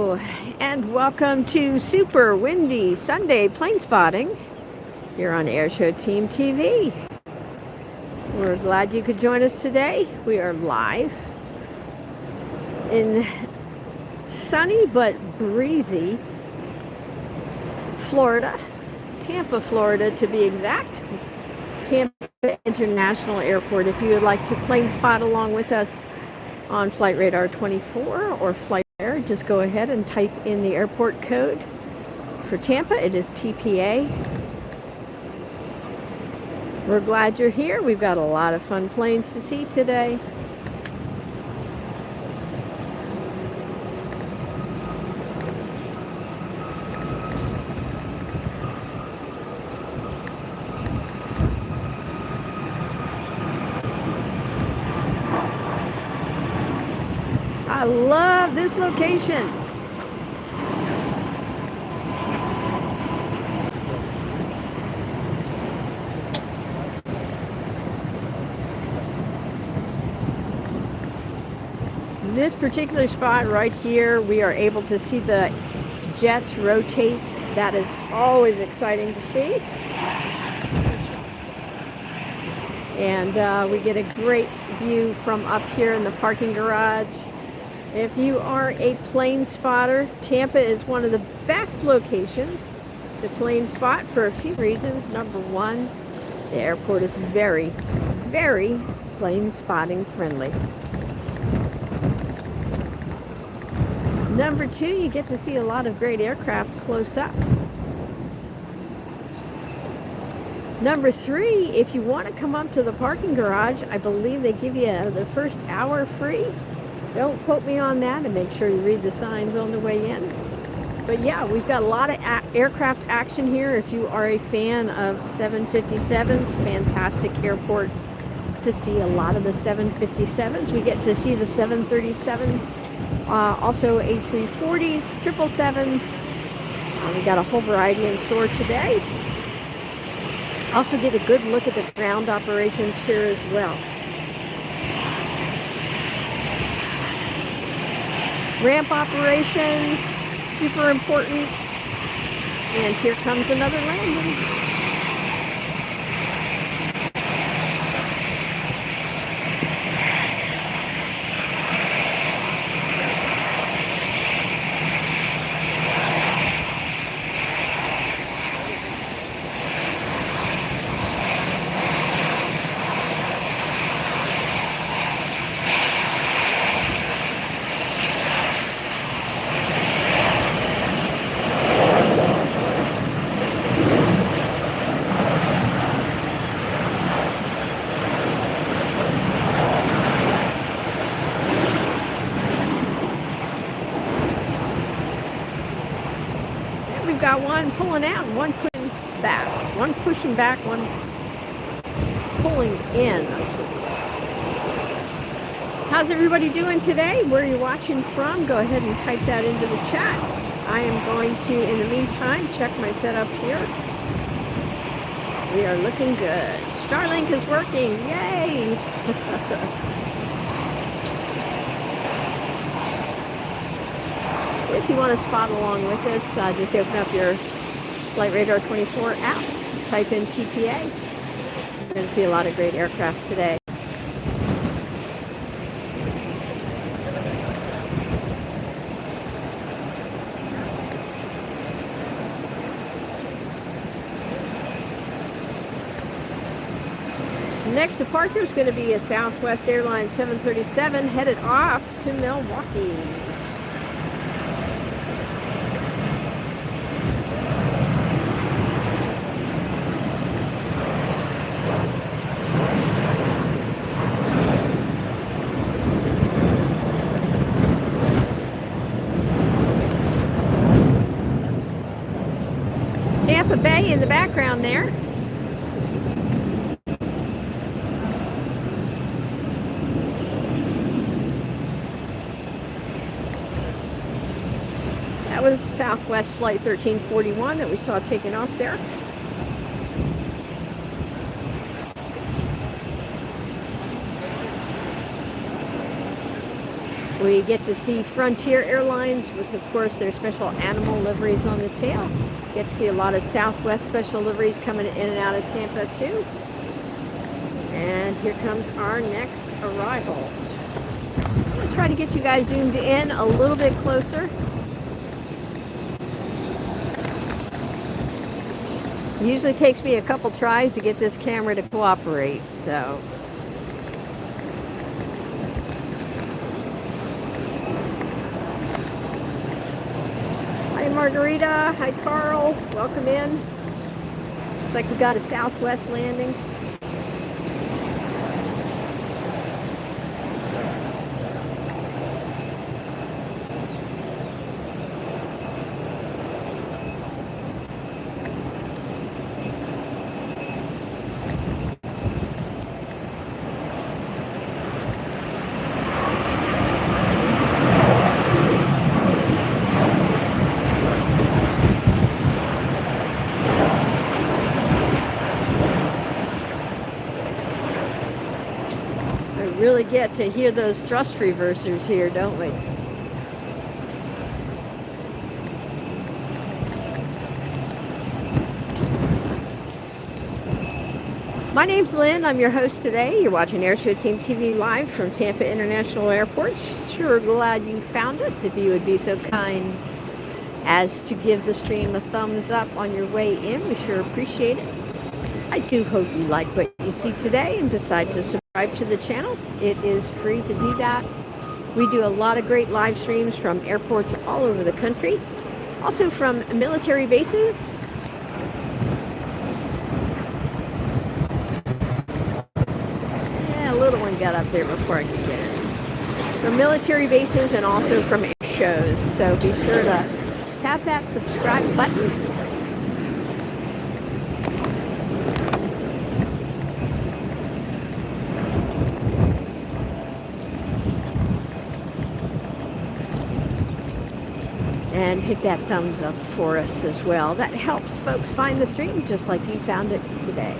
Hello, and welcome to super windy Sunday plane spotting here on AirshowTeamTV. We're glad you could join us today. We are live in sunny but breezy Florida, Tampa, Florida to be exact. Tampa International Airport. If you would like to plane spot along with us on Flight Radar 24 or Flight Air, just go ahead and type in the airport code. For Tampa, it is TPA. We're glad you're here. We've got a lot of fun planes to see today. I love this location. This particular spot right here, we are able to see the jets rotate. That is always exciting to see. And we get a great view from up here in the parking garage. If you are a plane spotter, Tampa is one of the best locations to plane spot for a few reasons. Number one, the airport is very, very plane spotting friendly. Number two, you get to see a lot of great aircraft close up. Number three, if you want to come up to the parking garage, I believe they give you the first hour free. Don't quote me on that, and make sure you read the signs on the way in. But yeah, we've got a lot of aircraft action here. If you are a fan of 757s, fantastic airport to see a lot of the 757s. We get to see the 737s, also A340s, 777s. We got a whole variety in store today. Also get a good look at the ground operations here as well. Ramp operations, super important. And here comes another landing. Got one pulling out and one pushing back. One pushing back, one pulling in. How's everybody doing today? Where are you watching from? Go ahead and type that into the chat. I am going to, in the meantime, check my setup here. We are looking good. Starlink is working. Yay! If you want to spot along with us, just open up your Flight Radar 24 app, type in TPA. You're going to see a lot of great aircraft today. Next departure is going to be a Southwest Airlines 737 headed off to Milwaukee. Tampa Bay in the background there. That was Southwest Flight 1341 that we saw taking off there. We get to see Frontier Airlines with, of course, their special animal liveries on the tail. Get to see a lot of Southwest special liveries coming in and out of Tampa, too. And here comes our next arrival. I'm going to try to get you guys zoomed in a little bit closer. It usually takes me a couple tries to get this camera to cooperate, so. Hi Margarita, hi Carl, welcome in. Looks like we got a Southwest landing. Really get to hear those thrust reversers here, don't we? My name's Lynn. I'm your host today. You're watching AirshowTeamTV live from Tampa International Airport. Sure glad you found us. If you would be so kind as to give the stream a thumbs up on your way in, we sure appreciate it. I do hope you like what you see today and decide to subscribe to the channel. It is free to do that. We do a lot of great live streams from airports all over the country, also from military bases. Yeah, a little one got up there before I could get in. From military bases and also from air shows, so be sure to tap that subscribe button. And hit that thumbs up for us as well. That helps folks find the stream just like you found it today.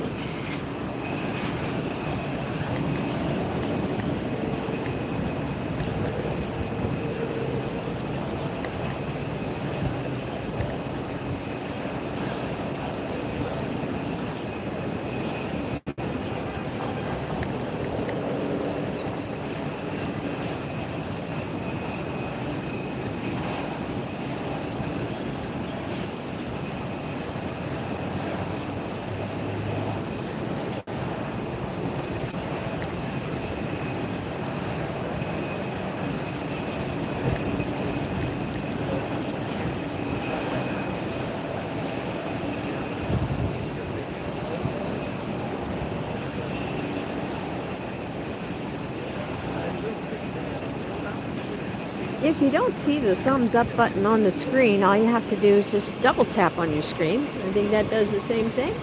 If you don't see the thumbs up button on the screen, all you have to do is just double tap on your screen. I think that does the same thing.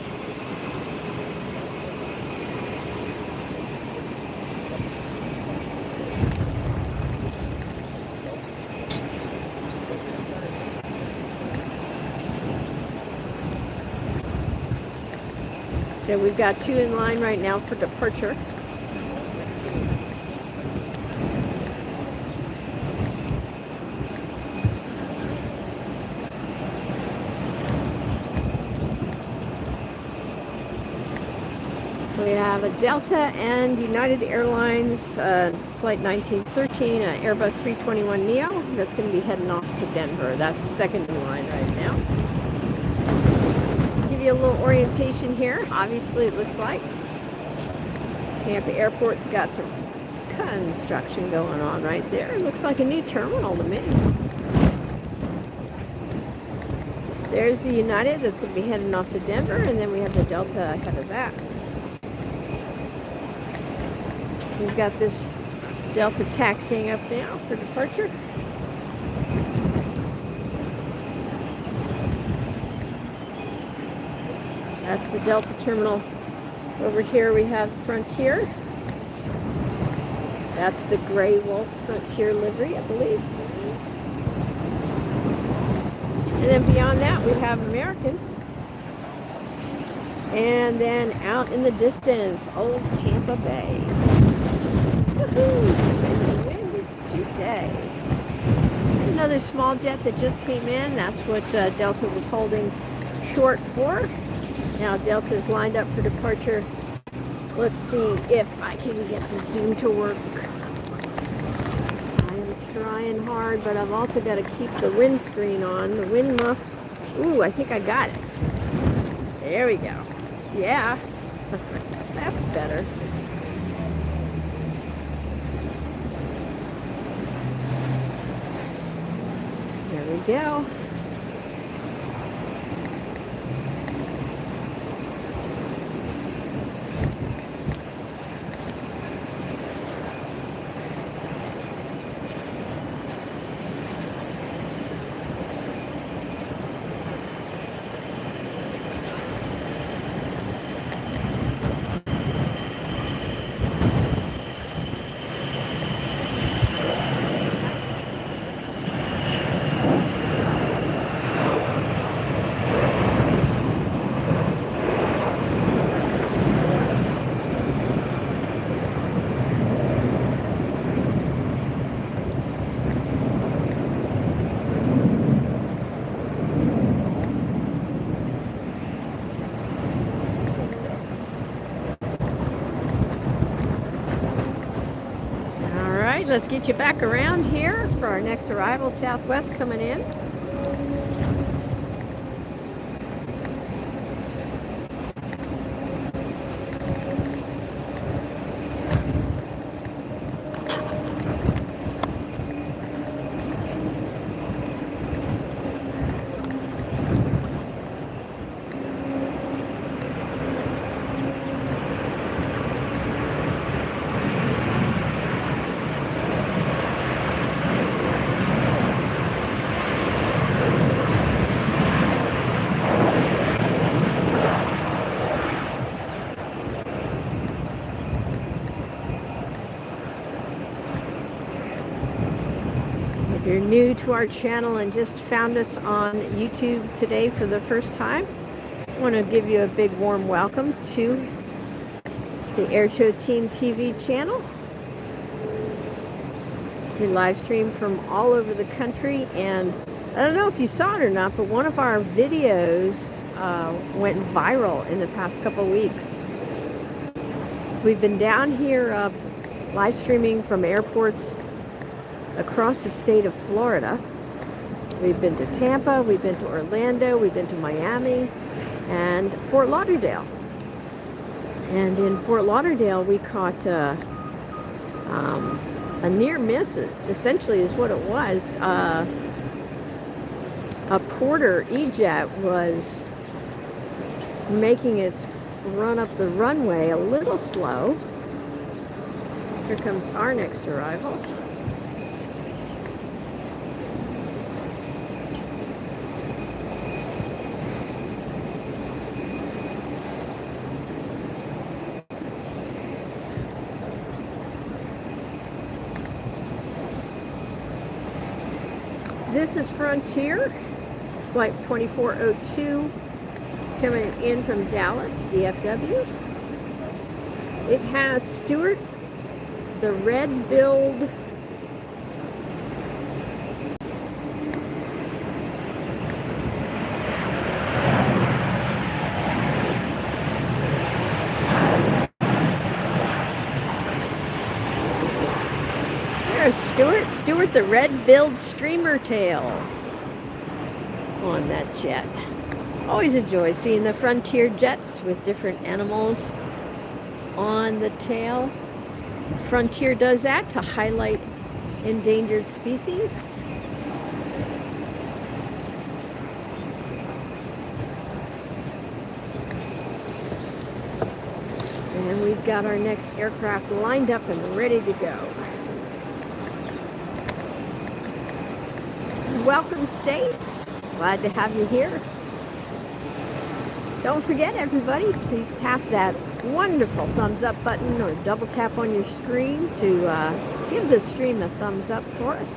So we've got 2 in line right now for departure. We have a Delta and United Airlines flight 1913, Airbus A380 that's going to be heading off to Denver. That's second in line right now. Give you a little orientation here. Obviously, it looks like Tampa Airport's got some construction going on right there. It looks like a new terminal to me. There's the United that's going to be heading off to Denver, and then we have the Delta ahead of that. We've got this Delta taxiing up now for departure. That's the Delta terminal. Over here we have Frontier. That's the Gray Wolf Frontier livery, I believe. And then beyond that we have American. And then out in the distance, old Tampa Bay. Woohoo! today. Another small jet that just came in. That's what Delta was holding short for. Now Delta is lined up for departure. Let's see if I can get the zoom to work. I'm trying hard, but I've also got to keep the windscreen on, the wind muff. Ooh, I think I got it. There we go. Yeah, that's better. There we go. Let's get you back around here for our next arrival. Southwest coming in. If you're new to our channel and just found us on YouTube today for the first time, I want to give you a big warm welcome to the AirshowTeamTV channel. We live stream from all over the country, and I don't know if you saw it or not, but one of our videos went viral in the past couple weeks. We've been down here live streaming from airports across the state of Florida. We've been to Tampa, we've been to Orlando, we've been to Miami, and Fort Lauderdale. And in Fort Lauderdale, we caught a near miss, essentially is what it was. A Porter E-Jet was making its run up the runway a little slow. Here comes our next arrival. This is Frontier, flight 2402, coming in from Dallas, DFW. It has Stewart, the red-billed Stewart the red-billed streamer tail on that jet. Always a joy seeing the Frontier jets with different animals on the tail. Frontier does that to highlight endangered species. And we've got our next aircraft lined up and ready to go. Welcome, Stace. Glad to have you here. Don't forget, everybody, please tap that wonderful thumbs up button or double tap on your screen to give the stream a thumbs up for us.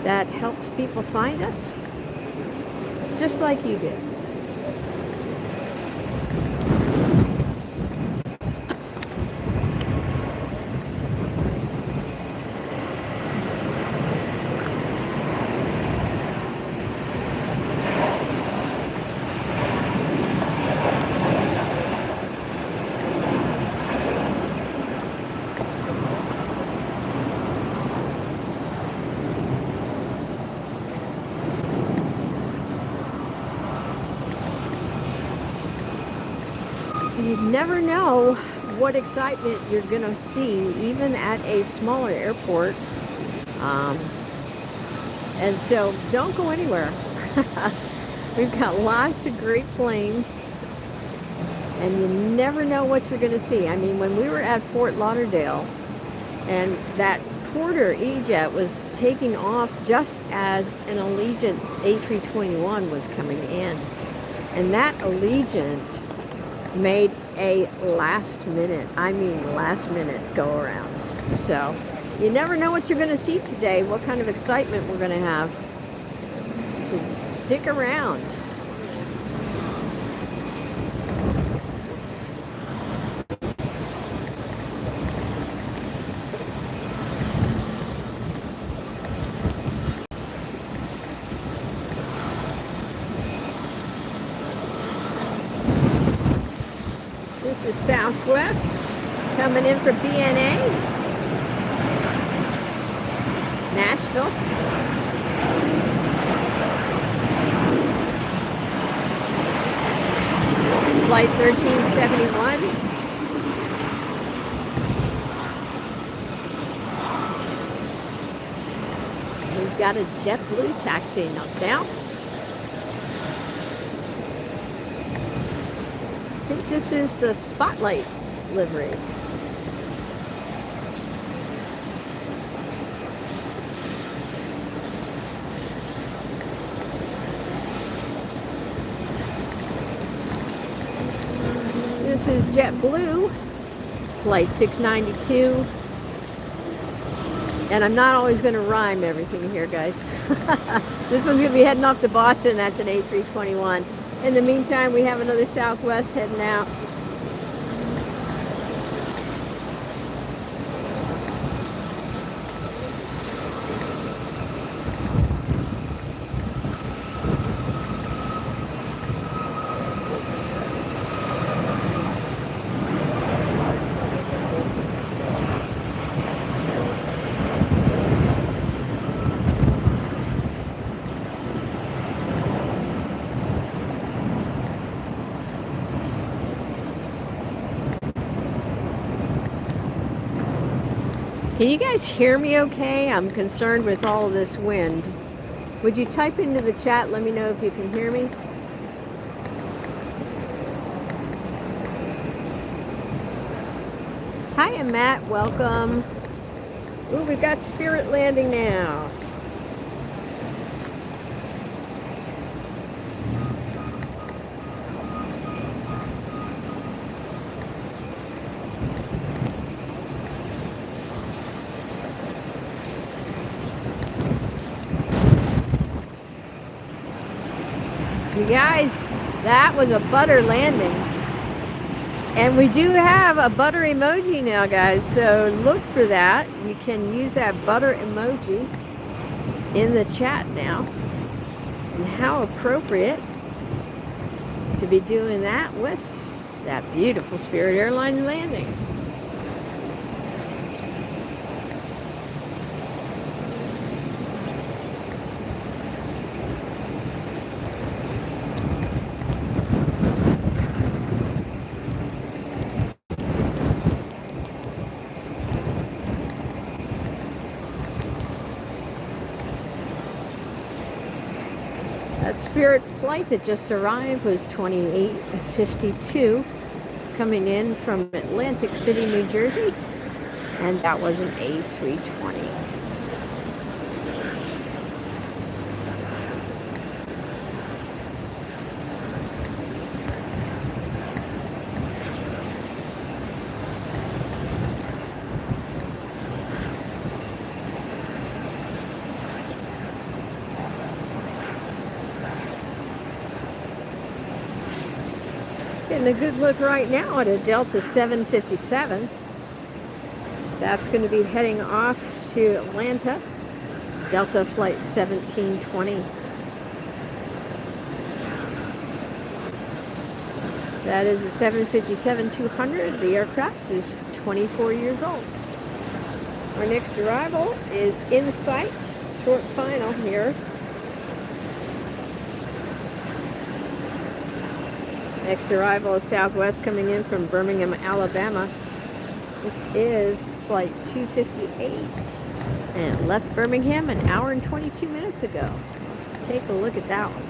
That helps people find us, just like you did. never know what excitement you're going to see, even at a smaller airport. And so don't go anywhere. We've got lots of great planes, and you never know what you're going to see. I mean, when we were at Fort Lauderdale, and that Porter E-Jet was taking off just as an Allegiant A321 was coming in. And that Allegiant made a last minute go around. So you never know what you're going to see today, what kind of excitement we're going to have. So stick around. This is Southwest coming in for BNA, Nashville. Flight 1371. We've got a JetBlue taxiing up now. I think this is the Spotlights livery. This is JetBlue, flight 692. And I'm not always going to rhyme everything here, guys. This one's going to be heading off to Boston. That's an A321. In the meantime, we have another Southwest heading out. Can you guys hear me okay? I'm concerned with all of this wind. Would you type into the chat, let me know if you can hear me? Hi, Matt, welcome. Ooh, we've got Spirit landing now. You guys, that was a butter landing. And we do have a butter emoji now, guys, so look for that. You can use that butter emoji in the chat now. And how appropriate to be doing that with that beautiful Spirit Airlines landing. Spirit flight that just arrived was 2852 coming in from Atlantic City, New Jersey, and that was an A320. Getting a good look right now at a Delta 757. That's going to be heading off to Atlanta, Delta Flight 1720. That is a 757-200. The aircraft is 24 years old. Our next arrival is in sight, short final here. Next arrival is Southwest coming in from Birmingham, Alabama. This is flight 258 and left Birmingham an hour and 22 minutes ago. Let's take a look at that one.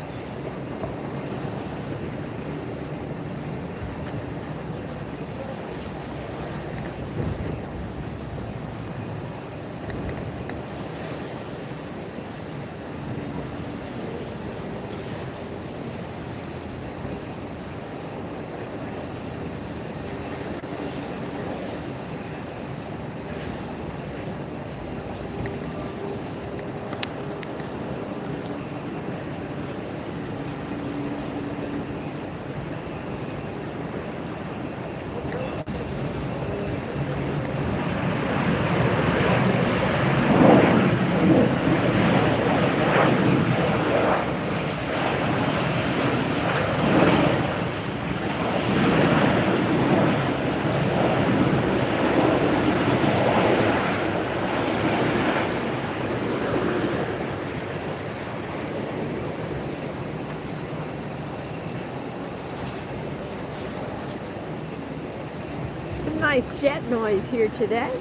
Nice jet noise here today.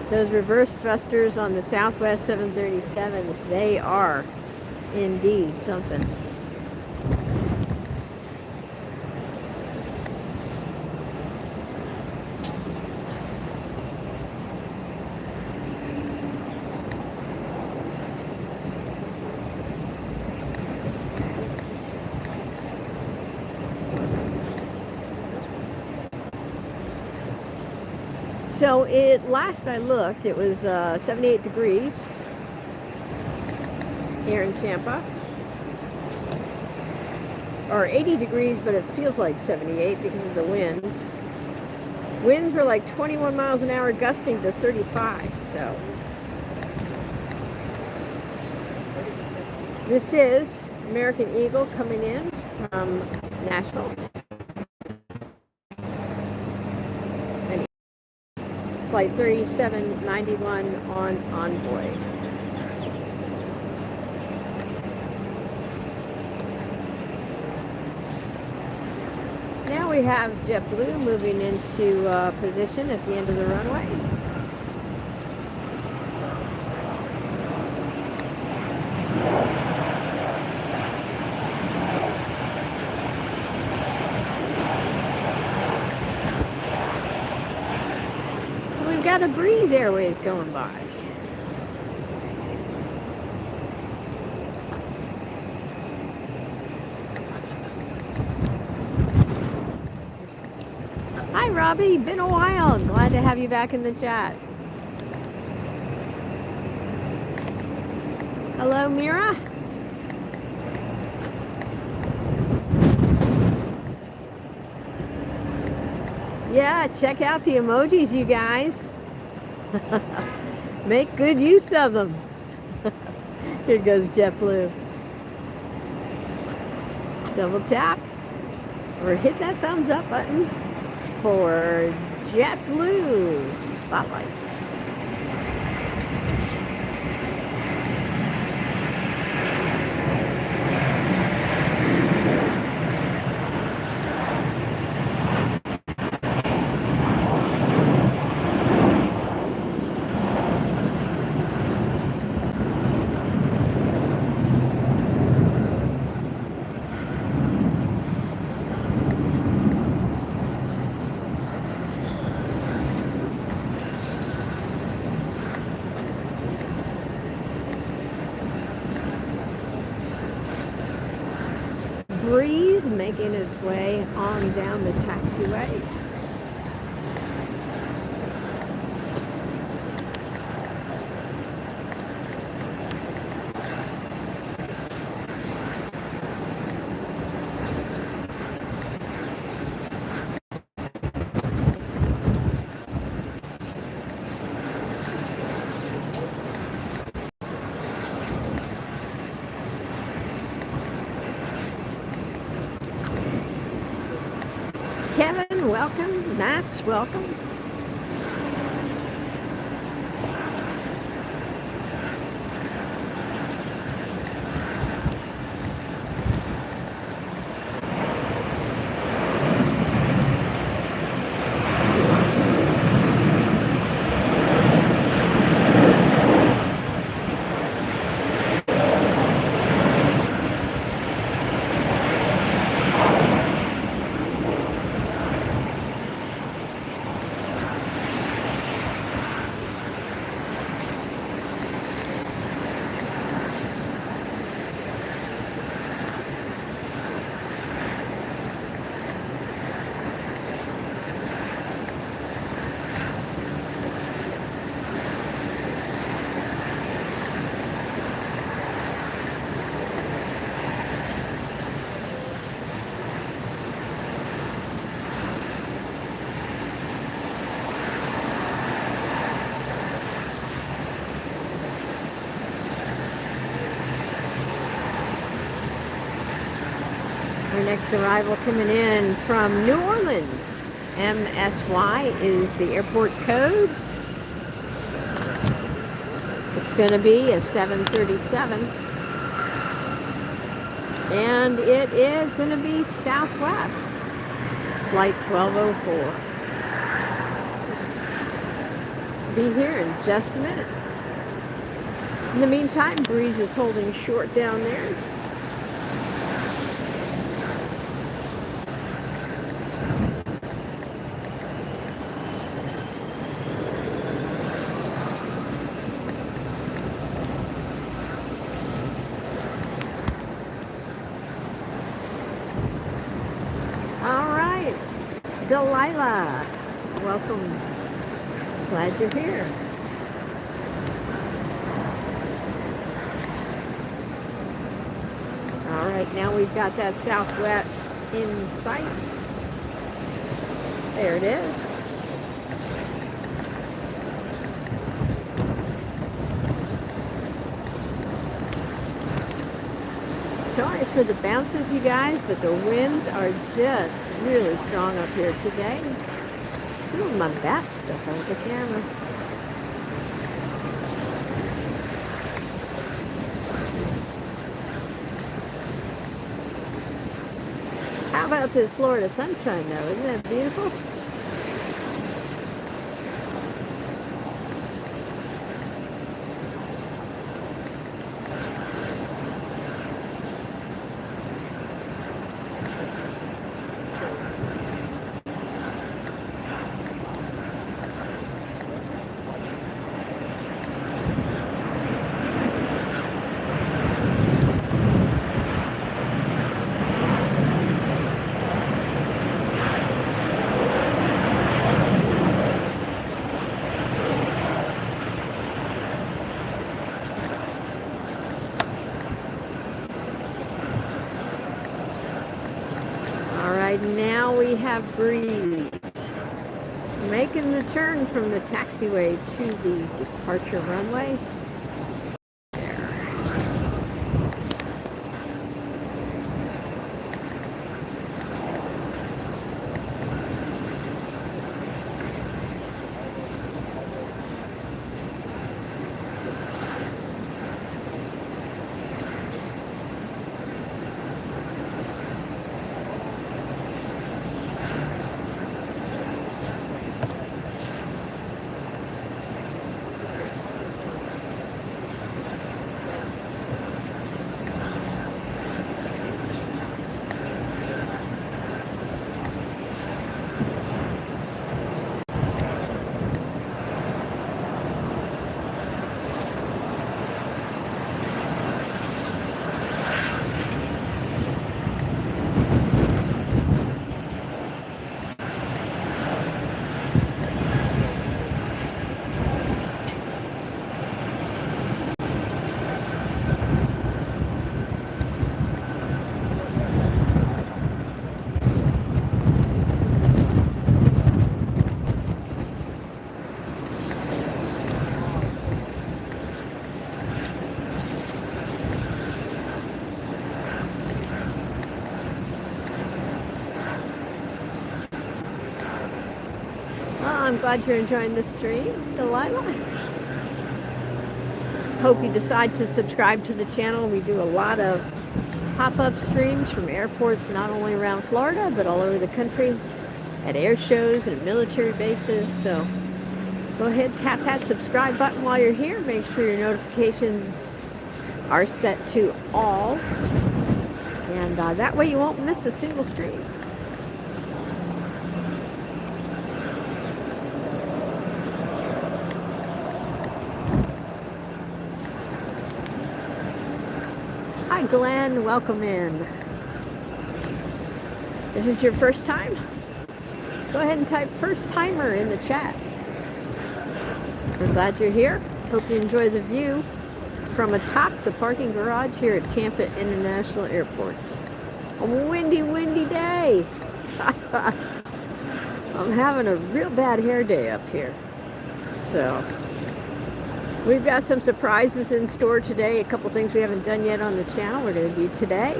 Those reverse thrusters on the Southwest 737s, they are indeed something. So last I looked, it was 78 degrees here in Tampa, or 80 degrees, but it feels like 78 because of the winds. Winds were like 21 miles an hour, gusting to 35. So this is American Eagle coming in from Nashville. Flight 3791 on Envoy. Now we have JetBlue moving into position at the end of the runway. Got a Breeze Airways going by. Hi Robbie, been a while. Glad to have you back in the chat. Hello Mira. Yeah, check out the emojis, you guys. Make good use of them. Here goes JetBlue. Double tap or hit that thumbs up button for JetBlue spotlights. Breeze making its way on down the taxiway. Kevin, welcome. Matt's welcome. next arrival coming in from New Orleans. MSY is the airport code. It's going to be a 737. And it is going to be Southwest, flight 1204. Be here in just a minute. In the meantime, breeze is holding short down there. Delilah, welcome. Glad you're here. All right, now we've got that Southwest in sight. There it is. Sorry for the bounces, you guys, but the winds are just really strong up here today. Doing my best to hold the camera. How about this Florida sunshine, though? Isn't that beautiful? Now we have breeze making the turn from the taxiway to the departure runway. I'm glad you're enjoying the stream, Delilah. Hope you decide to subscribe to the channel. We do a lot of pop-up streams from airports not only around Florida, but all over the country, at air shows and military bases. So go ahead, tap that subscribe button while you're here. Make sure your notifications are set to all. And that way you won't miss a single stream. Hi Glenn, welcome in. This is your first time? Go ahead and type first timer in the chat. We're glad you're here. Hope you enjoy the view from atop the parking garage here at Tampa International Airport. A windy, windy day. I'm having a real bad hair day up here. So we've got some surprises in store today. A couple things we haven't done yet on the channel we're going to do today.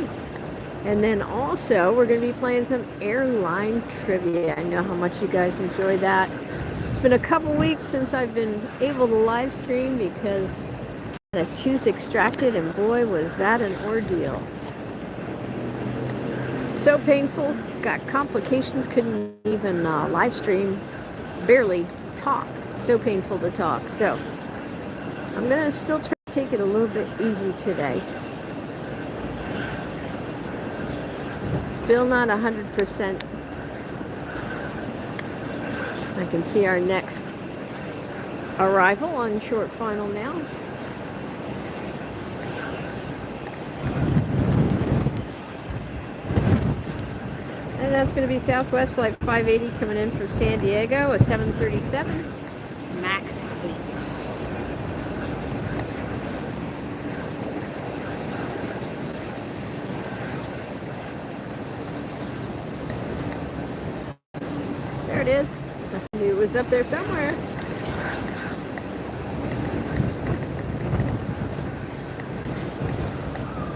And then also, we're going to be playing some airline trivia. I know how much you guys enjoy that. It's been a couple weeks since I've been able to live stream because I had a tooth extracted, and boy, was that an ordeal. So painful, got complications, couldn't even live stream, barely talk. So painful to talk. So I'm going to still try to take it a little bit easy today. Still not 100%. I can see our next arrival on short final now. And that's going to be Southwest Flight 580 coming in from San Diego, a 737 MAX 8. There it is. I knew it was up there somewhere.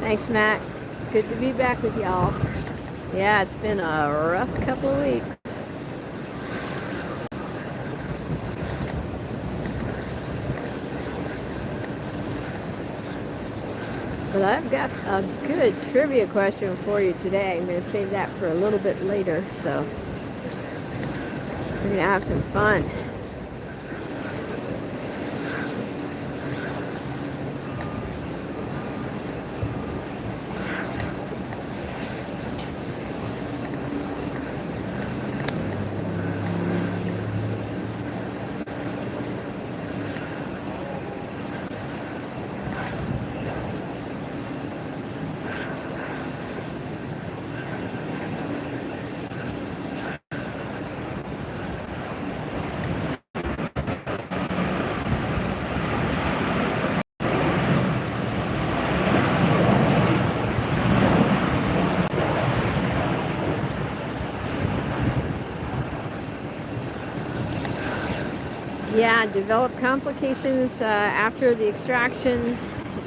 Thanks, Matt. Good to be back with y'all. Yeah, it's been a rough couple of weeks. But I've got a good trivia question for you today. I'm going to save that for a little bit later, so we're going to have some fun. Yeah, developed complications after the extraction,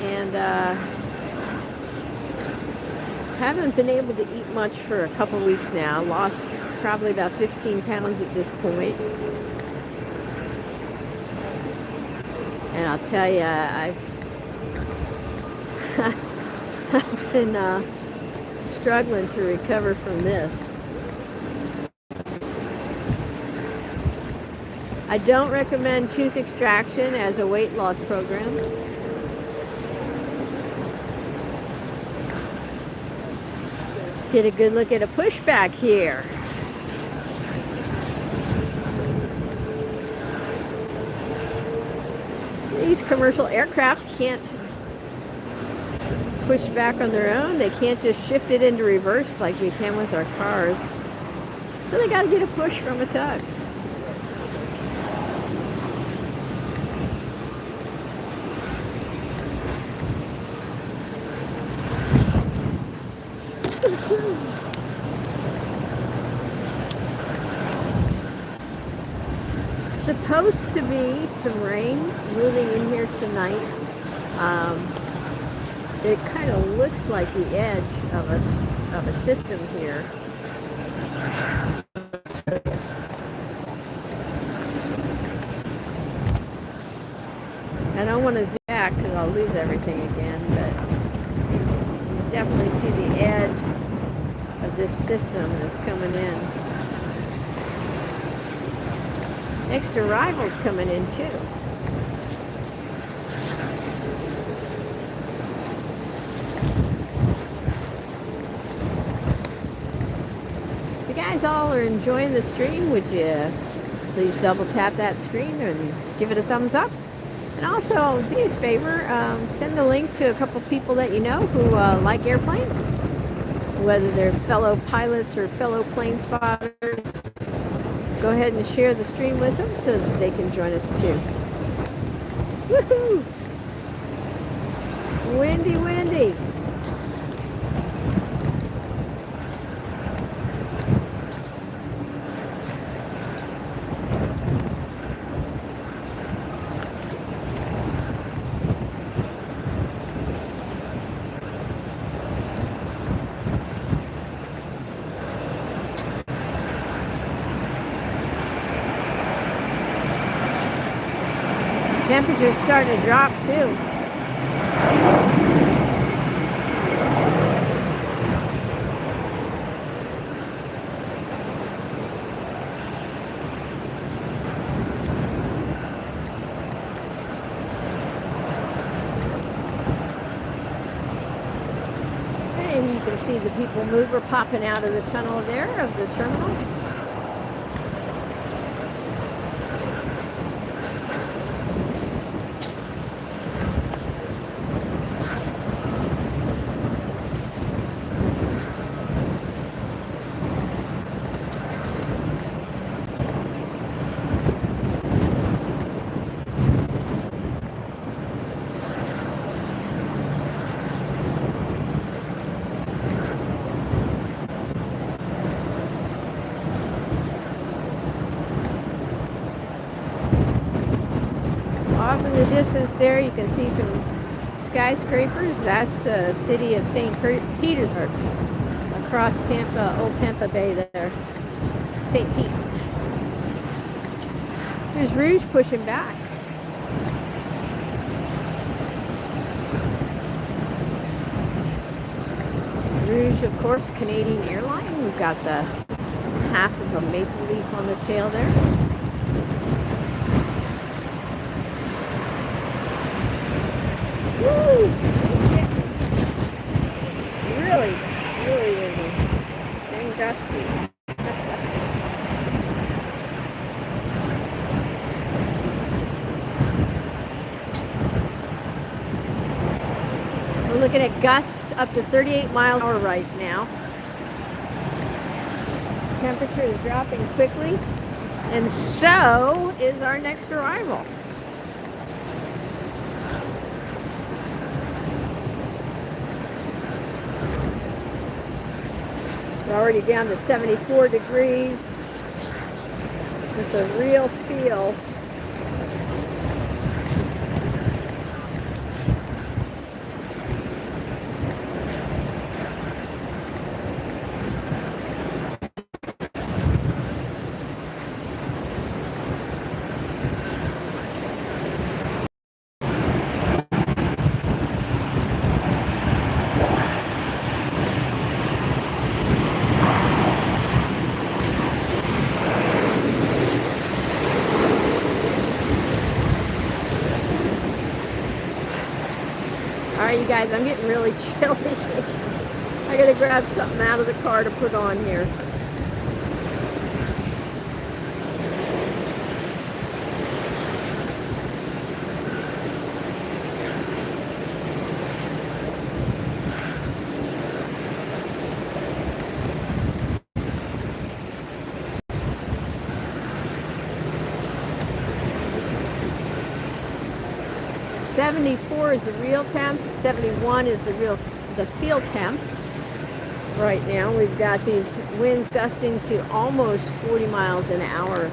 and haven't been able to eat much for a couple weeks now. Lost probably about 15 pounds at this point. And I'll tell you, I've been struggling to recover from this. I don't recommend tooth extraction as a weight loss program. Get a good look at a pushback here. These commercial aircraft can't push back on their own. They can't just shift it into reverse like we can with our cars. So they got to get a push from a tug. Supposed to be some rain moving in here tonight. It kind of looks like the edge of a system here. I don't want to zoom back because I'll lose everything again, but you definitely see the edge of this system that's coming in. Next arrival's coming in too. If you guys all are enjoying the stream, would you please double tap that screen and give it a thumbs up? And also, do me a favor, send a link to a couple people that you know who like airplanes, whether they're fellow pilots or fellow plane spotters. Go ahead and share the stream with them so that they can join us too. Woohoo! Windy, windy. Temperature's starting to drop too. And you can see the people mover popping out of the tunnel there of the terminal. Off in the distance there, you can see some skyscrapers. That's the city of St. Petersburg, across Tampa, Old Tampa Bay there, St. Pete. There's Rouge pushing back. Rouge, of course, Canadian airline. We've got the half of a maple leaf on the tail there. Woo! Really, really windy and dusty. We're looking at gusts up to 38 miles an hour right now. Temperature is dropping quickly, and so is our next arrival. We're already down to 74 degrees with a real feel. Alright, you guys, I'm getting really chilly. I gotta grab something out of the car to put on here. .74 is the real temp, 71 is the field temp. Right now we've got these winds gusting to almost 40 miles an hour.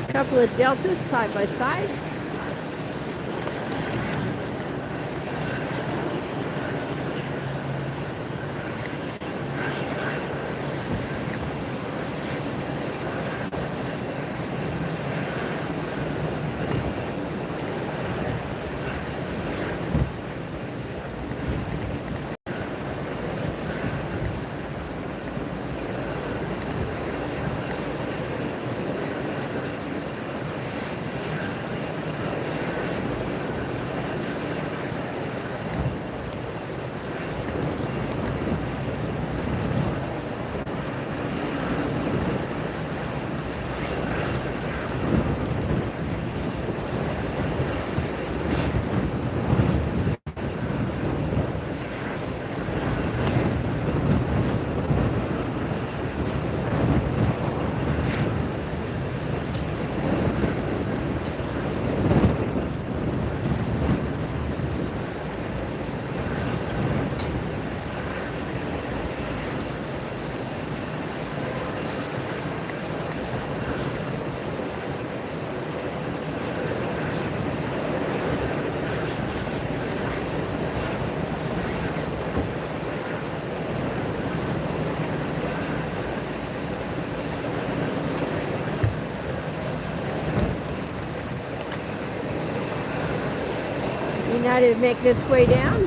A couple of deltas side by side. United making its way down.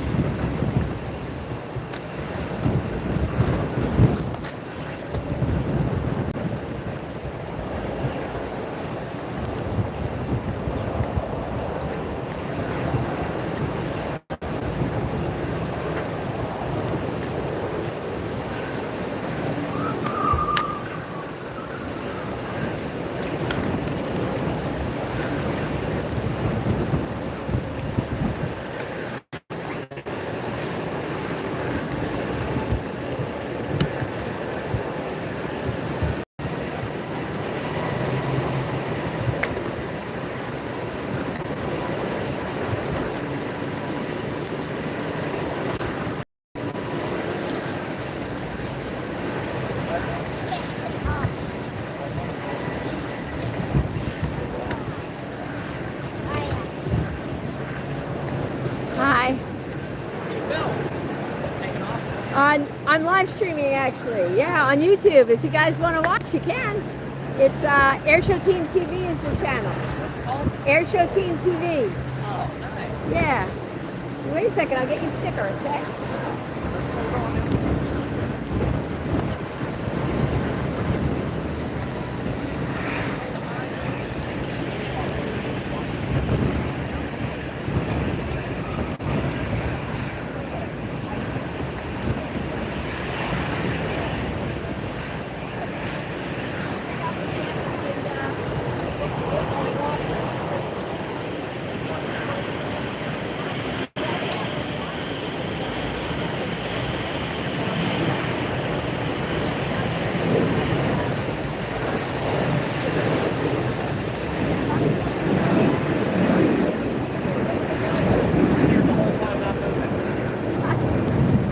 I'm live streaming actually, yeah, on YouTube. If you guys want to watch, you can. It's AirshowTeamTV is the channel. What's it called? AirshowTeamTV. Oh, nice. Yeah. Wait a second, I'll get you a sticker, okay?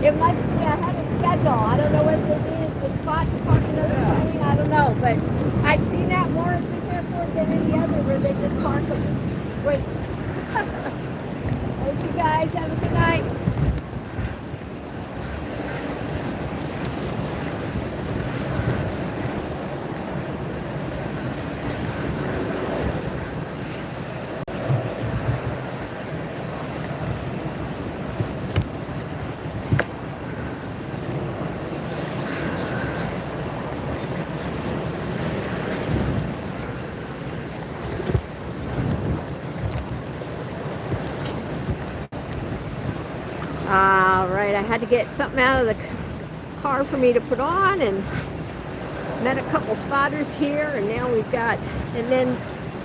It must be, I had a schedule. I don't know whether they needed the spot to park another plane. I don't know, but I've seen that more at this airport than any other where they just park them. Wait. Thank you guys. Have a good night. Alright, I had to get something out of the car for me to put on, and met a couple spotters here, and now we've got, and then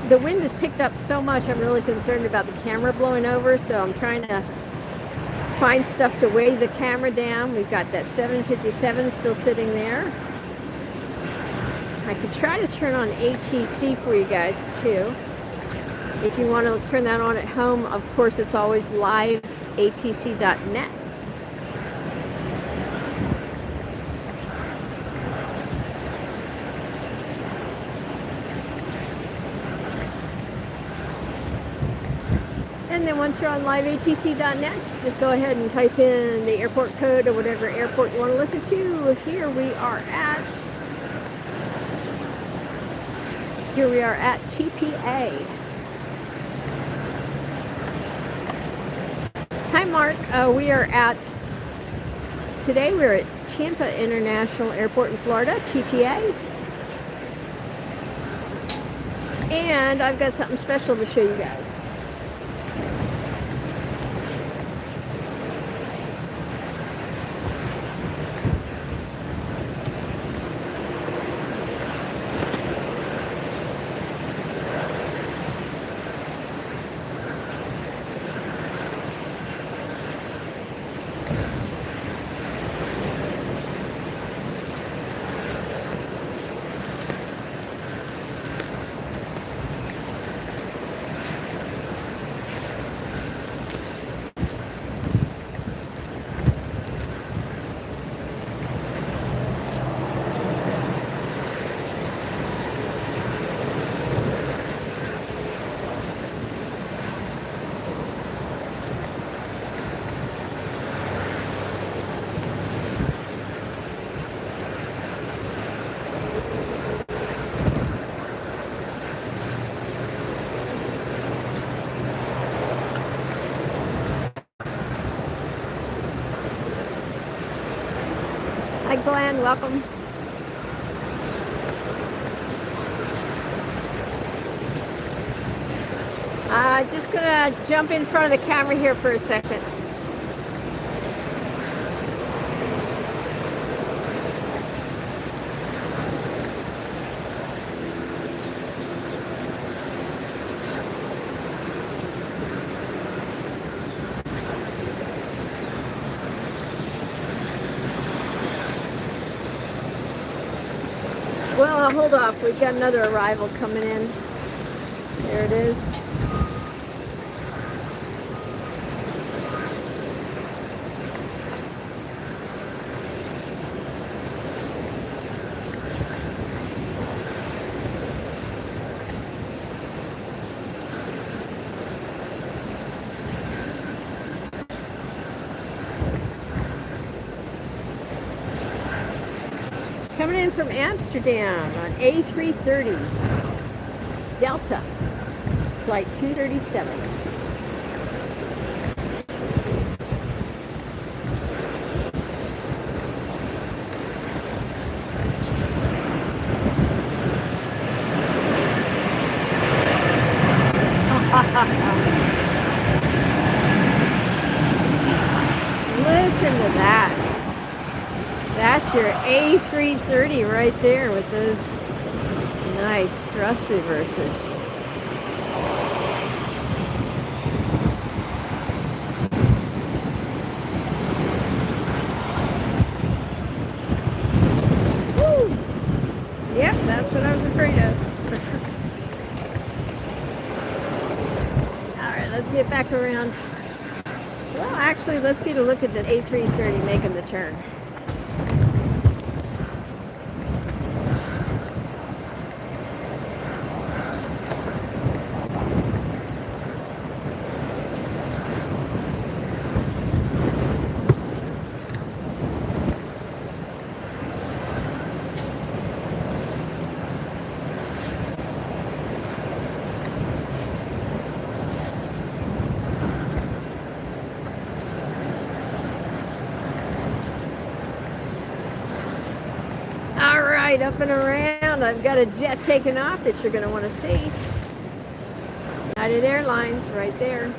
the wind has picked up so much I'm really concerned about the camera blowing over, so I'm trying to find stuff to weigh the camera down. We've got that 757 still sitting there. I could try to turn on ATC for you guys too. If you want to turn that on at home, of course it's always liveatc.net. And then once you're on liveatc.net, just go ahead and type in the airport code or whatever airport you want to listen to. Here we are at TPA. Hi Mark, today we're at Tampa International Airport in Florida, TPA. And I've got something special to show you guys. Glenn. Welcome. Just gonna jump in front of the camera here for a second. Well, I'll hold off. We've got another arrival coming in. There it is. Coming in from Amsterdam on A330 Delta flight 237. Listen to that. That's your A330 right there with those nice thrust reversers. Woo! Yep, that's what I was afraid of. Alright, let's get back around. Well, actually, let's get a look at this A330 making the turn. Up and around. I've got a jet taking off that you're going to want to see. United Airlines right there.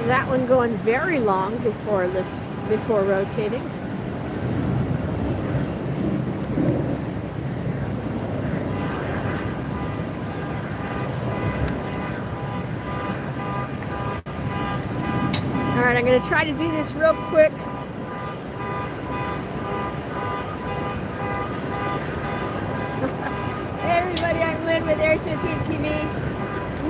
That one going very long before rotating. All right, I'm going to try to do this real quick. Hey everybody, I'm Lynn with AirshowTeamTV.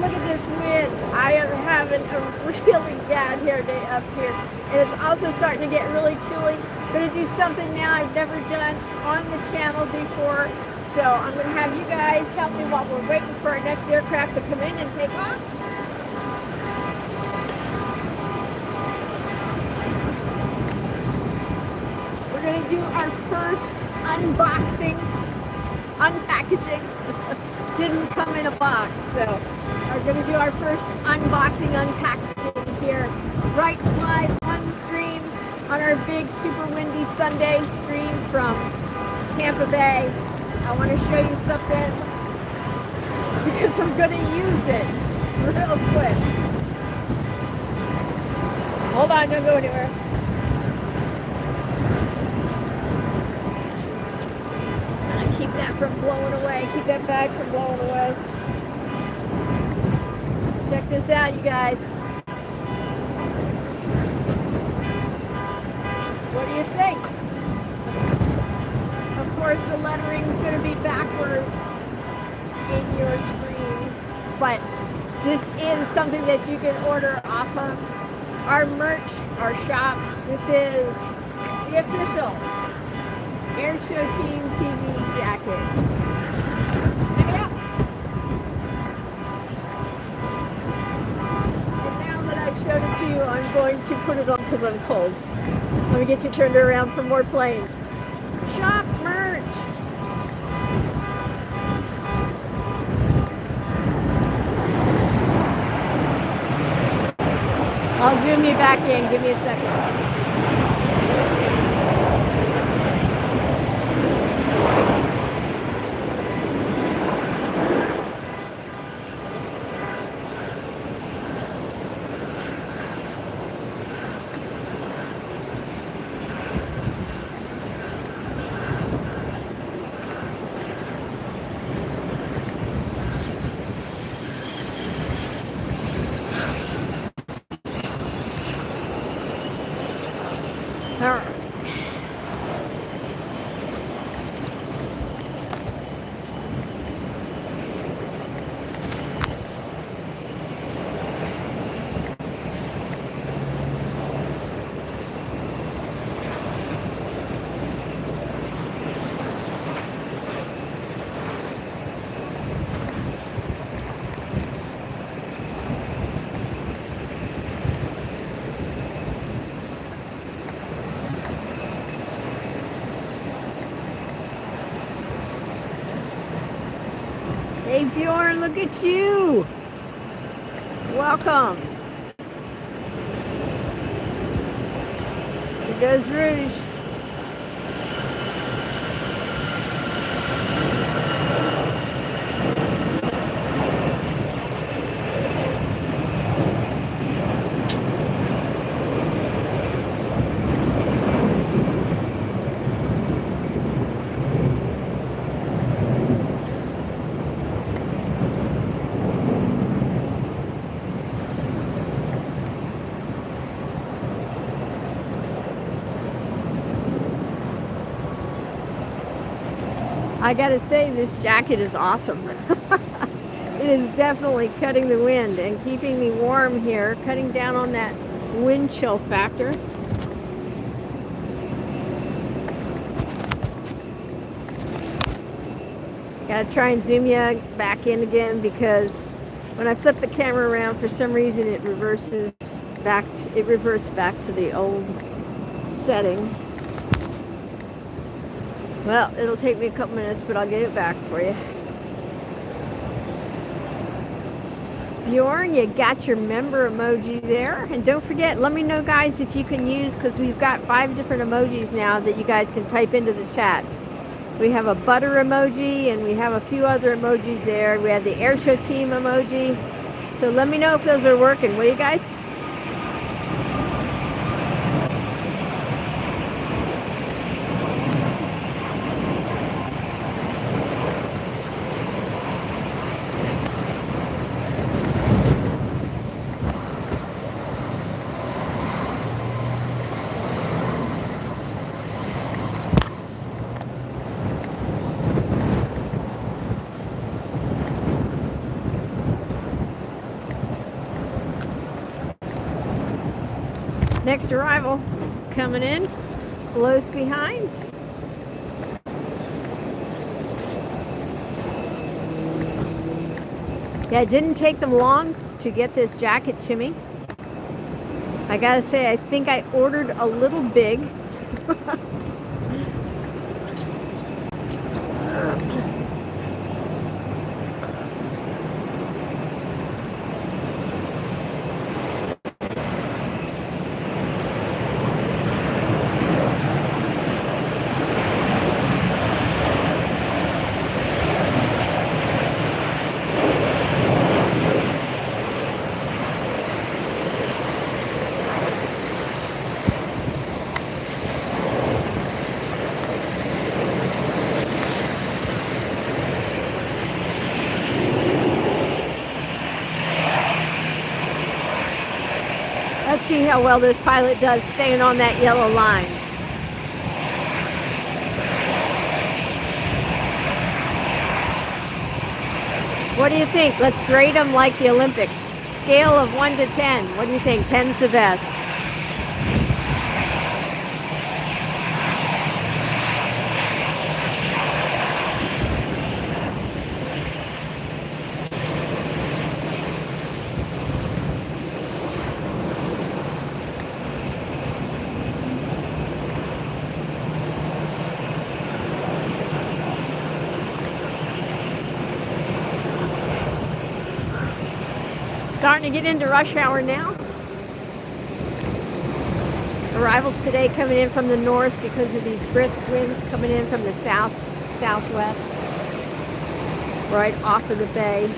Look at this wind. I am having a really bad hair day up here. And it's also starting to get really chilly. I'm going to do something now I've never done on the channel before. So I'm going to have you guys help me while we're waiting for our next aircraft to come in and take off. We're going to do our first unboxing, unpackaging. Didn't come in a box, so we're going to do our first unboxing, unpackaging here, right live on the stream on our big super windy Sunday stream from Tampa Bay. I want to show you something because I'm going to use it real quick. Hold on, don't go anywhere. Keep that from blowing away. Keep that bag from blowing away. Check this out, you guys. What do you think? Of course, the lettering is going to be backwards in your screen, but this is something that you can order off of our merch, our shop. This is the official AirshowTeamTV jacket. Check it out. And now that I've showed it to you, I'm going to put it on because I'm cold. Let me get you turned around for more planes. Shop merch. I'll zoom you back in. Give me a second. All right. Hey Bjorn, look at you! Welcome! Here goes Rouge. I gotta say, this jacket is awesome. It is definitely cutting the wind and keeping me warm here, cutting down on that wind chill factor. Gotta try and zoom you back in again because when I flip the camera around, for some reason it reverts back to the old setting. Well, it'll take me a couple minutes, but I'll get it back for you. Bjorn, you got your member emoji there. And don't forget, let me know, guys, if you can use, because we've got 5 different emojis now that you guys can type into the chat. We have a butter emoji, and we have a few other emojis there. We have the AirshowTeam emoji. So let me know if those are working, will you guys? Next arrival coming in, close behind. Yeah, it didn't take them long to get this jacket to me. I gotta say, I think I ordered a little big. Let's see how well this pilot does staying on that yellow line. What do you think? Let's grade them like the Olympics. Scale of 1 to 10. What do you think? 10's the best. Starting to get into rush hour now. Arrivals today coming in from the north because of these brisk winds coming in from the south, southwest, right off of the bay.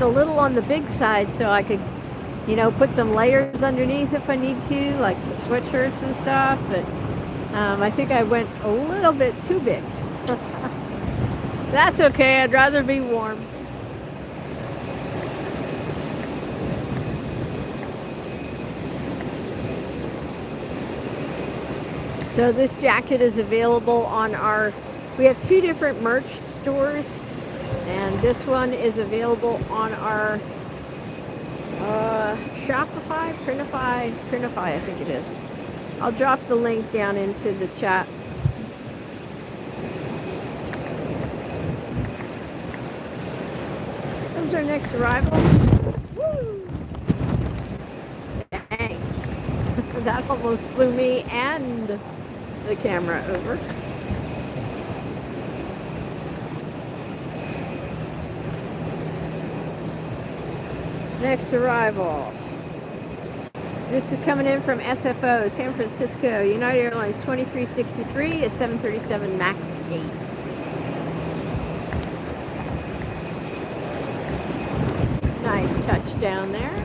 A little on the big side so I could, you know, put some layers underneath if I need to, like sweatshirts and stuff, but I think I went a little bit too big. That's okay, I'd rather be warm. So this jacket is available on our, we have 2 different merch stores. And this one is available on our Shopify, Printify, I think it is. I'll drop the link down into the chat. Comes our next arrival. Woo! Dang. That almost blew me and the camera over. Next arrival. This is coming in from SFO, San Francisco, United Airlines 2363, a 737 MAX 8. Nice touchdown there.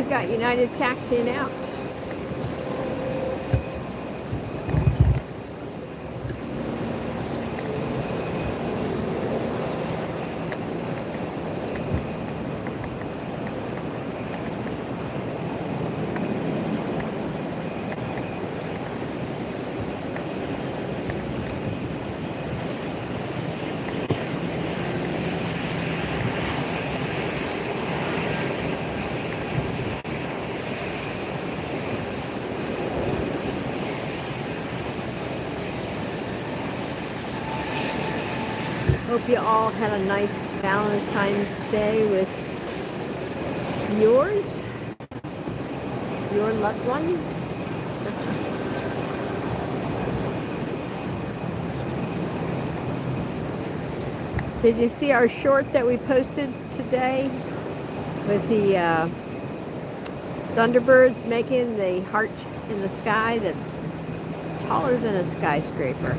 Got United taxiing out. Hope you all had a nice Valentine's Day with your loved ones. Did you see our short that we posted today with the Thunderbirds making the heart in the sky that's taller than a skyscraper?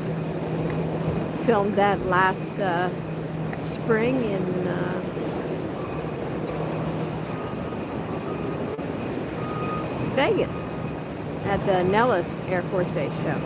Filmed that last spring in Vegas at the Nellis Air Force Base show.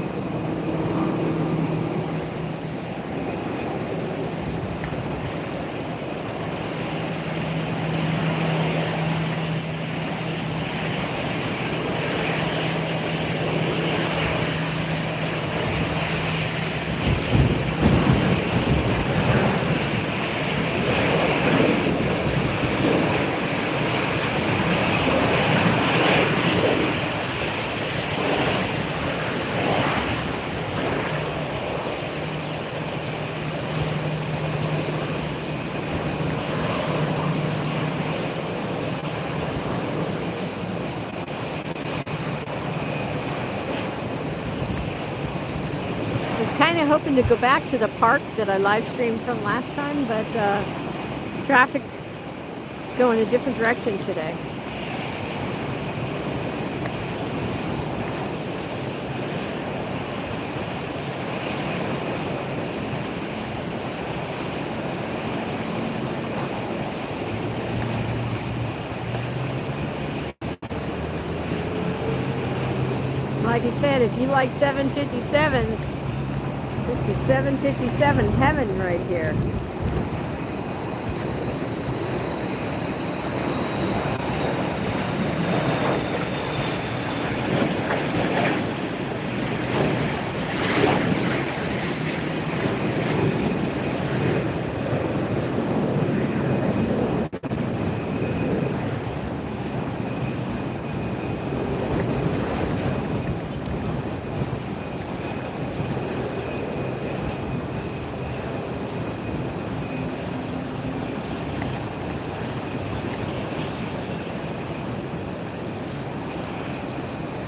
Kind of hoping to go back to the park that I live streamed from last time, but traffic going a different direction today. Like I said, if you like 757s, this is 757 heaven right here.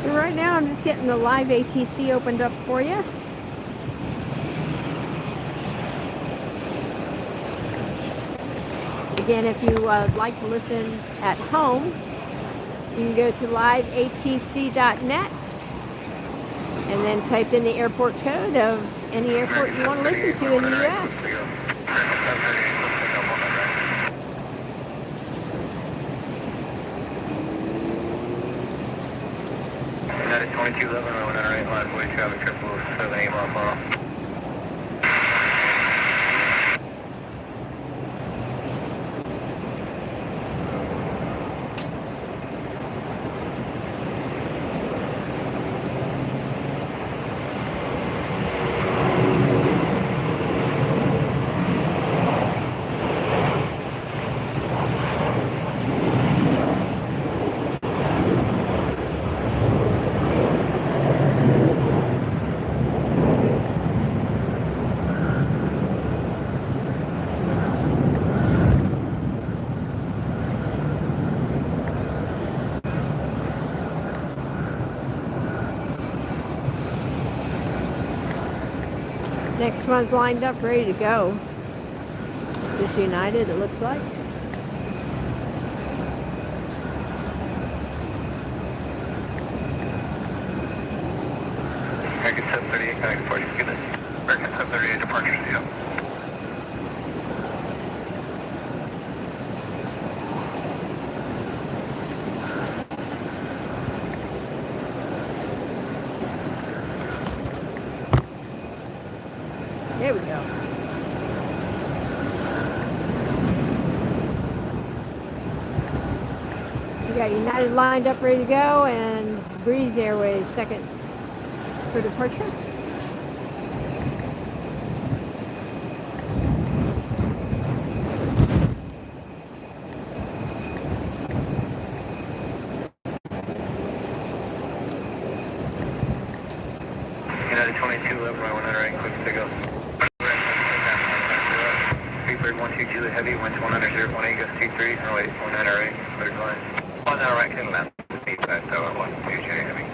So right now I'm just getting the live ATC opened up for you. Again, if you like to listen at home, you can go to liveatc.net and then type in the airport code of any airport you want to listen to in the U.S. United 2211, runway 98, line way traffic 777 mile per hour. Next one's lined up, ready to go. Is this United, it looks like? American 738, connect 40, goodness. American 738, departure, see you. There we go. We got United lined up, ready to go, and Breeze Airways second for departure. United 2211, runway 98, clear to go. 122 Julie Heavy, winds 190, 18, gust T3, runway 198, clear to line. 198, clear to land. Feedback, tower 12 Julie Heavy.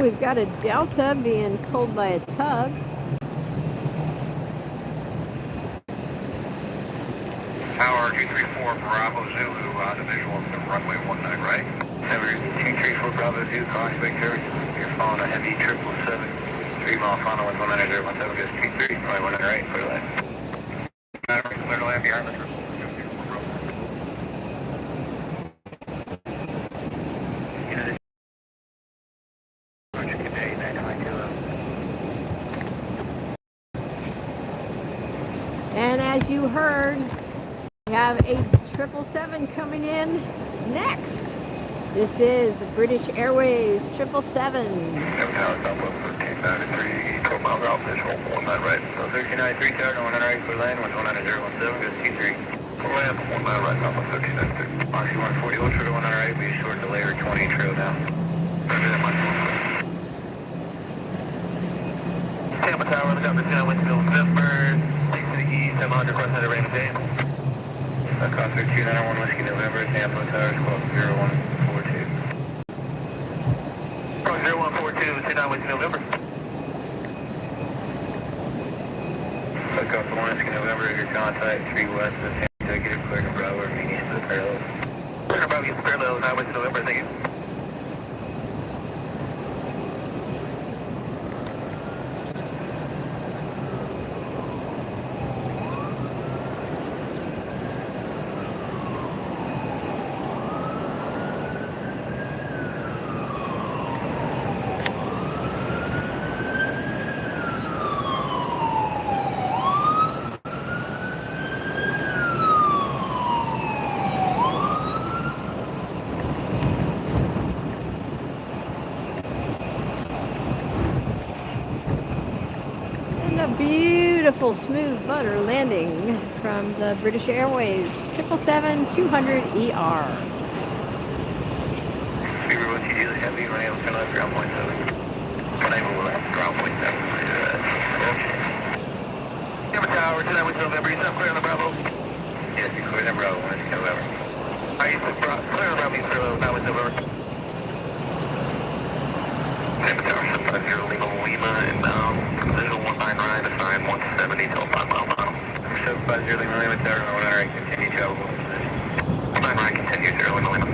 We've got a Delta being pulled by a tug. Tower 234 Bravo Zulu, the visual from runway 19 right. Number 234 Bravo Zulu, caution make sure you're following a heavy 777, 3 mile final with 190, 17 gust T3, runway 19 right, clear to land. Clear to land behind the triple. And as you heard, we have a 777 coming in next. This is British Airways 777. miles out, visual 19 right. So 1393 tower, 108 for lane, 11017, goes T3. Lamp, 19 right, Alpha 1393. RC 140, ultra to 108, be a short delay or 20 trail down. Roger that, Mike. Tampa Tower, look up the 10 Winfield, Pittsburgh, Lake City East, 700 cross header, Raymond James. Cost 3291 Whiskey November, Tampa Tower, squawk 0142. Squawk 0142, 29 Whiskey November. Cost 1 Whiskey November, your contact 3 west of the executive, clear to Bravo, meeting east of the parallels. Clear to Bravo, east of the parallels, 9 Whiskey November, thank you. Beautiful smooth butter landing from the British Airways 777-200ER. Fever 1 TG, heavy, running up to ground point 7. Running over ground point 7. Tampa Tower, 29 West November, you sound clear on the Bravo? Yes, you're clear on the Bravo, 1 West November. Are you clear on the Bravo, you clear on West November? Tampa Tower, 750 Lima Lima, inbound, visual 19 right, assign 170 till 5 mile final. 750 Lima Lima Tower, 1 right, continue travel. 19 right, continue 0 Lima Lima.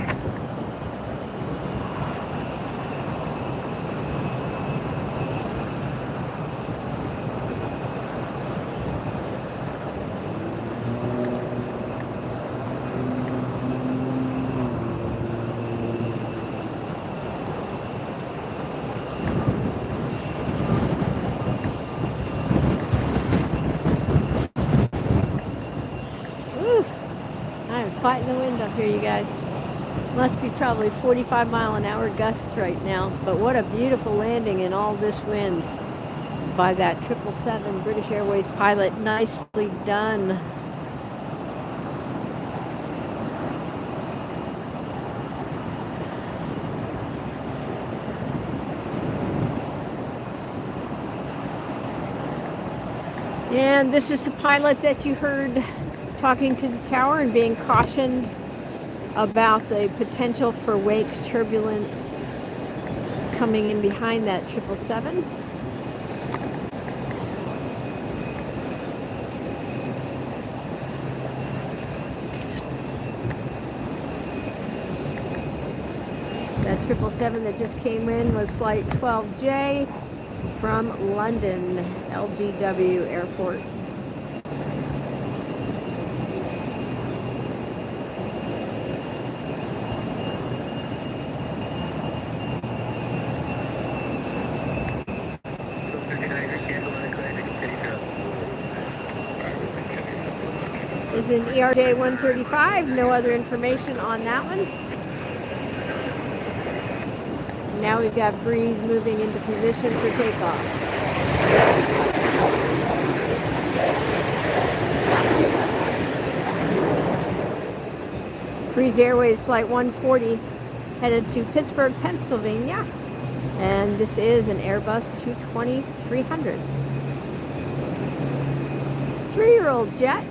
Fighting the wind up here, you guys. Must be probably 45-mile-an-hour gusts right now, but what a beautiful landing in all this wind by that 777 British Airways pilot. Nicely done. And this is the pilot that you heard talking to the tower and being cautioned about the potential for wake turbulence coming in behind that 777. That 777 that just came in was flight 12J from London, LGW Airport. Is an ERJ 135, no other information on that one. Now we've got breeze moving into position for takeoff. Breeze Airways Flight 140 headed to Pittsburgh, Pennsylvania. And this is an Airbus A380. 3-year-old jet.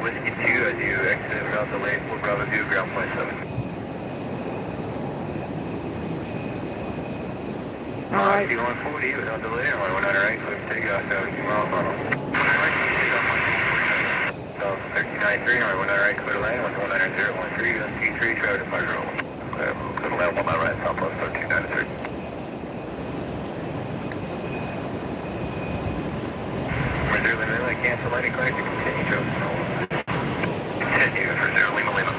Whiskey 2 as you exit around the lane for Bravo 2, ground point 7. Alright. RC 140 without delay, runway 19 right, clear to take off, 2 miles final. 1393, runway 19 right, clear to land, 19013, on T3, travel to Fire Roll. Clear to land, 19 right, Southwest 1393. Reserve Lima Lima, cancel landing clear to continue travel. Continue for 0 Lima Lima.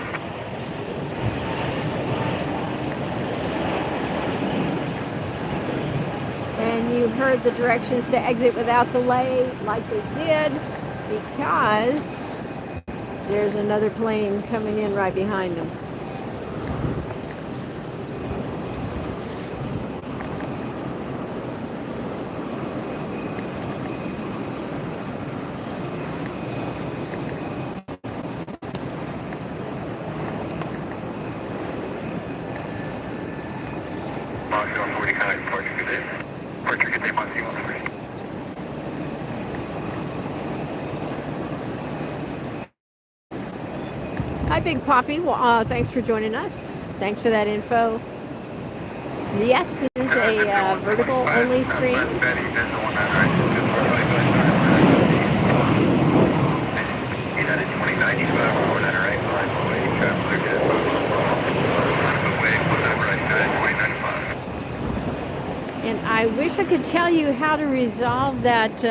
And you heard the directions to exit without delay like they did, because there's another plane coming in right behind them. Hi, Big Poppy. Well, thanks for joining us. Thanks for that info. Yes, this is a vertical-only stream. And I wish I could tell you how to resolve that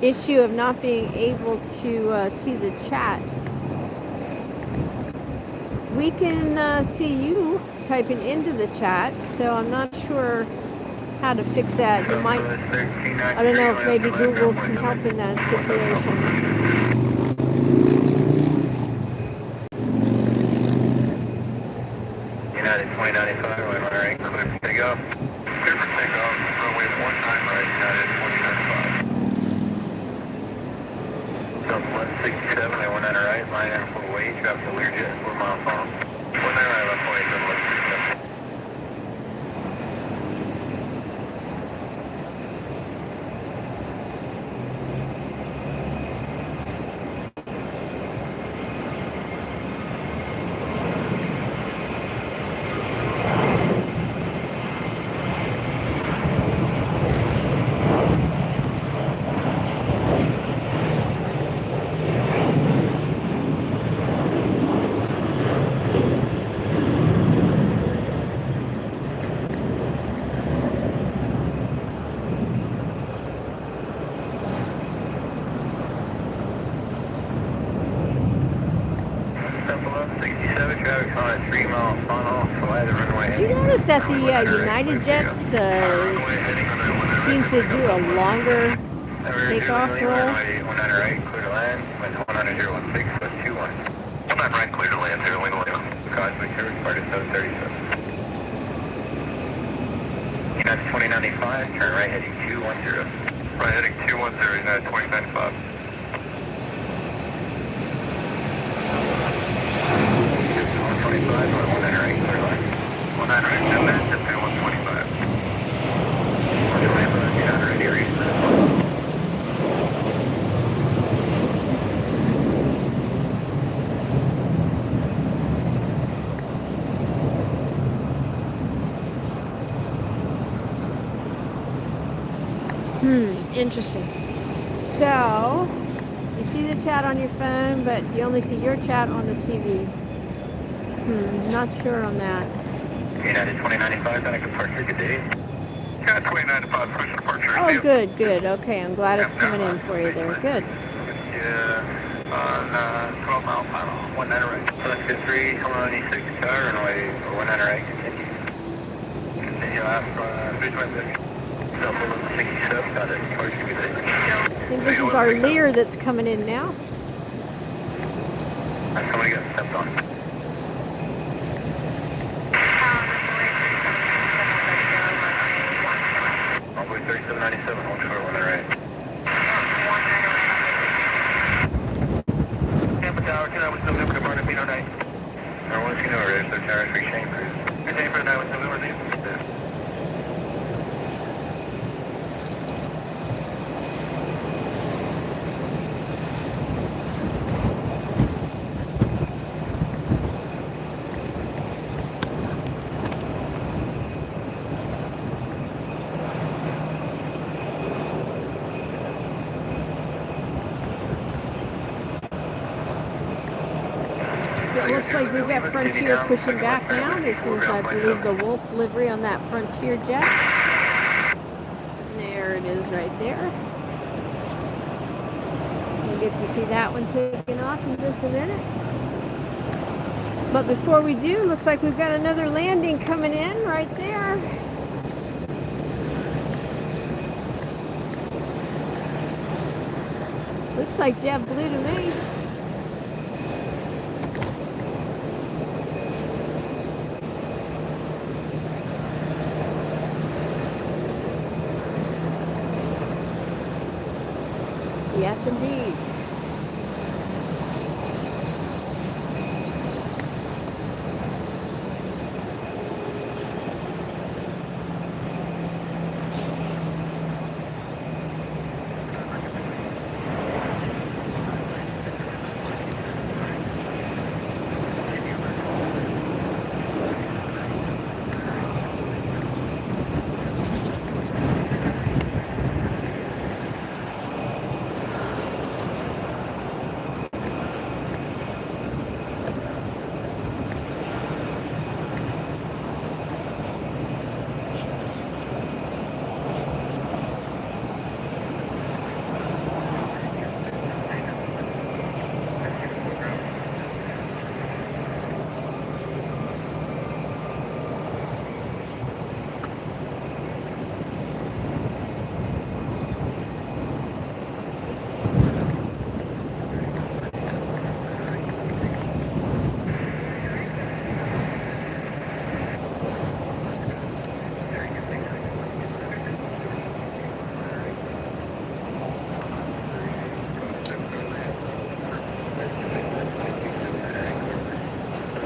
issue of not being able to see the chat. We can see you typing into the chat, so I'm not sure how to fix that. You might, I don't know if maybe Google can help in that situation. United 2095, we're on our anchor, clear for takeoff. Clear for takeoff, runway 19 right, United 2095. Southwest 67, they went on our right, line and full weight, traffic to Learjet, 4 mile fall. 19 right, left 27, left 67. Did you notice that the United jets seem to do a longer takeoff roll? 19 right, clear to land, 100.016, plus 21. 19 right, clear to land, 0 legal land. Cosmic service, part of 737. United 2095, turn right heading 210. Right heading 210, United 2095. Interesting. So, you see the chat on your phone, but you only see your chat on the TV. Not sure on that. United 2095, got a departure, good day. United 2095, push departure. Oh, good, good. Okay, I'm glad it's coming in for you there. Good. Yeah, on 12 mile final, 19 right. Select 3, come on E6, car, runway 19 right, continue. Continue off, bridge right there. 67, got it, departure, good day. I think this is our Lear that's coming in now. Somebody got stepped on. Runway 3797, hold short, 19 right. Tampa Tower, 10 with November, departure, Pino 9. Everyone's you know, there's the tower, 3 chambers. Good day for 9 with November, It looks like we've got Frontier pushing back now. This is, I believe, the Wolf livery on that Frontier jet. There it is right there. We'll get to see that one taking off in just a minute. But before we do, looks like we've got another landing coming in right there. Looks like JetBlue to me. Yes, indeed.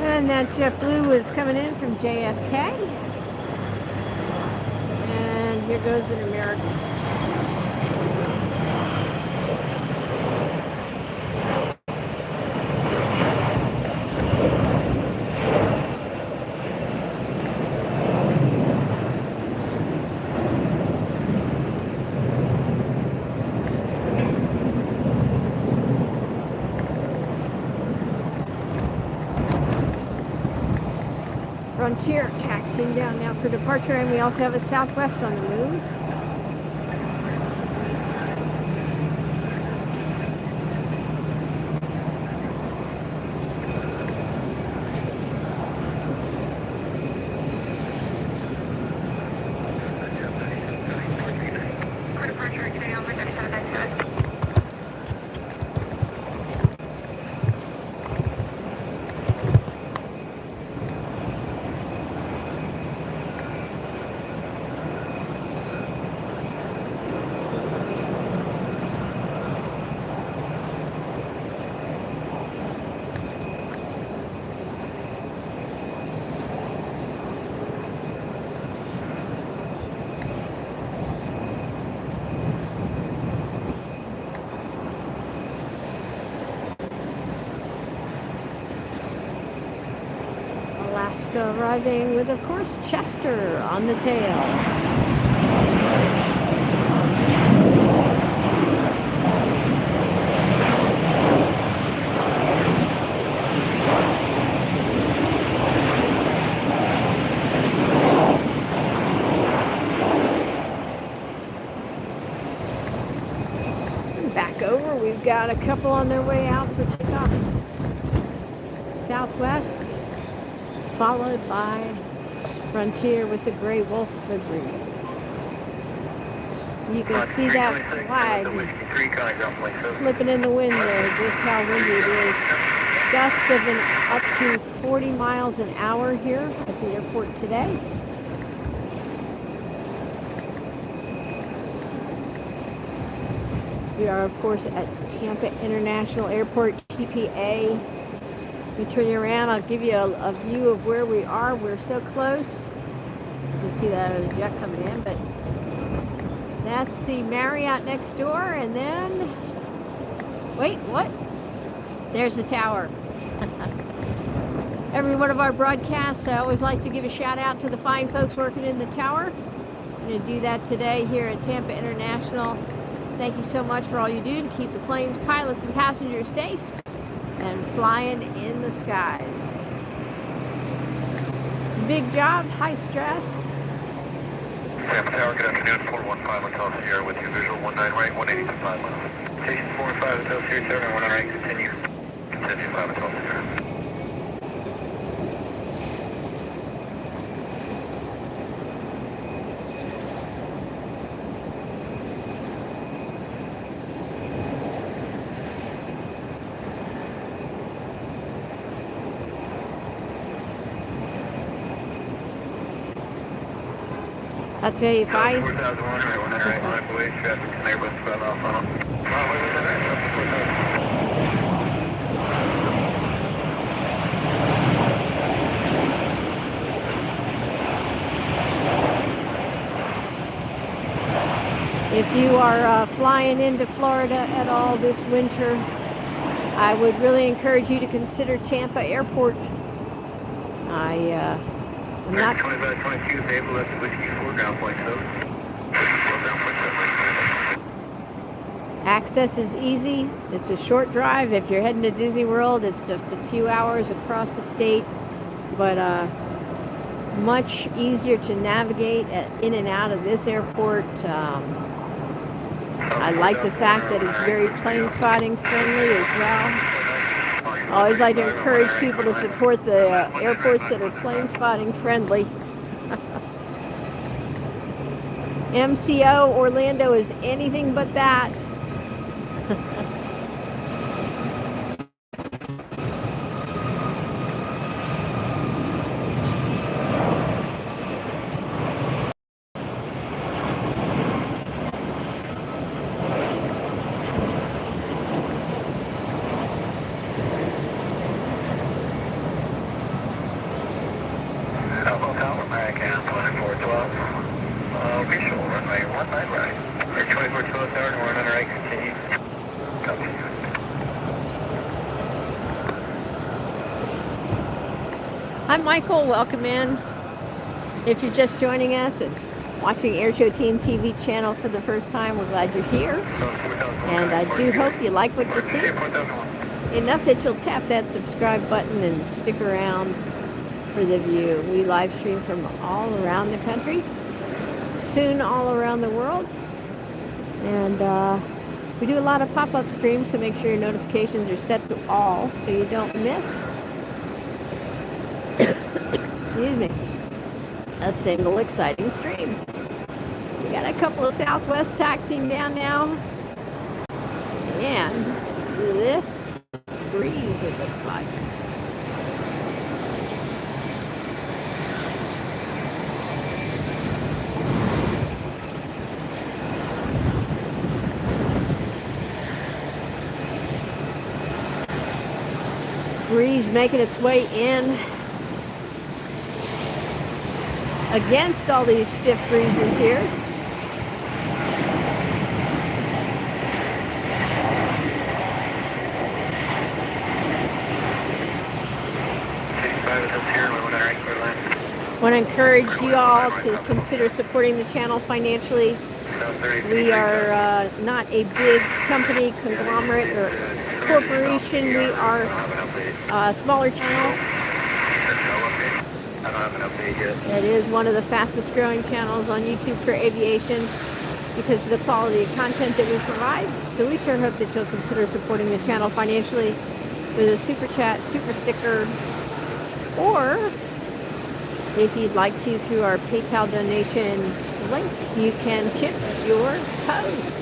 And that JetBlue is coming in from JFK. And here goes an American. Frontier taxiing down now for departure, and we also have a Southwest on the move. Alaska arriving with, of course, Chester on the tail. Back over, we've got a couple on their way out for takeoff. Southwest, followed by Frontier with the Gray Wolf livery. You can see that flag flipping in the wind there, just how windy it is. Gusts of up to 40 miles an hour here at the airport today. We are, of course, at Tampa International Airport, TPA. Let me turn you around. I'll give you a view of where we are. We're so close. You can see that other jet coming in, but that's the Marriott next door. And then, wait, what? There's the tower. Every one of our broadcasts, I always like to give a shout out to the fine folks working in the tower. I'm going to do that today here at Tampa International. Thank you so much for all you do to keep the planes, pilots, and passengers safe and flying in the skies. Big job, high stress. Tampa Tower, good afternoon, 415 Hotel Sierra with you, visual 19 right, 180 to 5 miles. Station 45 Hotel Sierra, 719 right, continue. Continue 5 Hotel Sierra. I'll tell you, if I... 4001, right, 1 right, left away, traffic, Airbus 5 mile funnel. If you are flying into Florida at all this winter, I would really encourage you to consider Tampa Airport. I'm not... 2522, Naval, that's Whiskey 4, ground point 7. Ground point 7. Access is easy. It's a short drive. If you're heading to Disney World, it's just a few hours across the state, but much easier to navigate in and out of this airport. I like the fact that it's very plane spotting friendly as well. I always like to encourage people to support the airports that are plane spotting friendly. MCO Orlando is anything but that. Visual, runway 19 right. 2412 there, and we're on the right, continue. Copy. I'm Michael, welcome in. If you're just joining us and watching AirshowTeamTV channel for the first time, we're glad you're here. And I do hope you like what you see. Enough that you'll tap that subscribe button and stick around for the view. We live stream from all around the country, soon all around the world, and we do a lot of pop-up streams, so make sure your notifications are set to all so you don't miss excuse me, a single exciting stream. We got a couple of Southwest taxiing down now, and this breeze, it looks like. Breeze making its way in against all these stiff breezes here. I want to encourage you all to consider supporting the channel financially. We are not a big company, conglomerate, or corporation. We are a smaller channel. I don't have an update yet. It is one of the fastest growing channels on YouTube for aviation because of the quality of content that we provide. So we sure hope that you'll consider supporting the channel financially with a super chat, super sticker, or if you'd like to through our PayPal donation link, you can tip your host.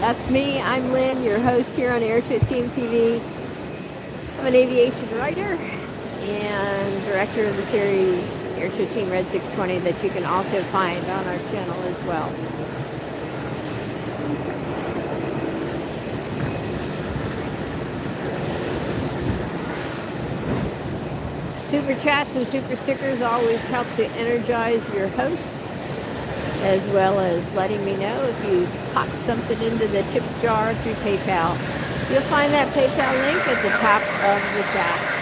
That's me. I'm Lynn, your host here on AirshowTeamTV. I'm an aviation writer and director of the series AirshowTeam Red 620 that you can also find on our channel as well. Super chats and super stickers always help to energize your host, as well as letting me know if you pop something into the tip jar through PayPal. You'll find that PayPal link at the top of the chat.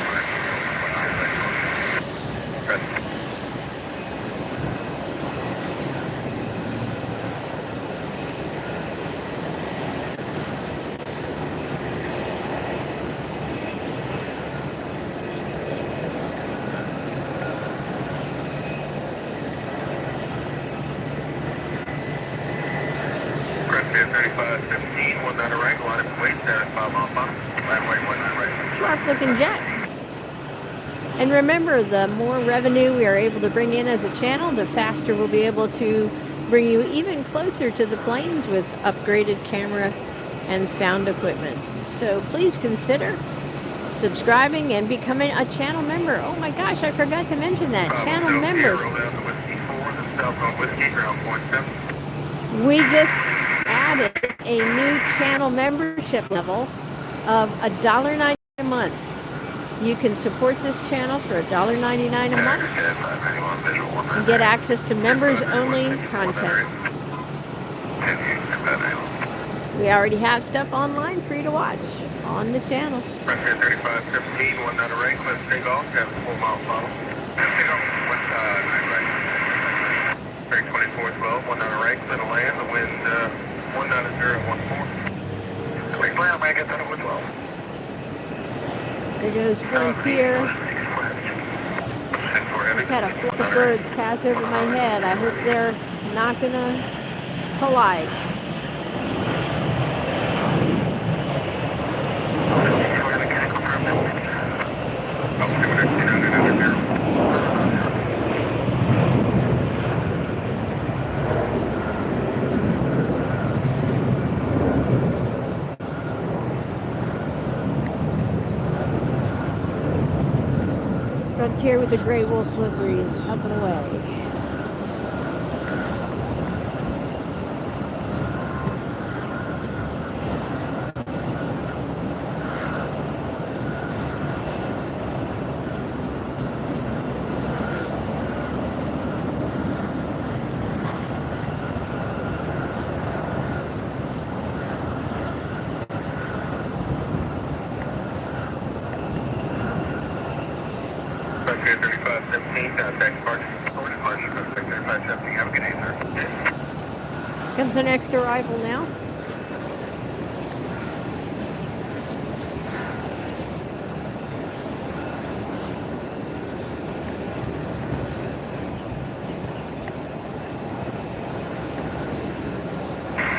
Sharp looking jet. And remember, the more revenue we are able to bring in as a channel, the faster we'll be able to bring you even closer to the planes with upgraded camera and sound equipment. So please consider subscribing and becoming a channel member. Oh my gosh, I forgot to mention that. Channel members. Southbound Whiskey, ground point 7. We just added a new channel membership level of $1.90 a month. You can support this channel for $1.99 a month and get access to members-only content. We already have stuff online for you to watch on the channel. Frontier 3517, 1 knot of right, cliff takeoff, have a 4 mile funnel. Takeoff, west 9 right. 2412, 1 knot of right, clear to land, the wind 1 knot of 014. Quick land, I get that over 12. There goes Frontier. Just had a flock of birds pass over my head. I hope they're not gonna collide. Frontier with the Grey Wolf liveries up and away. Frontier 3517, taxi park. Over to departure, 3517. Have a good day, sir. Comes the next arrival now.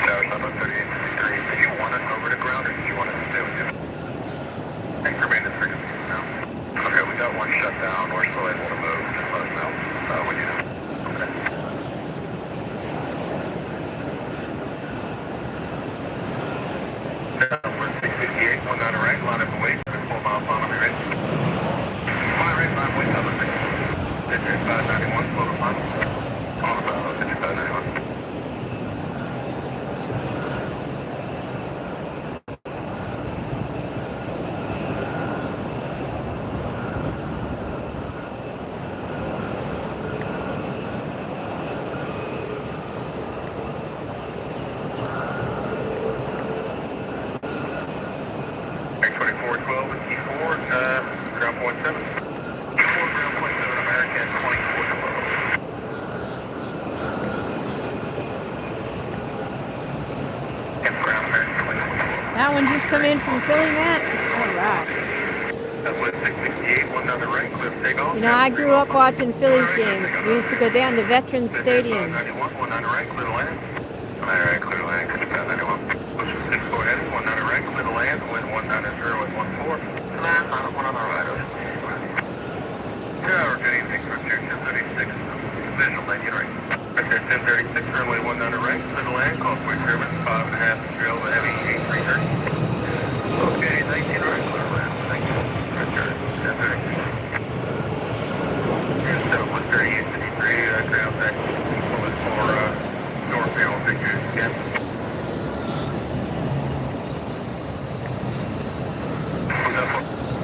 Tower 3853. Do you want us over to ground or do you want us to stay with you? Thanks for being this frequency now. Okay, we got one shut down. We're still able to move. Just let us know when you know. Okay. We're 658, 1 knot of right, line up and wait. 4 mile final, be ready. 5 right, 5 wait, number 6. 5591, slow to final. All about 5591. Ground point 7. 4 ground point 7, American 2412. And ground American 2412. That one just come in from Philly, Matt? All right. Southwest 668, 1 down the right, cliff takeoff. You know, I grew up watching Phillies games. We used to go down to Veterans Stadium. 91, 1 down the right, clear to land. Alright, clear to land, 91. Push 64 headed, 1 down the right, clear to land, wind 1 down to 0 at 14. Land on 1 on the right. Tower, good evening, Frontier 1036. Visual, 19 right. Frontier 1036, runway 1 down the right, clear to land, call quick turbine, 5.5 trail to heavy, 8330. Okay, 19 right, clear to land. Thank you. Frontier 1036. And Southwest 3853, ground back, pull it for north panel pictures again.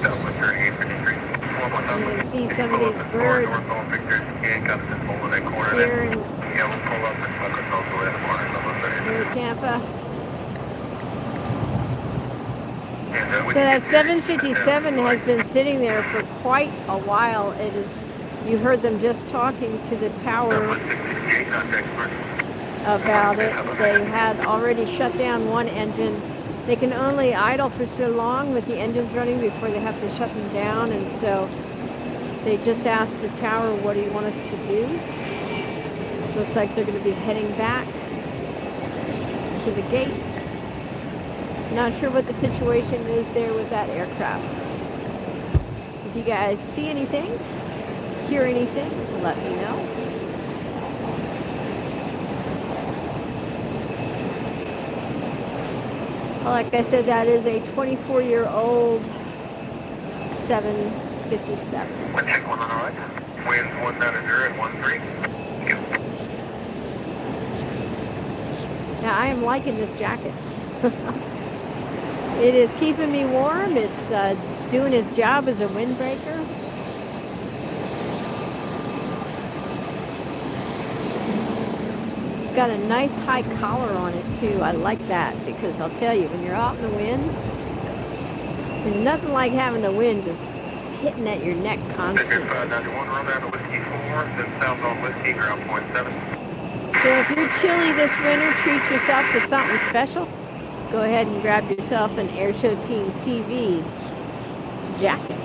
Southwest 3853. You can see some of these birds here. Near Tampa. So that 757 has been sitting there for quite a while. It is. You heard them just talking to the tower about it. They had already shut down one engine. They can only idle for so long with the engines running before they have to shut them down, and so they just asked the tower, what do you want us to do? Looks like they're going to be heading back to the gate. Not sure what the situation is there with that aircraft. If you guys see anything, hear anything, let me know. Like I said, that is a 24-year-old 757. Wind check 1 on the right. Winds 1 down to 0 at 13. Thank you. Now, I am liking this jacket. It is keeping me warm. It's doing its job as a windbreaker. It's got a nice high collar on it too. I like that because I'll tell you, when you're out in the wind, there's nothing like having the wind just hitting at your neck constantly. 591, run down to Whiskey 4, then south on Whiskey, ground point 7. So if you're chilly this winter, treat yourself to something special. Go ahead and grab yourself an AirshowTeamTV jacket.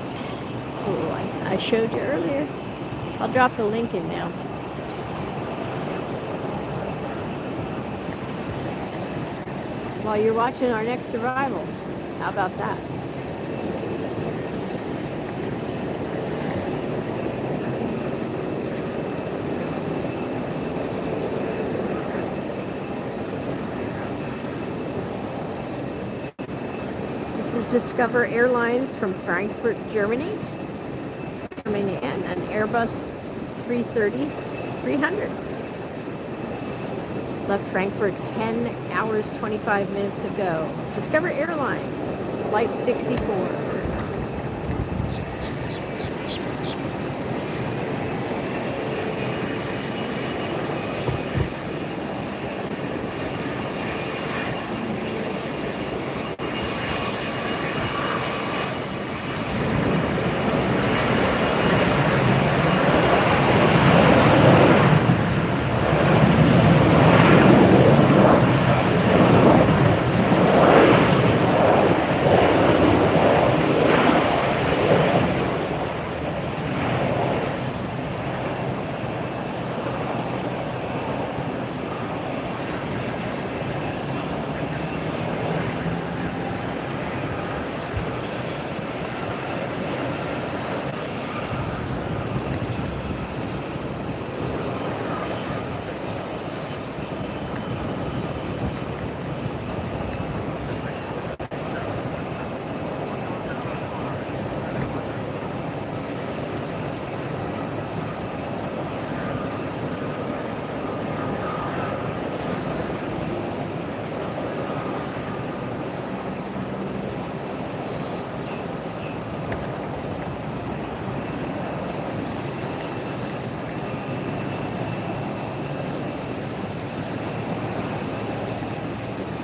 Oh, I showed you earlier. I'll drop the link in now. While you're watching our next arrival. How about that? Discover Airlines from Frankfurt, Germany, coming in an Airbus A380-300. Left Frankfurt 10 hours 25 minutes ago. Discover Airlines, flight 64.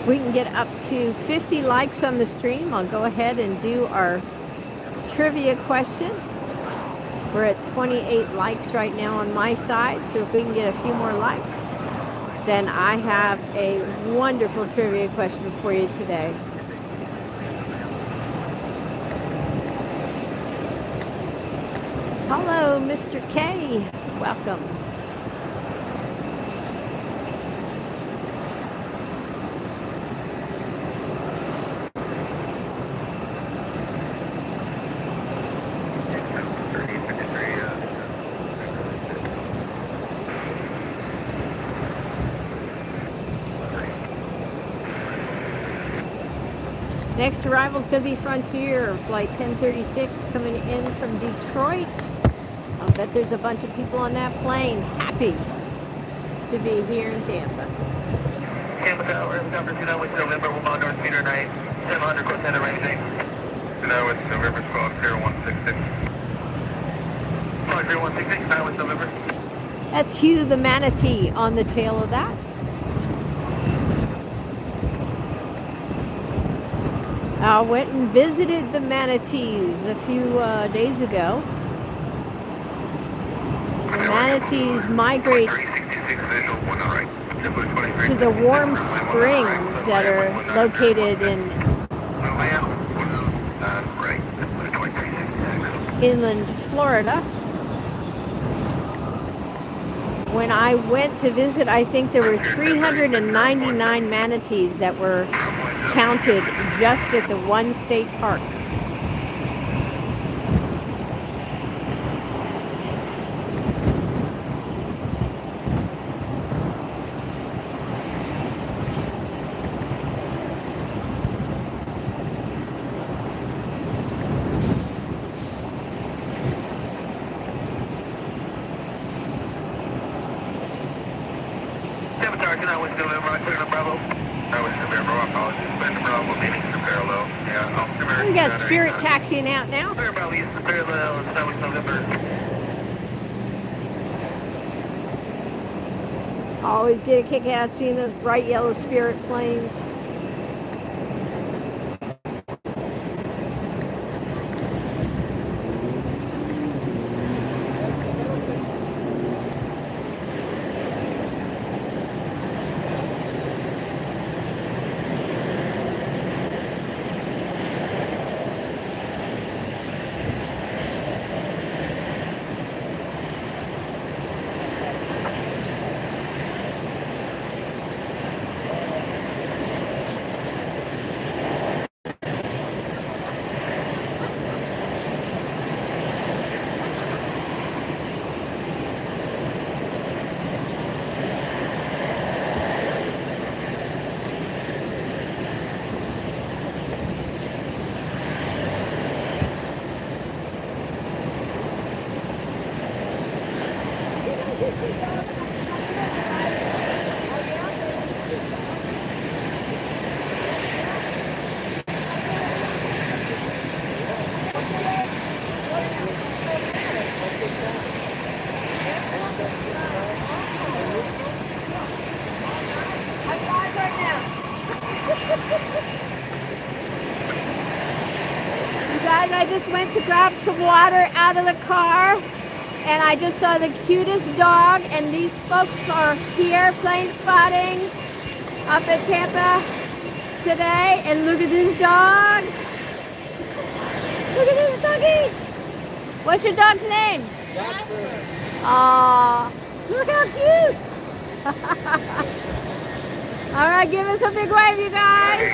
If we can get up to 50 likes on the stream, I'll go ahead and do our trivia question. We're at 28 likes right now on my side, so if we can get a few more likes, then I have a wonderful trivia question for you today. Hello, Mr. K. Welcome. Next arrival is going to be Frontier, flight 1036, coming in from Detroit. I'll bet there's a bunch of people on that plane happy to be here in Tampa. Tampa Tower, number 29 with November, we'll mount North Meter night, 700 Cortana raising. 29 with November, 120166. 120166, 9 with November. That's Hugh the Manatee on the tail of that. I went and visited the manatees a few days ago. The manatees migrate to the warm springs that are located in inland Florida. When I went to visit, I think there were 399 manatees that were counted just at the one state park. Still in right clear to Bravo. That was Severe Bravo. Apologies. Bend to Bravo, meaning the parallel. Yeah, I'll We got Spirit taxiing out now. Clear Bravo, use the parallel, 7 November. Always get a kick out of seeing those bright yellow Spirit planes. I just went to grab some water out of the car, and I just saw the cutest dog, and these folks are here Planespotting up at Tampa today, and look at this dog. Look at this doggy. What's your dog's name? Jasper. Aw, look how cute. All right, give us a big wave, you guys.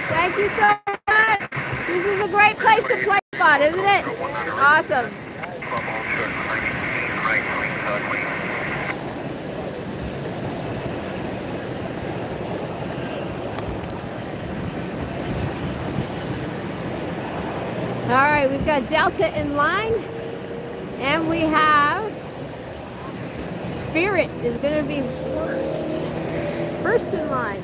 Thank you so much. This is a great place to play spot, isn't it? Awesome. All right, we've got Delta in line, and we have Spirit is going to be first in line.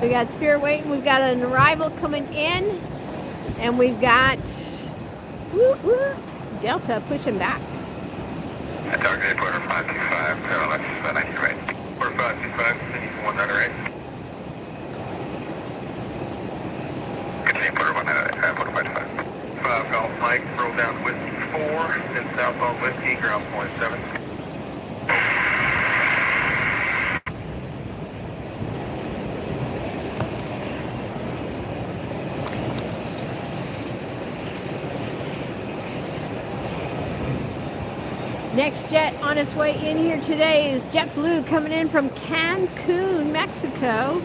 We got Spirit waiting, we've got an arrival coming in, and we've got Delta pushing back. Target quarter 525, parallel 90 right. Quarter 525, continue for 198. Continue quarter 195. 5 Golf Mike, roll down Whiskey 4, then southbound Whiskey, ground point 7. Next jet on its way in here today is JetBlue coming in from Cancun, Mexico.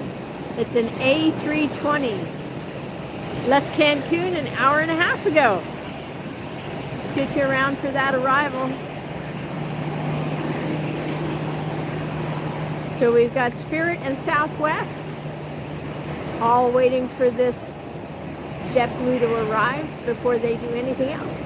It's an A320. Left Cancun an hour and a half ago. Let's get you around for that arrival. So we've got Spirit and Southwest all waiting for this JetBlue to arrive before they do anything else.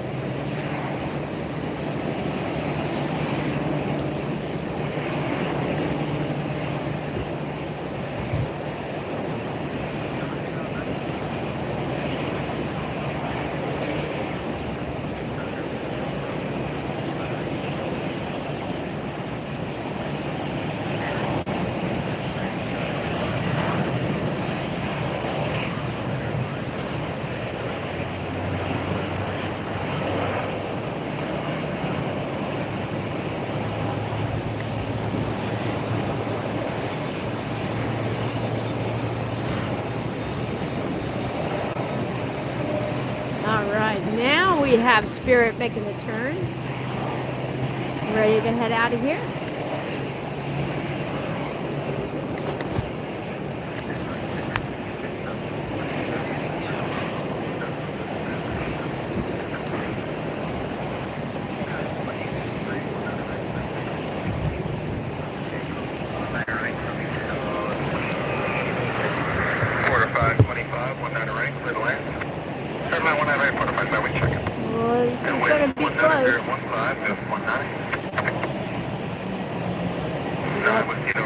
Now we have Spirit making the turn. Ready to head out of here.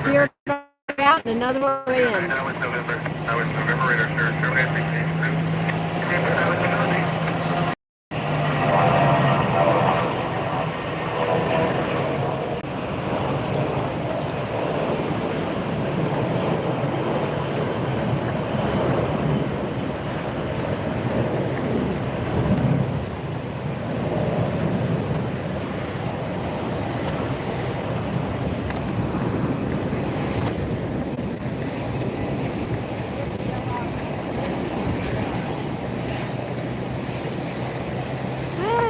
Spirit out and another way in. I was November radar, sir.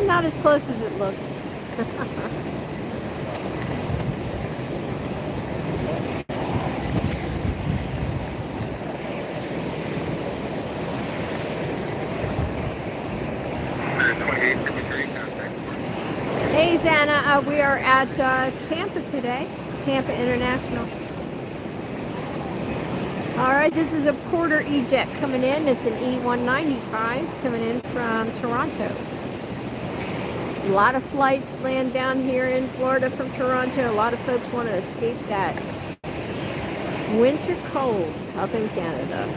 Not as close as it looked. Hey Zana, we are at Tampa today, Tampa International. Alright, this is a Porter E-Jet coming in. It's an E195 coming in from Toronto. A lot of flights land down here in Florida from Toronto. A lot of folks want to escape that winter cold up in Canada.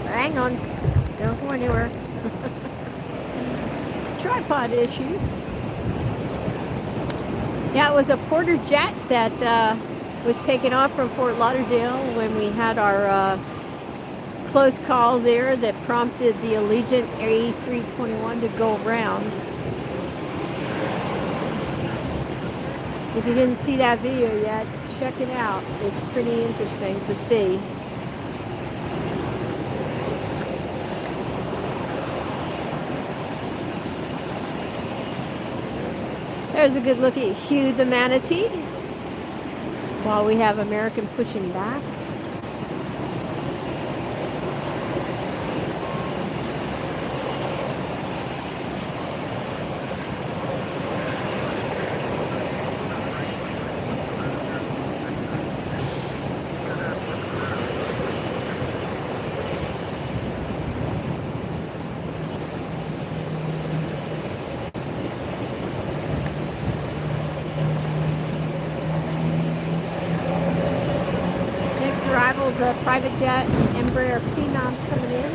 Hang on, don't go anywhere. Tripod issues. Yeah, it was a Porter jet that was taken off from Fort Lauderdale when we had our close call there that prompted the Allegiant A321 to go around. If you didn't see that video yet, check it out. It's pretty interesting to see. There's a good look at Hugh the Manatee while we have American pushing back. A private jet, Embraer Phenom coming in.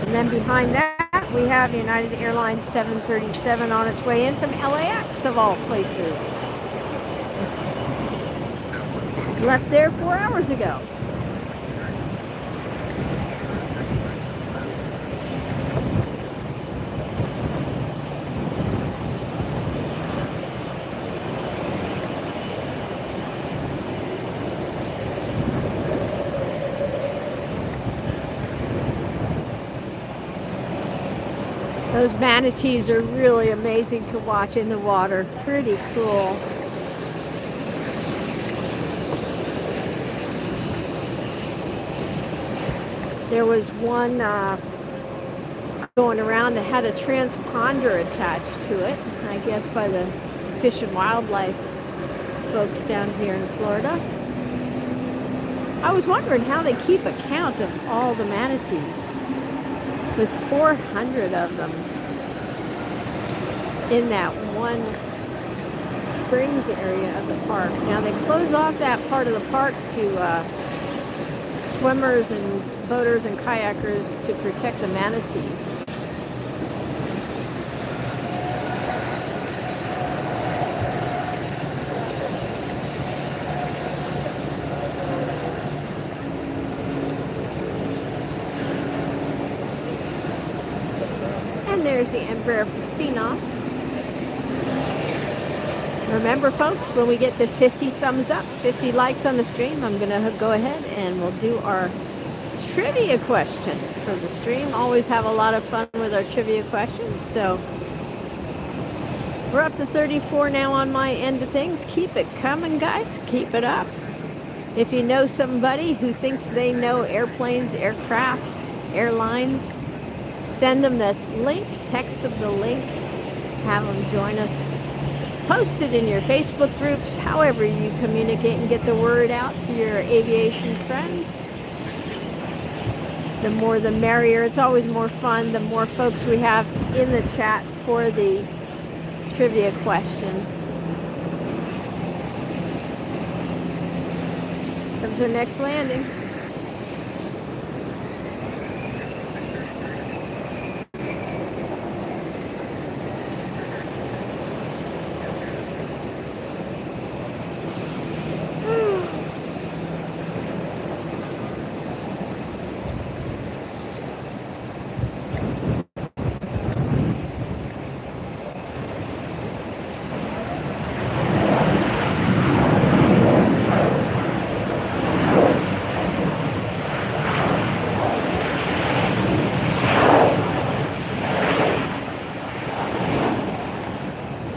And then behind that, we have United Airlines 737 on its way in from LAX, of all places. Left there 4 hours ago. Those manatees are really amazing to watch in the water. Pretty cool. There was one going around that had a transponder attached to it, I guess by the Fish and Wildlife folks down here in Florida. I was wondering how they keep a count of all the manatees, with 400 of them in that one springs area of the park. Now they close off that part of the park to swimmers and boaters and kayakers to protect the manatees. There's the Embraer Phenom. Remember, folks, when we get to 50 thumbs up, 50 likes on the stream, I'm going to go ahead and we'll do our trivia question for the stream. Always have a lot of fun with our trivia questions. So we're up to 34 now on my end of things. Keep it coming, guys. Keep it up. If you know somebody who thinks they know airplanes, aircraft, airlines, send them the link, text them the link, have them join us. Post it in your Facebook groups, however you communicate and get the word out to your aviation friends. The more the merrier. It's always more fun the more folks we have in the chat for the trivia question. Comes our next landing.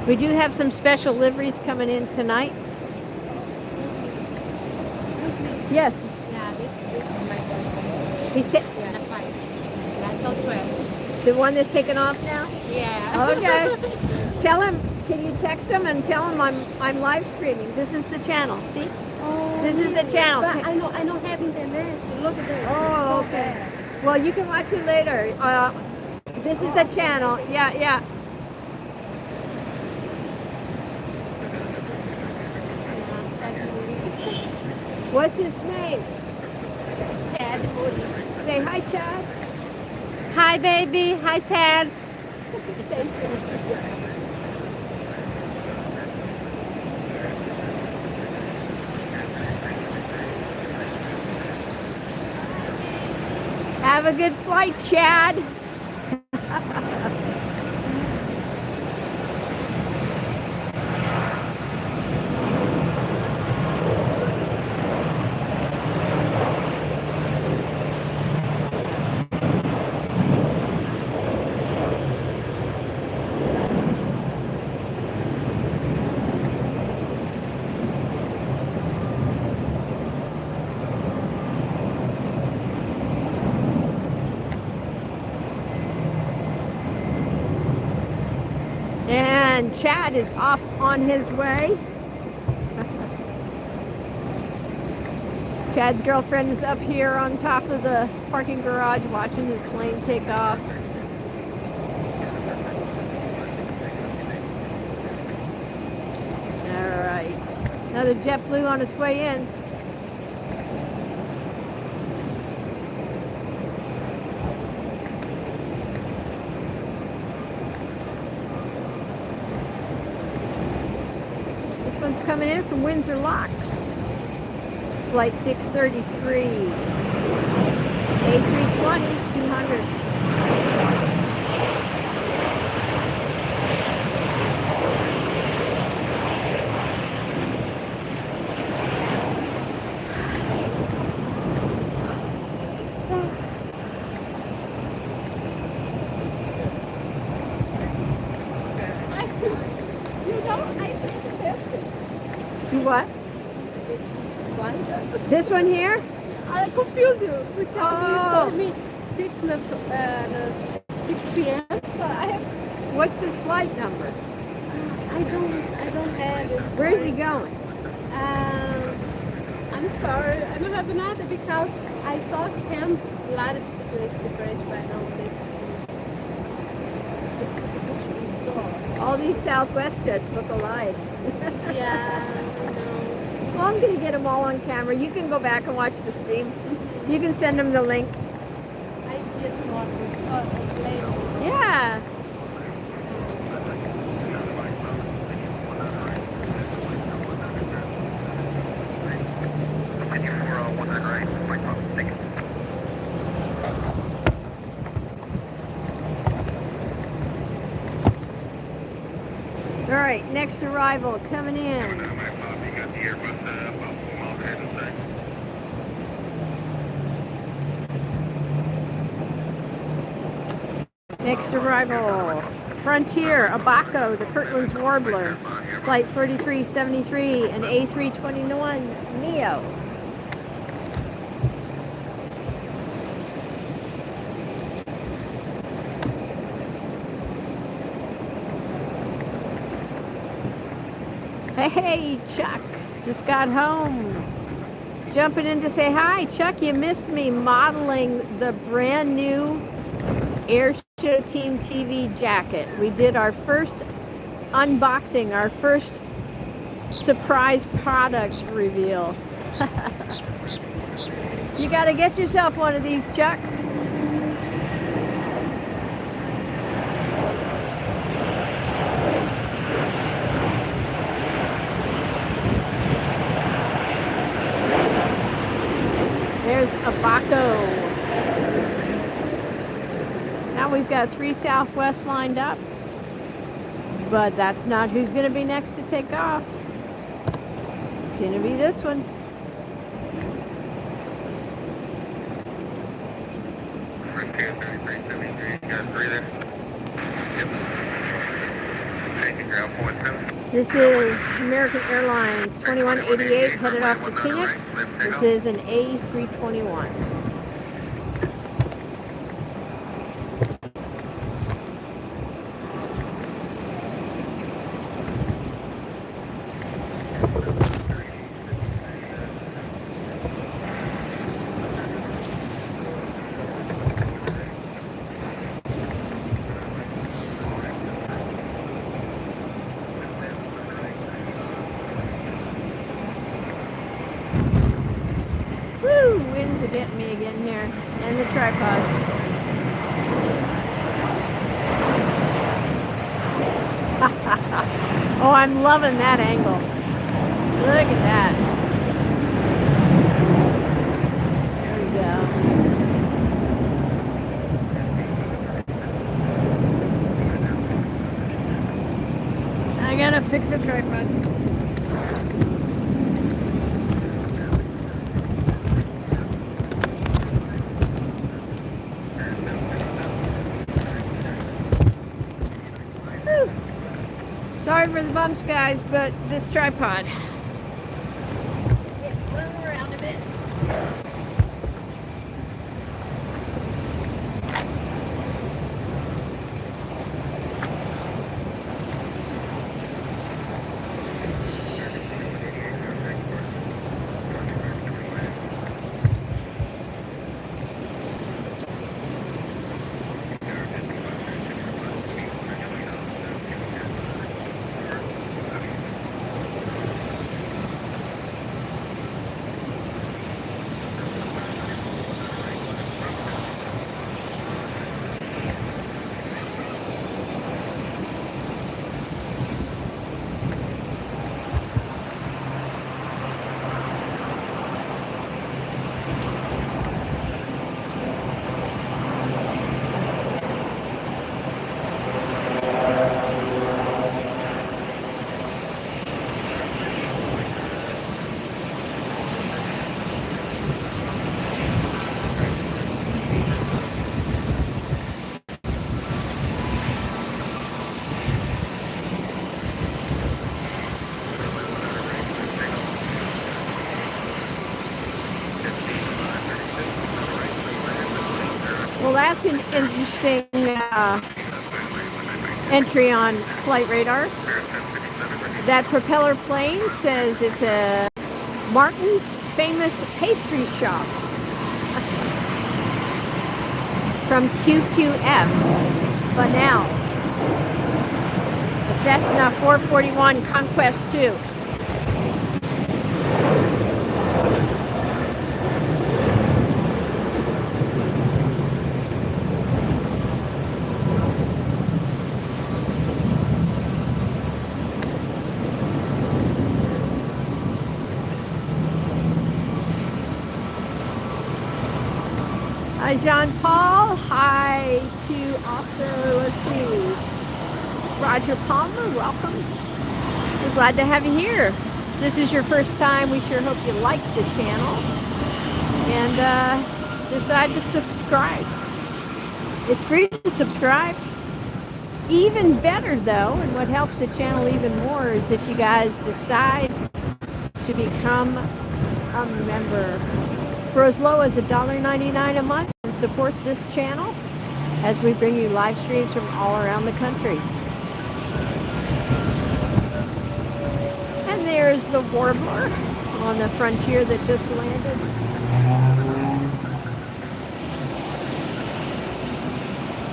We do have some special liveries coming in tonight. Yes. Yeah, this is my phone. He's Yeah, that's fine. That's so 12. the one that's taken off now? Yeah. Okay. Tell him, can you text him and tell him I'm live streaming. This is the channel. See? Oh, This is the channel. But I don't have internet. Look at this. Oh, It's so okay. bad. Well, you can watch it later. This is the channel. Yeah, yeah. What's his name? Chad Moody. Say hi, Chad. Hi, baby. Hi, Chad. Have a good flight, Chad. And Chad is off on his way. Chad's girlfriend is up here on top of the parking garage watching his plane take off. All right. Another JetBlue on its way in. This one's coming in from Windsor Locks. Flight 633. A320, 200. You what? This one here? I confuse you because Oh. you told me 6 p.m. So I have. What's his flight number? I don't have it. Where's he going? I'm sorry. I don't have another because I thought him lot of place different right now. All these Southwest jets look alike. Yeah, I know. Well, I'm going to get them all on camera. You can go back and watch the stream. You can send them the link. I see it tomorrow. Oh, later. Yeah. All right, next arrival coming in. You got the Airbus Next arrival, Frontier, Abaco, the Kirtland's Warbler, Flight 3373, an A321 Neo. Hey, Chuck, just got home. Jumping in to say hi. Chuck, you missed me modeling the brand new AirshowTeamTV jacket. We did our first unboxing, our first surprise product reveal. You got to get yourself one of these, Chuck. There's Abaco. Now we've got 3 Southwest lined up, but that's not who's going to be next to take off. It's going to be this one. Frontier 3373, got 3 there. Yep. Taking ground point 7. This is American Airlines 2188 headed off to Phoenix. This is an A321. Winds are getting me again here, and the tripod. Oh, I'm loving that angle. Look at that. There we go. I gotta fix the tripod. Sorry for the bumps, guys, but this tripod. Yeah, move around a bit. Well, that's an interesting entry on flight radar. That propeller plane says it's a Martin's famous pastry shop from QQF, Bunnell. A Cessna 441 Conquest 2. Hi, Jean-Paul. Hi to also, let's see, Roger Palmer, welcome. We're glad to have you here. If this is your first time, we sure hope you like the channel and decide to subscribe. It's free to subscribe. Even better though, and what helps the channel even more is if you guys decide to become a member for as low as $1.99 a month and support this channel as we bring you live streams from all around the country. And there's the Warbler on the Frontier that just landed.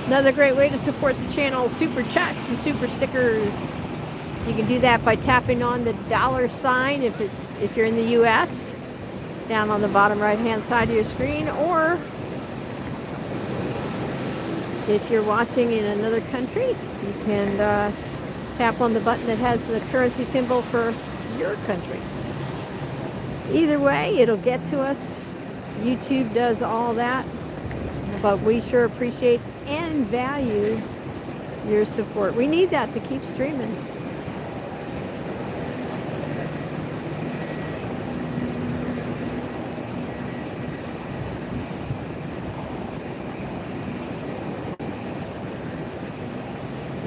Another great way to support the channel, super chats and super stickers. You can do that by tapping on the $sign if you're in the US, down on the bottom right hand side of your screen, or if you're watching in another country, you can tap on the button that has the currency symbol for your country. Either way, it'll get to us. YouTube does all that, but we sure appreciate and value your support. We need that to keep streaming.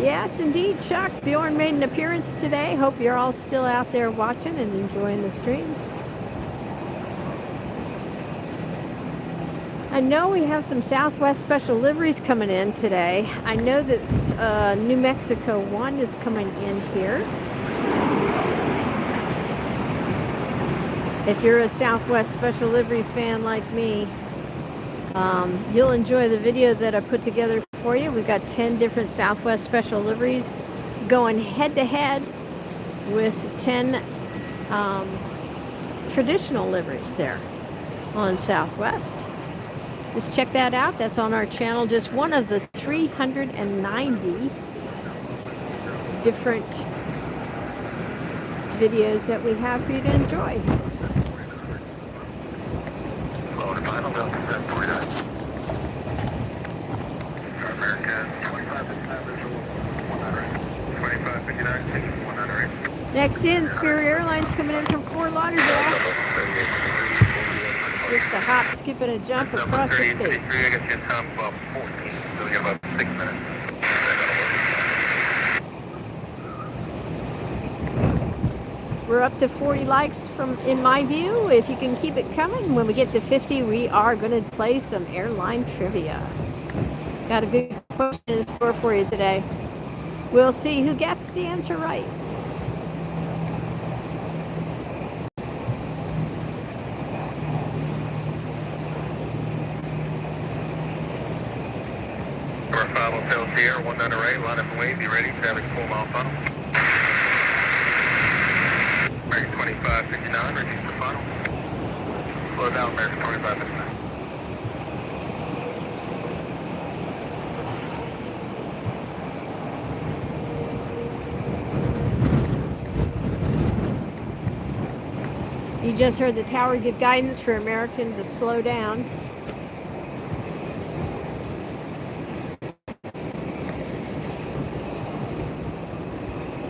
Yes, indeed, Chuck. Bjorn made an appearance today. Hope you're all still out there watching and enjoying the stream. I know we have some Southwest special liveries coming in today. I know that New Mexico 1 is coming in here. If you're a Southwest special liveries fan like me, you'll enjoy the video that I put together for you. We've got 10 different Southwest special liveries going head to head with 10 traditional liveries there on Southwest. Just check that out. That's on our channel. Just one of the 390 different videos that we have for you to enjoy. Next in, Spirit Airlines coming in from Fort Lauderdale. Just a hop, skip, and a jump across the state. We're up to 40 likes in my view. If you can keep it coming, when we get to 50, we are going to play some airline trivia. Got a good question in store for you today. We'll see who gets the answer right. Number 5 Hotel Sierra, 1 down right, line up and wave, be ready, traffic 4 mile funnel. American 2559, reduce the funnel. Slow down, American 2559. You just heard the tower give guidance for American to slow down.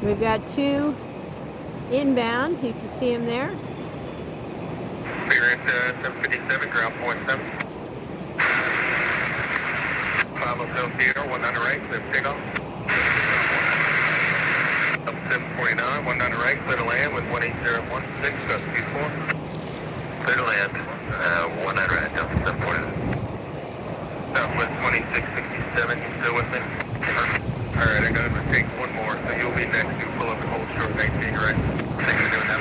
We've got 2 inbound. You can see them there. Spirit 757, ground point 7. 5 Hotel Sierra, 1 down the right, clear for takeoff. Up 749, 1 down the right, clear to land with 18016, gust 24. Clear to land, 1 down right, down 749. Southwest 2667, you still with me? Alright, I'm going to take one more, so you'll be next. You pull up and hold short 19, right? Thank you for doing that.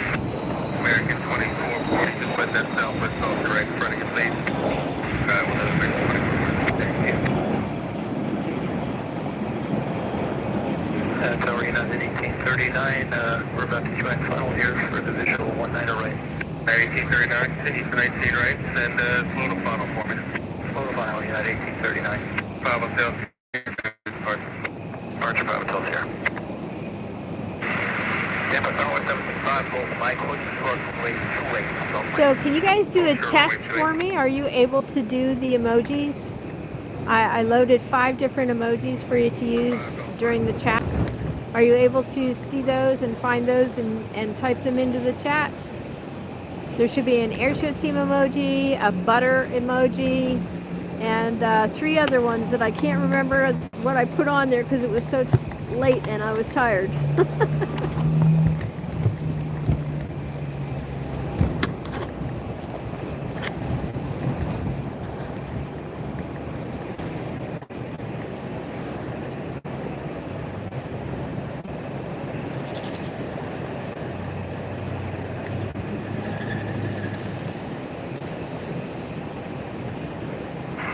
American 2440, just let that Southwest off the right in front of you, please. We'll have American 2440, thank you. Tower United 1839, we're about to join final here for the visual 19 right. 1839, continue for 19 right, and slow the final for me. Slow the final, United 1839. 5 Hotel. Archer 5 Hotel here. Tampa, Tower 765, Mike, so can you guys do a test for me? Are you able to do the emojis? I loaded 5 different emojis for you to use during the chats. Are you able to see those and find those and type them into the chat? There should be an AirshowTeam emoji, a butter emoji, and 3 other ones that I can't remember what I put on there because it was so late and I was tired.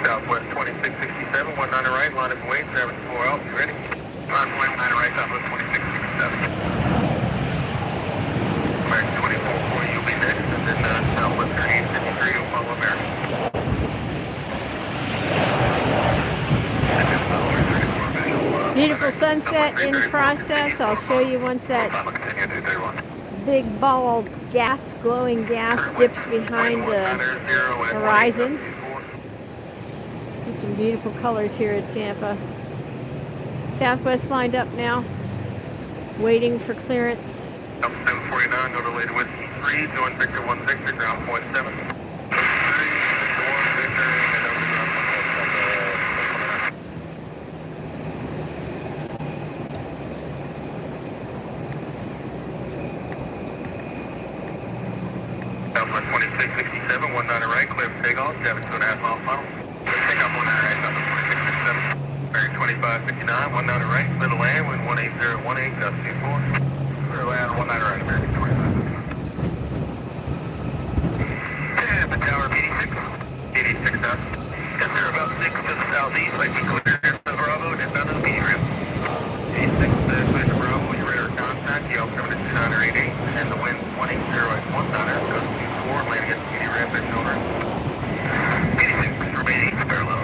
Southwest 2667, 19 right, line up and wait, 74 out, you ready? Line point, 9 right, Southwest 2667. American 2440, you'll be next, and then Southwest 3853, you'll follow American. Beautiful sunset in process. I'll show you once that big ball of gas, glowing gas, dips behind the horizon. Some beautiful colors here at Tampa. Southwest lined up now, waiting for clearance. 749, go to Lady Whiskey 3, doing Victor 1 Victor, ground point 7. 3, Victor 1 Victor, and over to ground point 7. Southwest 2667, 19 right, clear for takeoff, 7.5 mile final. Take off 19 right, Southwest 2667. Bearing 2559, 19 right, clear to land, wind 18018, gust 24. Clear land, 19 right, American 2559. Tampa Tower, 86 knots. Yes, sir, about 6 to the southeast, might be clear to Bravo, and down to the medium rim. 86 clear to Bravo, your radar contact, the altimeter 2988, and the wind 180.19, gust 24, landing at the medium rim, and over. 86 remaining parallel.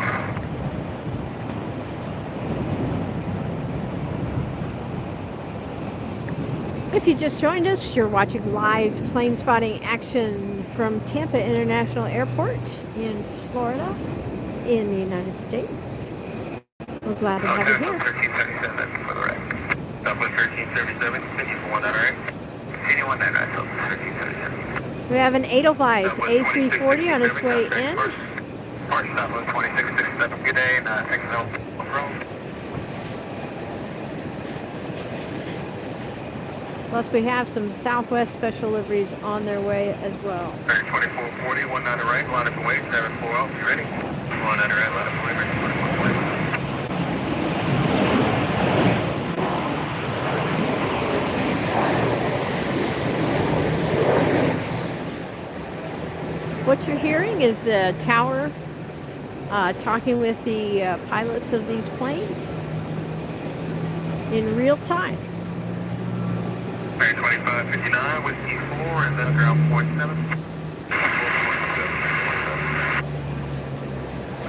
If you just joined us, you're watching live plane spotting action from Tampa International Airport in Florida, in the United States. We're glad to have you here. 1377 for the right. Southwest 1377, continue for 19 right. Continue 19 right, Southwest 1377. We have an Edelweiss A340 on its way in. Park Southwest 2667, good day, and exit on road. Plus we have some Southwest special liveries on their way as well. 2440, 19 right, line up and wait, 74 out, you ready? 19 right, line up and wait, 2440. What you're hearing is the tower talking with the pilots of these planes in real time. 2559, Whiskey 4, and then ground point 7.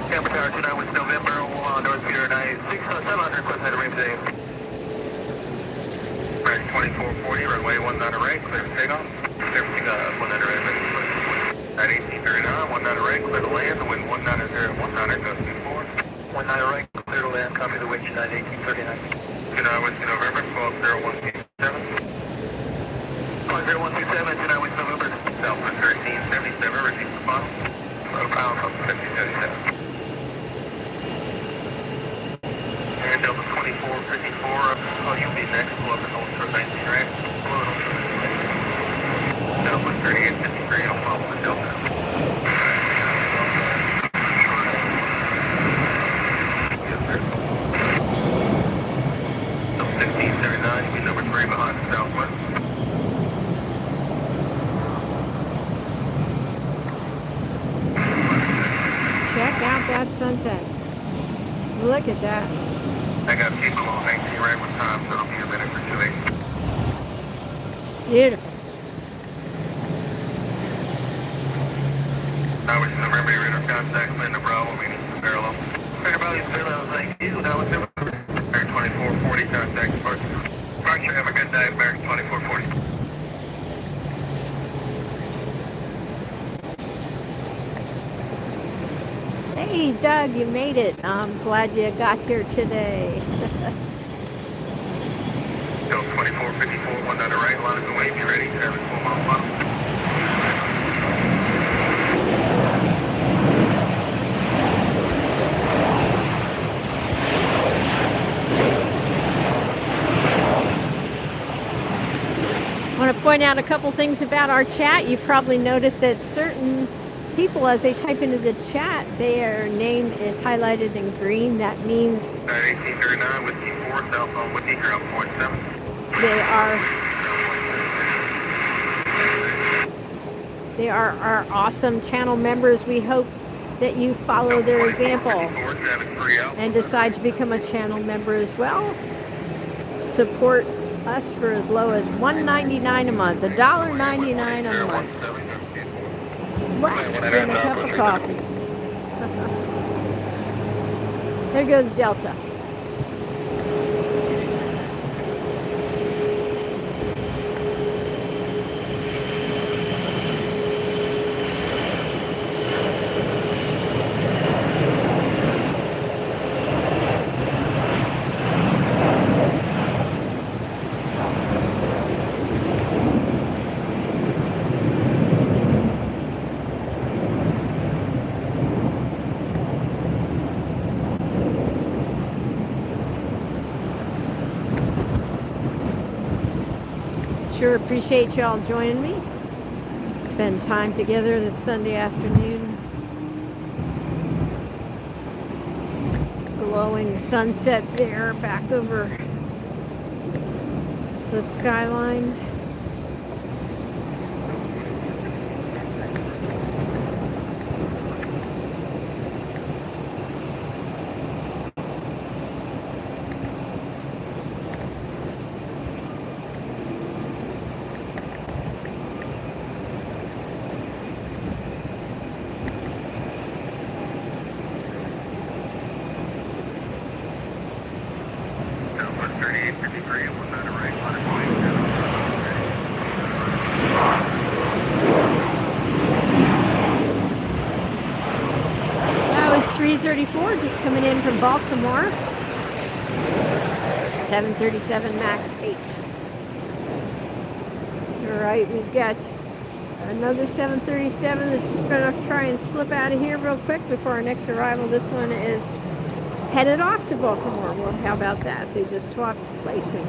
Tampa Tower 29 with November, North Pier 986, 700, request head range today. 2440, runway 19 right, clear for takeoff. Everything 19 right, at 1839, 19 right, clear to land, the wind 190.19, goes 24. 19 right, clear to land, copy the wind, 1839. 29 Whiskey November, 12017. 0127, 29 West November, Southwest 1377, receive the final. Pound from 1377. And Delta 2454, you'll be next, pull up and hold for 19 right. Pull it over. Southwest 3853, I'll follow the Delta. Yes, sir. 1579, you'll be number 3 behind the Southwest. Check out that sunset. Look at that. I got people on 19 right with time, so it'll be a minute for 2 Beautiful. Now we remember your radar contact, Lynn to Bravo, meaning parallel. Radar value parallel, thank you. Now with American 2440, contact departure. Departure, have a good day, American 2440. Hey Doug, you made it. I'm glad you got here today. Go 2454, 1 down the right, line is away, be ready, service 4 miles final. I want to point out a couple things about our chat. You probably noticed that certain people, as they type into the chat, their name is highlighted in green. That means 1839 with T4, southbound with T ground 0.7. They are our awesome channel members. We hope that you follow their example and decide to become a channel member as well. Support us for as low as $1.99 a month, $1.99 a month. Less than a cup of coffee. There goes Delta. Sure appreciate y'all joining me. Spend time together this Sunday afternoon. Glowing sunset there back over the skyline. Just coming in from Baltimore. 737 MAX 8. Alright, we've got another 737 that's going to try and slip out of here real quick before our next arrival. This one is headed off to Baltimore. Well, how about that? They just swapped places.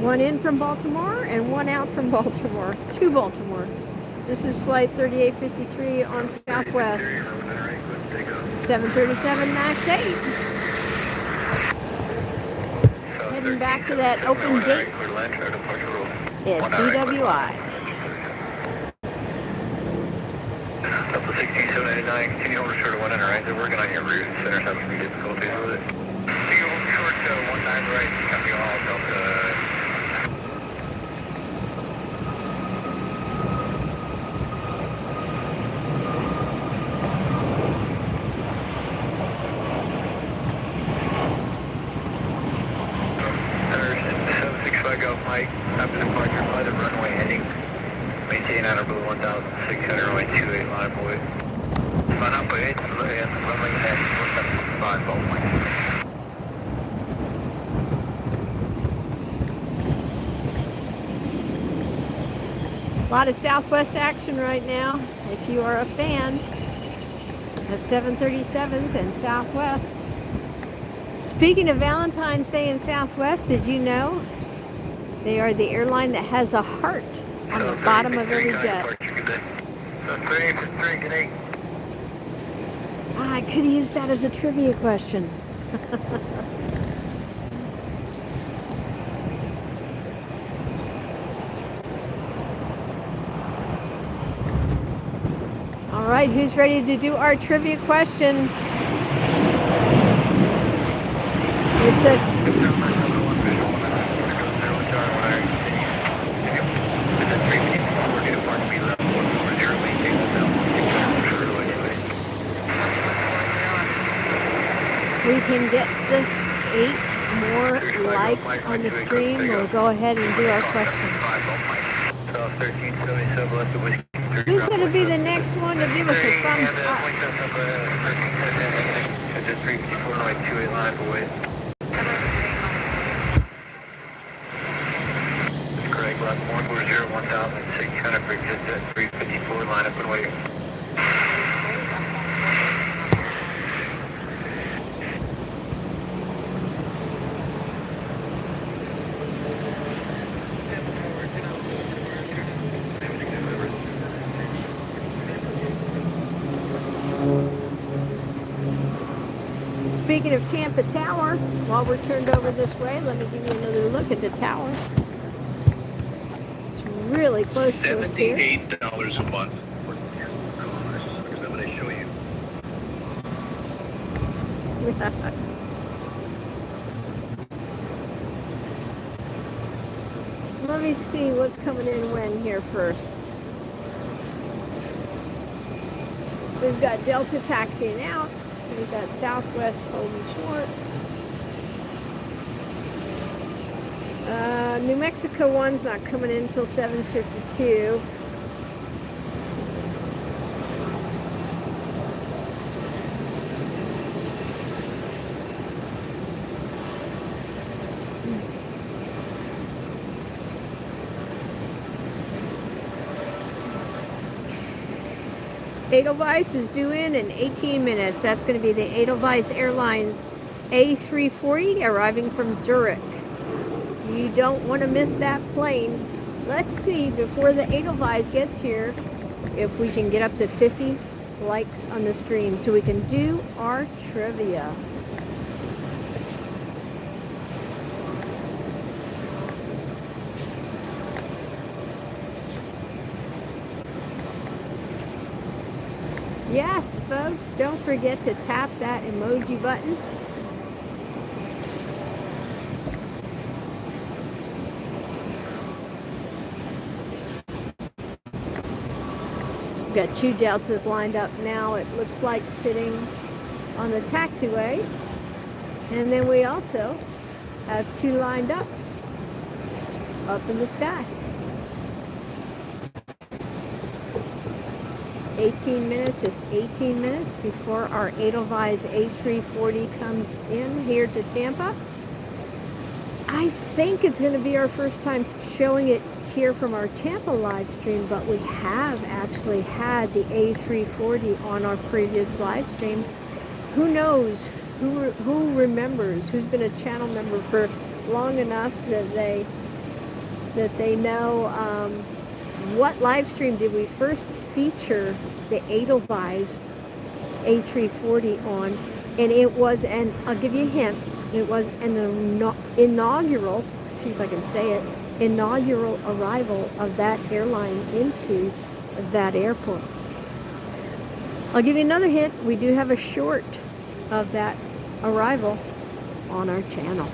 One in from Baltimore and one out from Baltimore to Baltimore. This is flight 3853 on Southwest. 737 MAX 8. Heading back to that open gate at BWI. Delta 16789, continue over short of 1 right. They're working on your route. Center's having some difficulties with it. Continue over short to 1 right. Copy all, Delta. Mike, after departure, fly the runway heading. Maintain outer blue 1,600, runway 28 line boy. Fun up by 8 and runway head 475 Boeing. A lot of Southwest action right now. If you are a fan of 737s and Southwest. Speaking of Valentine's Day in Southwest, did you know they are the airline that has a heart on the bottom of every jet? I could have used that as a trivia question. All right, who's ready to do our trivia question? It's a we can get just 8 more likes on the stream, we'll go ahead and do our question. Who's going to be the next one to either give us a thumbs and, up. point us up, 1310, just 354, like 28 lines away. Correct, block 140, 1600, for just at 354, line up and wait. Speaking of Tampa Tower, while we're turned over this way, let me give you another look at the tower. It's really close to us here. $78 a month for 2 cars. Because I'm going to show you. Let me see what's coming in when here first. We've got Delta taxiing out. We've got Southwest holding short. New Mexico one's not coming in until 7:52. Edelweiss is due in 18 minutes. That's going to be the Edelweiss Airlines A340 arriving from Zurich. You don't want to miss that plane. Let's see, before the Adelweiss gets here, if we can get up to 50 likes on the stream so we can do our trivia. Yes, folks, don't forget to tap that emoji button. We've got 2 Deltas lined up now, it looks like, sitting on the taxiway. And then we also have 2 lined up in the sky. 18 minutes, just 18 minutes before our Edelweiss A340 comes in here to Tampa. I think it's going to be our first time showing it here from our Tampa live stream, but we have actually had the A340 on our previous live stream. Who knows? Who remembers? Who's been a channel member for long enough that they know what live stream did we first feature the Edelweiss A340 on? And it was I'll give you a hint, it was an inaugural, see if I can say it, inaugural arrival of that airline into that airport. I'll give you another hint, we do have a short of that arrival on our channel.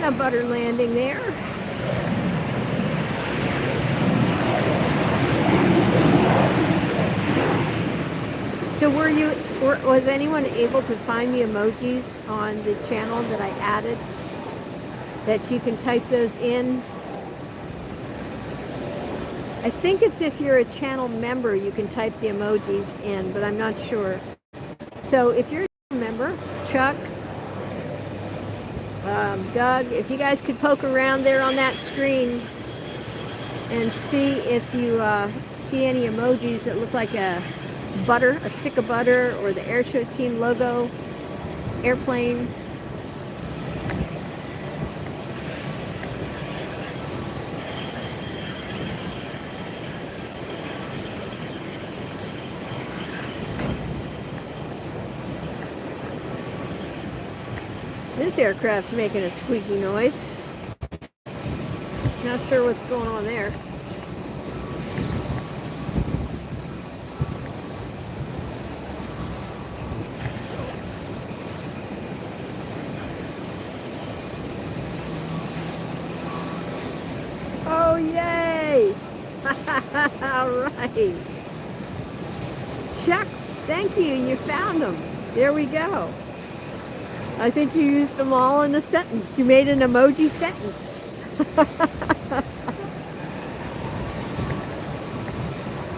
A butter landing there. So was anyone able to find the emojis on the channel that I added, that you can type those in? I think it's if you're a channel member you can type the emojis in, but I'm not sure. So if you're a member, Chuck, Doug, if you guys could poke around there on that screen and see if you see any emojis that look like a stick of butter, or the AirshowTeam logo, airplane. This aircraft's making a squeaky noise. Not sure what's going on there. All right. Chuck, thank you. You found them. There we go. I think you used them all in a sentence. You made an emoji sentence.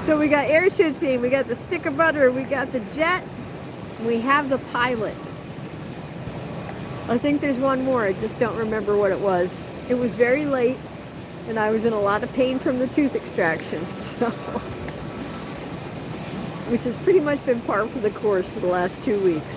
So we got AirshowTeam, we got the stick of butter, we got the jet, and we have the pilot. I think there's one more, I just don't remember what it was. It was very late, and I was in a lot of pain from the tooth extraction, so... which has pretty much been par for the course for the last 2 weeks.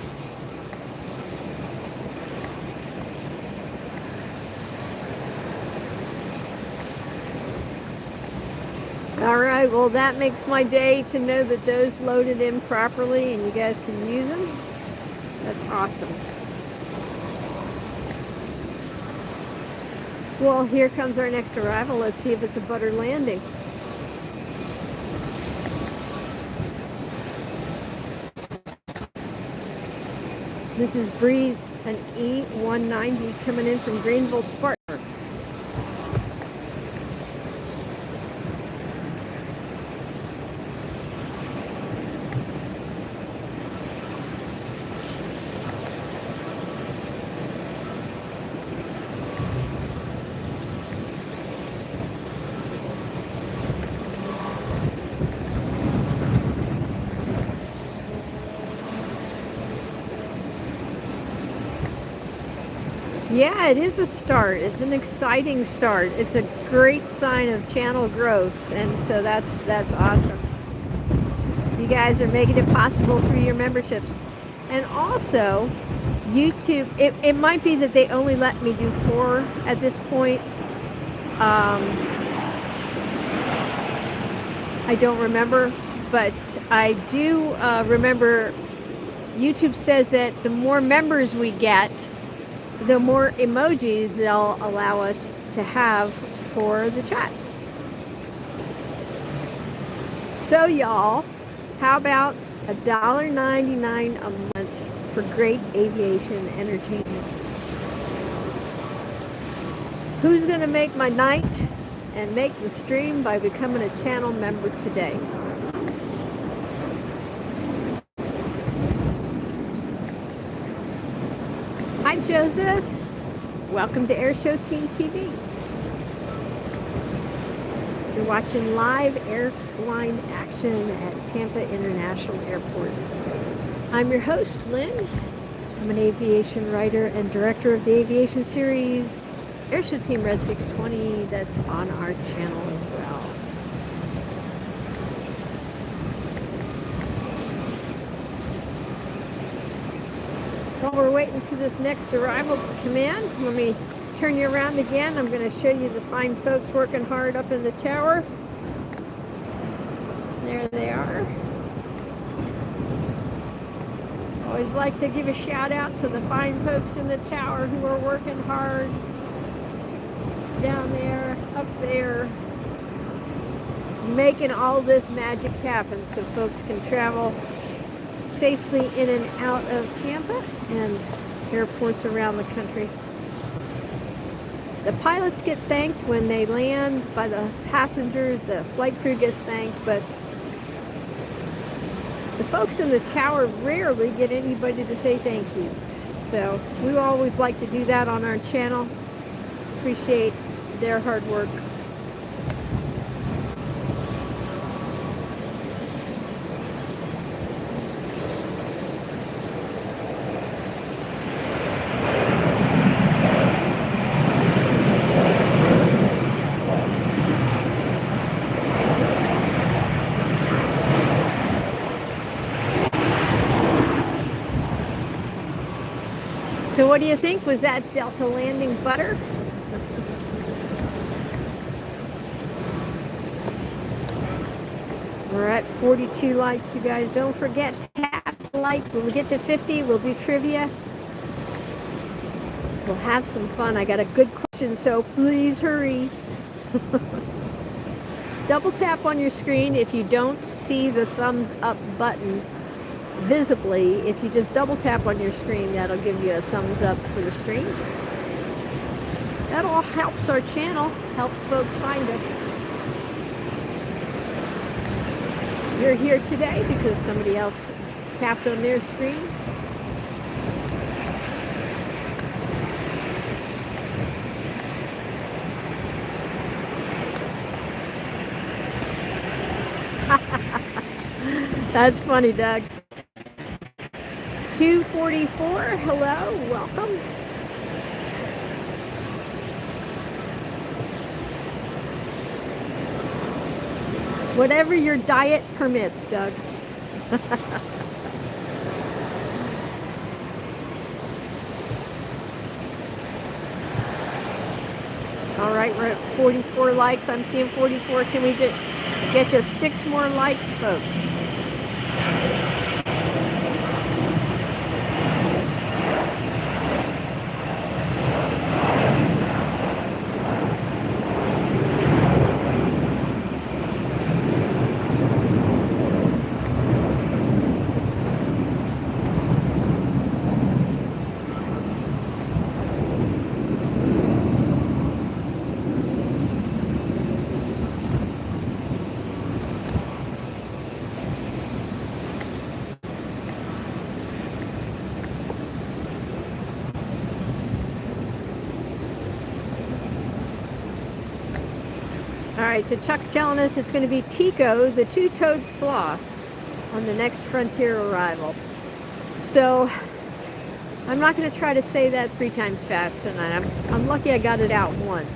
Alright, well that makes my day to know that those loaded in properly and you guys can use them. That's awesome. Well, here comes our next arrival. Let's see if it's a butter landing. This is Breeze, an E190 coming in from Greenville, Spartanburg. Yeah, it is a start. It's an exciting start. It's a great sign of channel growth, and so that's awesome. You guys are making it possible through your memberships. And also, YouTube, it might be that they only let me do 4 at this point. I don't remember, but I do remember YouTube says that the more members we get, the more emojis they'll allow us to have for the chat. So y'all, how about $1.99 a month for great aviation entertainment? Who's gonna make my night and make the stream by becoming a channel member today? Hi Joseph, welcome to AirshowTeamTV. You're watching live Airline Action at Tampa International Airport. I'm your host, Lynn. I'm an aviation writer and director of the aviation series AirshowTeam Red 620 that's on our channel as well. While we're waiting for this next arrival to come in, let me turn you around again. I'm going to show you the fine folks working hard up in the tower. There they are. Always like to give a shout out to the fine folks in the tower who are working hard. Down there, up there, making all this magic happen so folks can travel safely in and out of Tampa and airports around the country. The pilots get thanked when they land by the passengers, the flight crew gets thanked, but the folks in the tower rarely get anybody to say thank you. So we always like to do that on our channel. Appreciate their hard work. So what do you think? Was that Delta landing butter? We're at 42 likes, you guys. Don't forget to tap the like. When we get to 50, we'll do trivia. We'll have some fun. I got a good question, so please hurry. Double tap on your screen if you don't see the thumbs up button visibly. If you just double tap on your screen, that'll give you a thumbs up for the stream. That all helps our channel, helps folks find us. you're here today because somebody else tapped on their screen. That's funny, Doug. 244, hello, welcome. Whatever your diet permits, Doug. All right, we're at 44 likes. I'm seeing 44. Can we get just 6 more likes, folks? So Chuck's telling us it's going to be Tico, the two-toed sloth, on the next Frontier arrival. So I'm not going to try to say that 3 times fast tonight. I'm lucky I got it out once.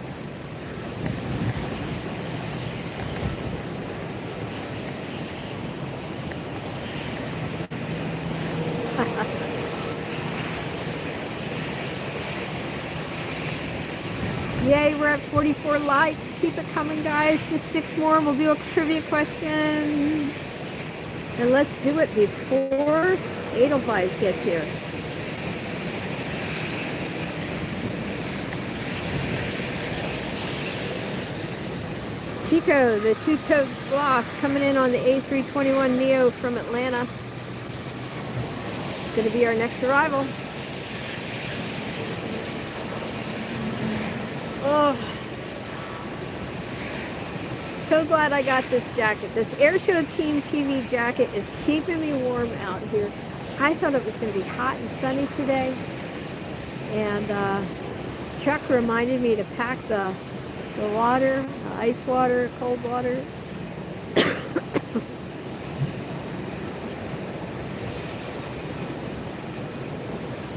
Yay, we're at 44 likes. Keep it coming, guys. Just 6 more. We'll do a trivia question. And let's do it before Adelwise gets here. Chico, the two-toed sloth, coming in on the A321neo from Atlanta. Going to be our next arrival. Oh, so glad I got this jacket. This AirshowTeamTV jacket is keeping me warm out here. I thought it was going to be hot and sunny today. And Chuck reminded me to pack the water, ice water, cold water.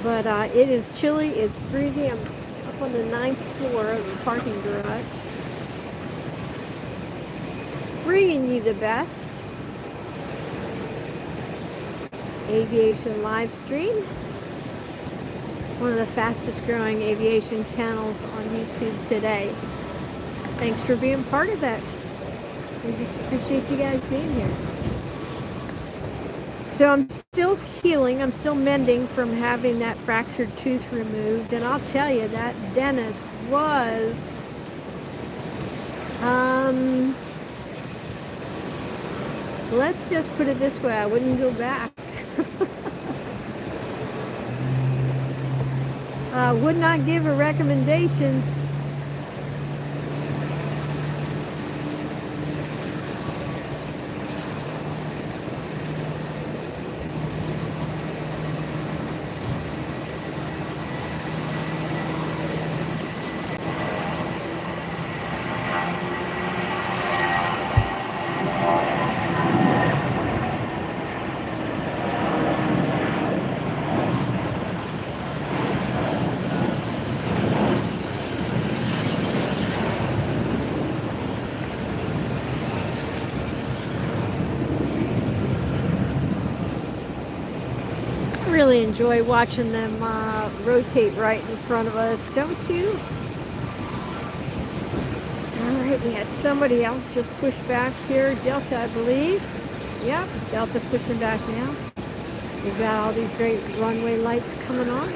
But it is chilly, it's breezy. I'm up on the 9th floor of the parking garage, bringing you the best aviation live stream, one of the fastest growing aviation channels on YouTube today. Thanks for being part of that. We just appreciate you guys being here. So I'm still healing, I'm still mending from having that fractured tooth removed, and I'll tell you, that dentist was, let's just put it this way, I wouldn't go back. Would not give a recommendation. Really enjoy watching them rotate right in front of us, don't you? Alright, we had somebody else just push back here, Delta, I believe. Yep, Delta pushing back now. We've got all these great runway lights coming on.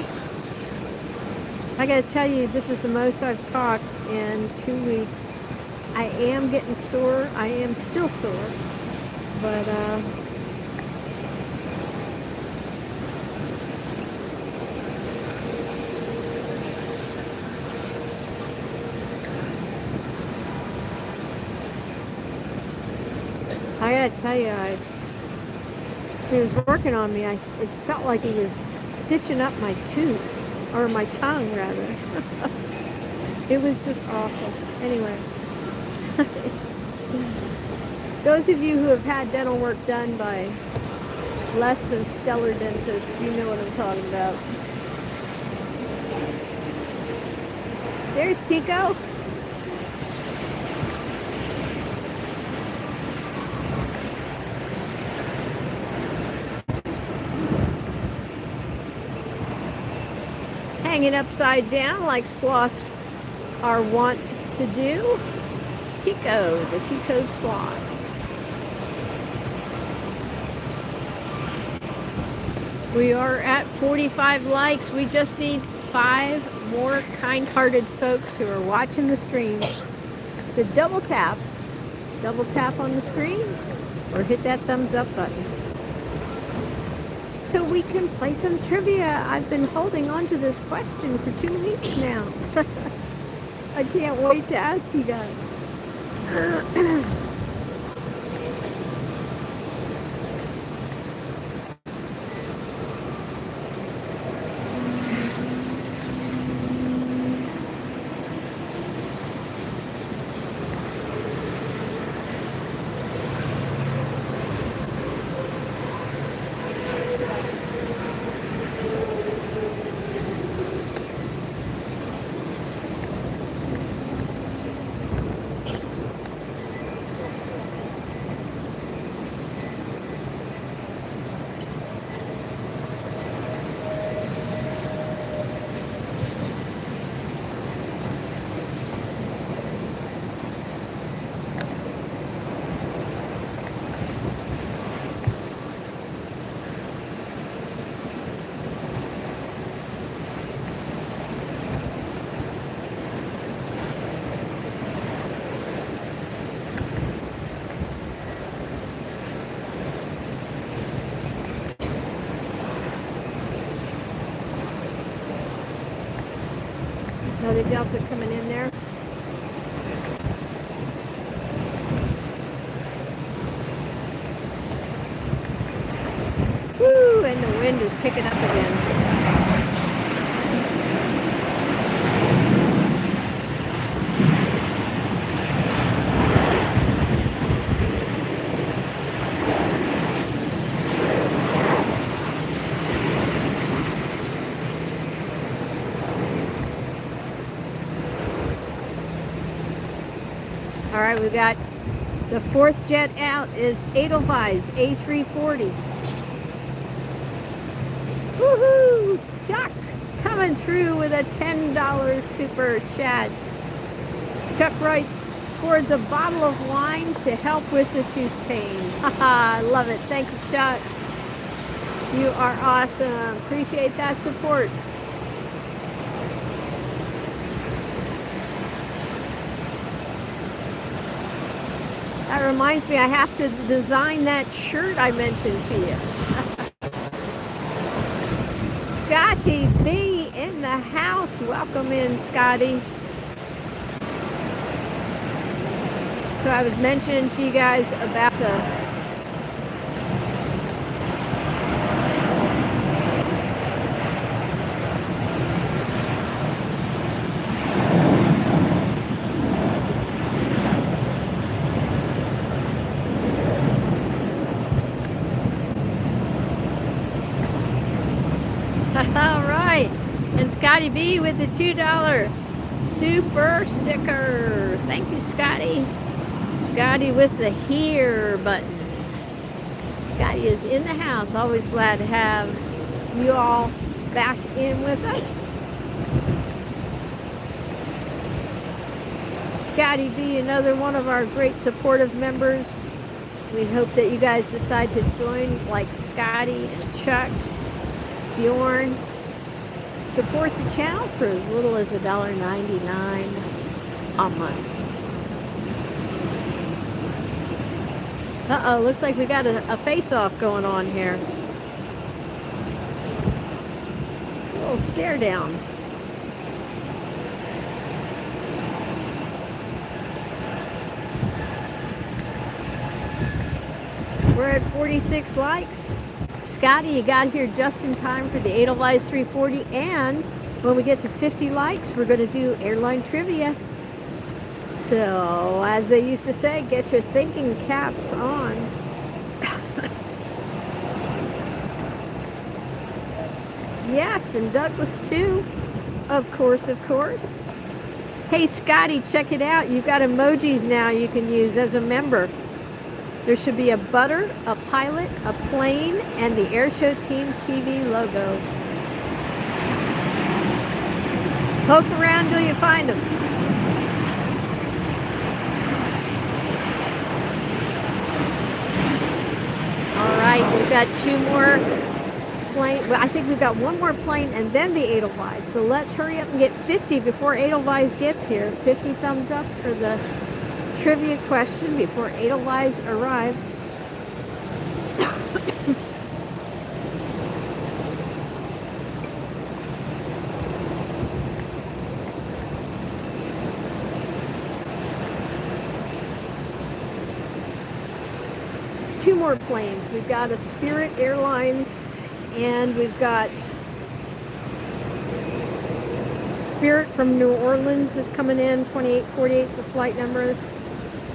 I gotta tell you, this is the most I've talked in 2 weeks. I am getting sore, I am still sore, but I gotta tell you, he was working on me. It felt like he was stitching up my tooth, or my tongue rather. It was just awful. Anyway, those of you who have had dental work done by less than stellar dentists, you know what I'm talking about. There's Tico. Hanging upside down like sloths are wont to do. Tico, the two-toed sloth. We are at 45 likes. We just need 5 more kind-hearted folks who are watching the stream to double tap on the screen or hit that thumbs up button so we can play some trivia. I've been holding on to this question for 2 weeks now. I can't wait to ask you guys. Another Delta coming in there. Woo, and the wind is picking up again. All right, we got the 4th jet out is Edelweiss A340. Woohoo! Chuck coming through with a $10 super chat. Chuck writes, towards a bottle of wine to help with the tooth pain. Haha, I love it. Thank you, Chuck. You are awesome. Appreciate that support. That reminds me, I have to design that shirt I mentioned to you. Scotty B in the house. Welcome in, Scotty. So I was mentioning to you guys about the all right, and Scotty B with the $2 super sticker. Thank you, Scotty. Scotty with the here button. Scotty is in the house. Always glad to have you all back in with us. Scotty B, another one of our great supportive members. We hope that you guys decide to join like Scotty and Chuck, Bjorn. Support the channel for as little as $1.99 a month. Uh-oh, looks like we got a face-off going on here. A little stare down. at 46 likes. Scotty, you got here just in time for the Edelweiss A340, and when we get to 50 likes, we're going to do airline trivia. So, as they used to say, get your thinking caps on. Yes, and Douglas too. Of course, of course. Hey, Scotty, check it out. You've got emojis now you can use as a member. There should be a butter, a pilot, a plane, and the AirshowTeamTV logo. Poke around till you find them. All right, we've got two more plane. Well, I think we've got one more plane and then the Adelwise. So let's hurry up and get 50 before Adelwise gets here. 50 thumbs up for the trivia question before Adelwise arrives. Two more planes. We've got a Spirit Airlines and we've got Spirit from New Orleans is coming in. 2848 is the flight number.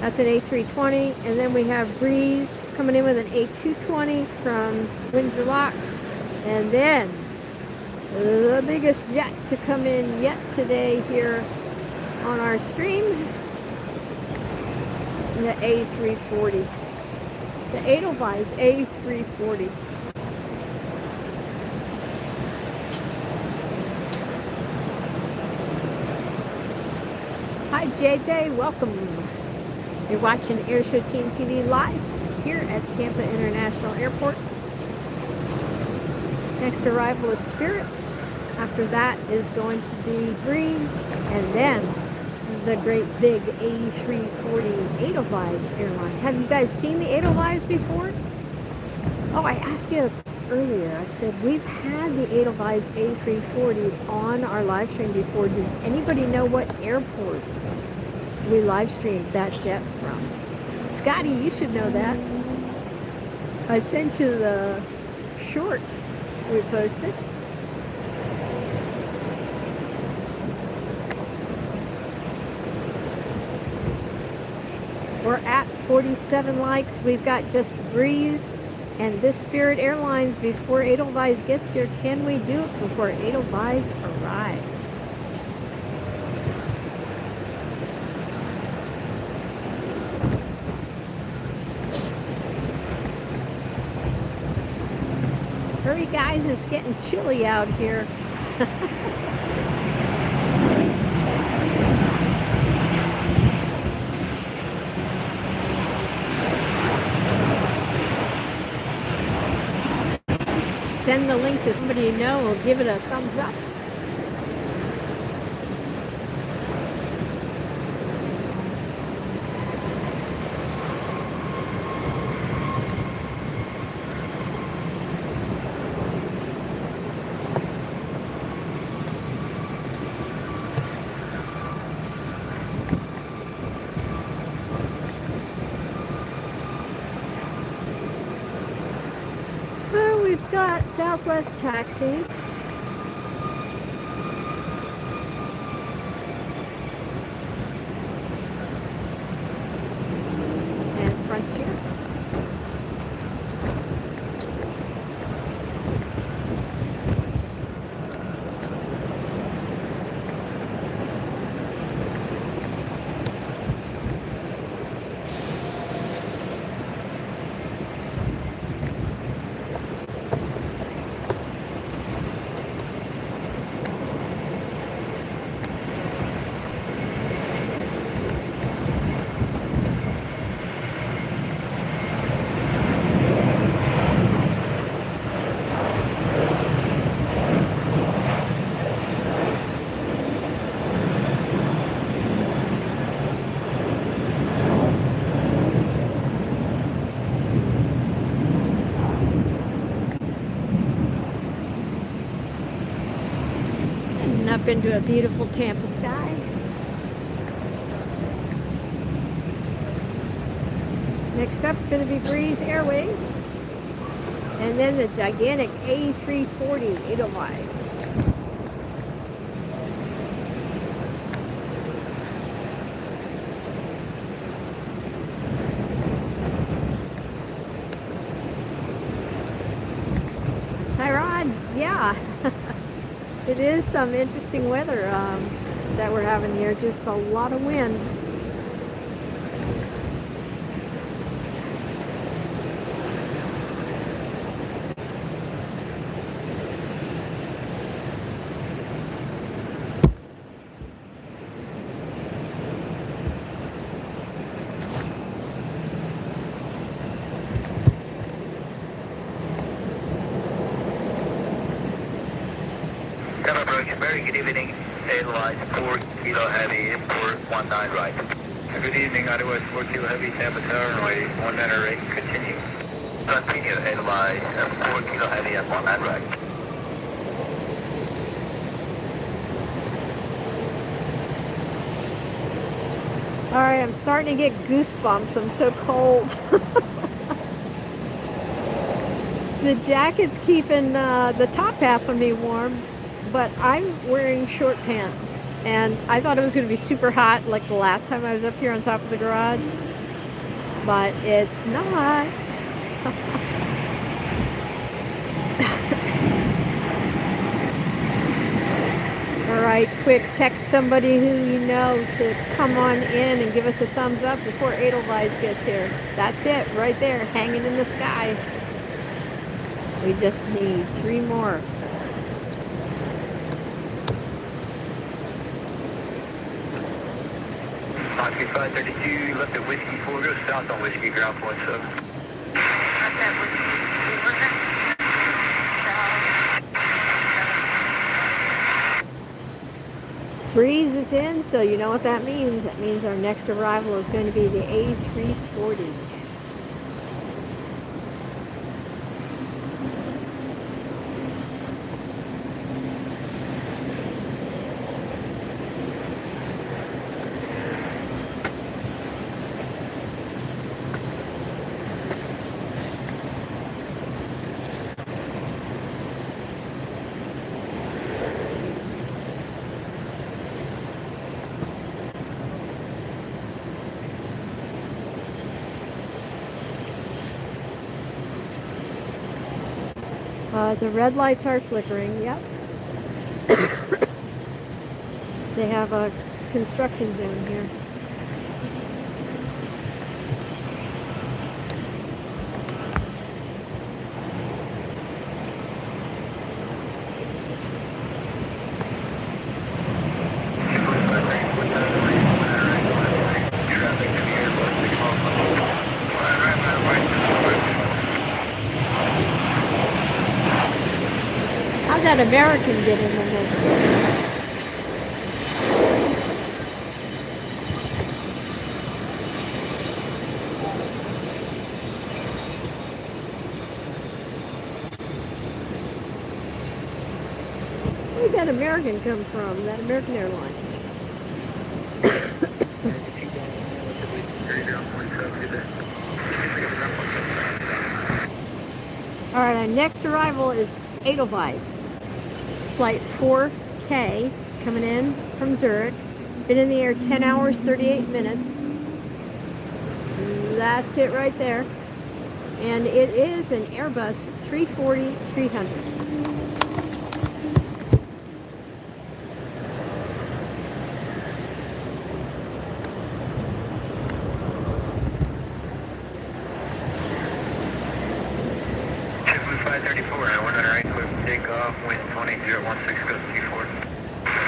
That's an A320. And then we have Breeze coming in with an A220 from Windsor Locks. And then the biggest jet to come in yet today here on our stream, the A340. The Edelweiss A340. Hi JJ, welcome. You're watching AirshowTeamTV live here at Tampa International Airport. Next arrival is Spirit. After that is going to be Breeze, and then the great big A340 Adelwise airline. Have you guys seen the Adelwise before? Oh, I asked you earlier. I said we've had the Adelwise A340 on our live stream before. Does anybody know what airport we live streamed that jet from? Scotty, you should know that. I sent you the short we posted. We're at 47 likes. We've got just Breeze and this Spirit Airlines before Adelwise gets here. Can we do it before Adelwise arrives? Hurry guys, it's getting chilly out here. Send the link to somebody you know, or give it a thumbs up. We've got Southwest Taxi. And Frontier. Up into a beautiful Tampa sky. Next up is going to be Breeze Airways. And then the gigantic A340 Edelweiss. Hi Rod, yeah, it is some interesting weather that we're having here, just a lot of wind. Very good evening, Airlines 4 Kilo Heavy, import 19 right. Good evening, Adelwise 4 Kilo Heavy, Tampa Tower, runway 19 right, continue. Continue, Adelwise 4 Kilo Heavy at 19 right. Alright, I'm starting to get goosebumps, I'm so cold. The jacket's keeping the top half of me warm. But I'm wearing short pants, and I thought it was going to be super hot like the last time I was up here on top of the garage, but it's not. Alright, quick, text somebody who you know to come on in and give us a thumbs up before Adelwise gets here. That's it, right there, hanging in the sky. We just need 3 more. Foxy 532, left at Whiskey 4, go south on Whiskey, ground point 7. Left at Whiskey 4. Breeze is in, so you know what that means. That means our next arrival is going to be the A340. The red lights are flickering, yep. They have a construction zone here. How'd that American get in the mix? Where'd that American come from? That American Airlines. Alright, our next arrival is Edelweiss. Flight 4K coming in from Zurich. Been in the air 10 hours, 38 minutes. That's it right there. And it is an Airbus A340-300. JetBlue 534, and 108, clear for takeoff, wind 20-016, goes 24.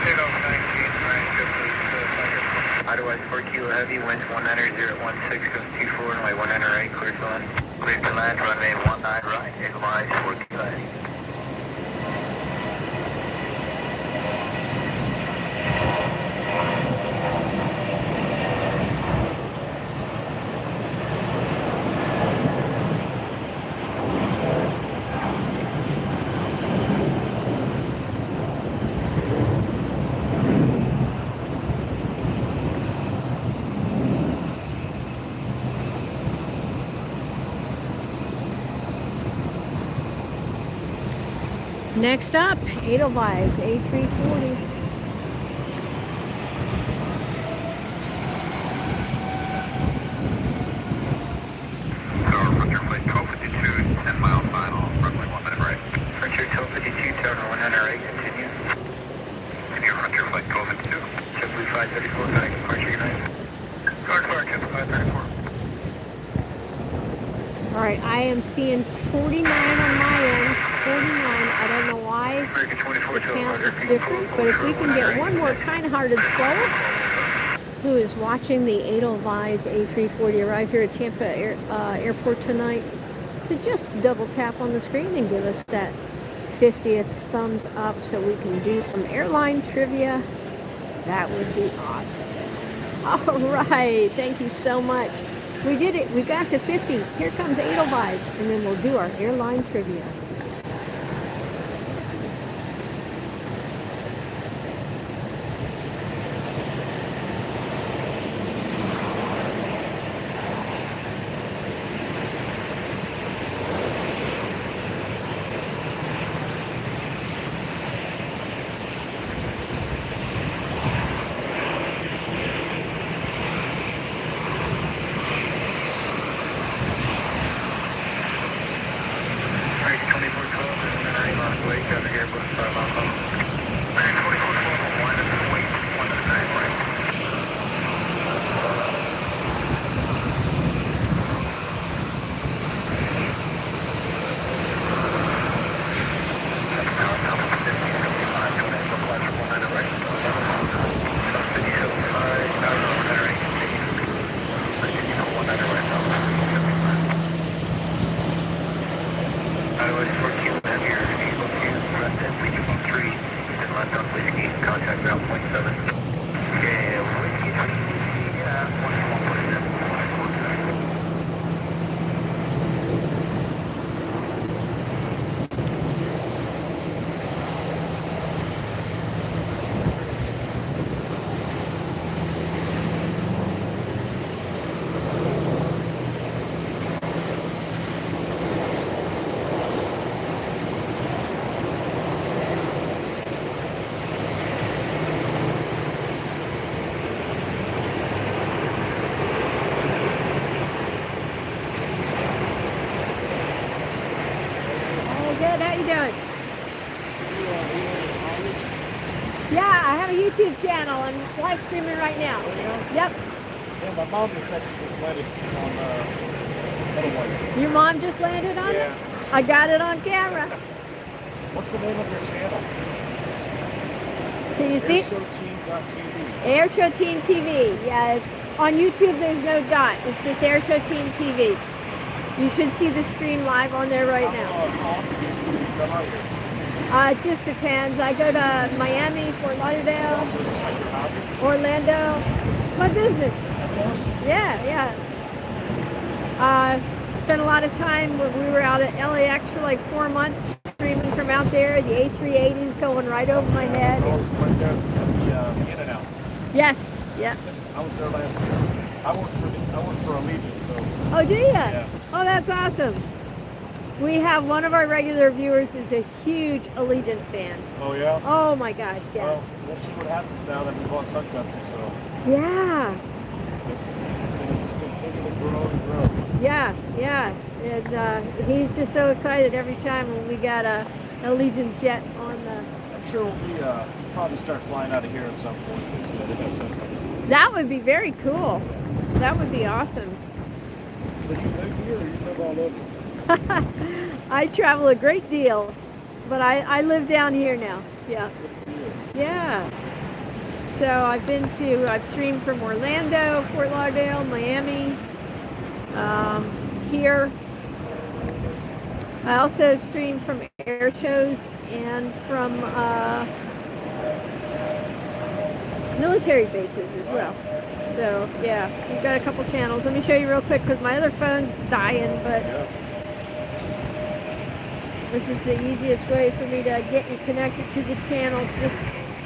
Takeoff 19, right, JetBlue 534. Otherwise 4 Kilo Heavy, winds 190-016, goes 24, runway 108, clear to land. Clear to land, runway 19 right, Airlines 4 Kilo Heavy. Next up, Edelweiss A340. Tower Frontier Flight 1252, 10 mile final, runway 19 right. Frontier 1252, Tower 108, continue. Continue Frontier Flight 1252. JetBlue 534, back departure United. Clark, JetBlue 534. Alright, I am seeing 49 on my end. 49, I don't know why American 24 the count is different, but if we can get one more kind-hearted soul who is watching the Edelweiss A340 arrive here at Tampa Airport tonight, to just double tap on the screen and give us that 50th thumbs up so we can do some airline trivia, that would be awesome. Alright, thank you so much. We did it. We got to 50. Here comes Adelwise, and then we'll do our airline trivia. Yeah, I have a YouTube channel. I'm live streaming right now. Oh, yeah? Yep. Yeah, my mom just actually just landed on Airways. Your mom just landed on it? Yeah. I got it on camera. What's the name of your channel? Can you see? AirshowTeam.tv. AirshowTeamTV. Yeah, on YouTube there's no dot. It's just AirshowTeamTV. You should see the stream live on there right now. How often do you come out here? It just depends. I go to Miami, Fort Lauderdale, Also, is this like your hobby? Orlando. It's my business. That's awesome. Yeah, yeah. Spent a lot of time when we were out at LAX for like 4 months, streaming from out there. The A380 is going right over my head. It's awesome right there. The in and out. Yes, yeah. I was there last year. I work for Aviation, so. Oh, do you? Yeah. Oh, that's awesome. We have one of our regular viewers is a huge Allegiant fan. Oh yeah. Oh my gosh, yes. Well, we'll see what happens now that we bought Sun Country. So. Yeah. It's continue to grow and grow. Yeah, yeah. And he's just so excited every time when we got a Allegiant jet on the. I'm sure we'll probably start flying out of here at some point. Because, they got Sun Country. That would be very cool. That would be awesome. But you live here or you live all over? I travel a great deal, but I live down here now. Yeah. Yeah. So I've streamed from Orlando, Fort Lauderdale, Miami, here. I also stream from air shows and from military bases as well. So yeah, we've got a couple channels. Let me show you real quick because my other phone's dying, but this is the easiest way for me to get you connected to the channel. Just,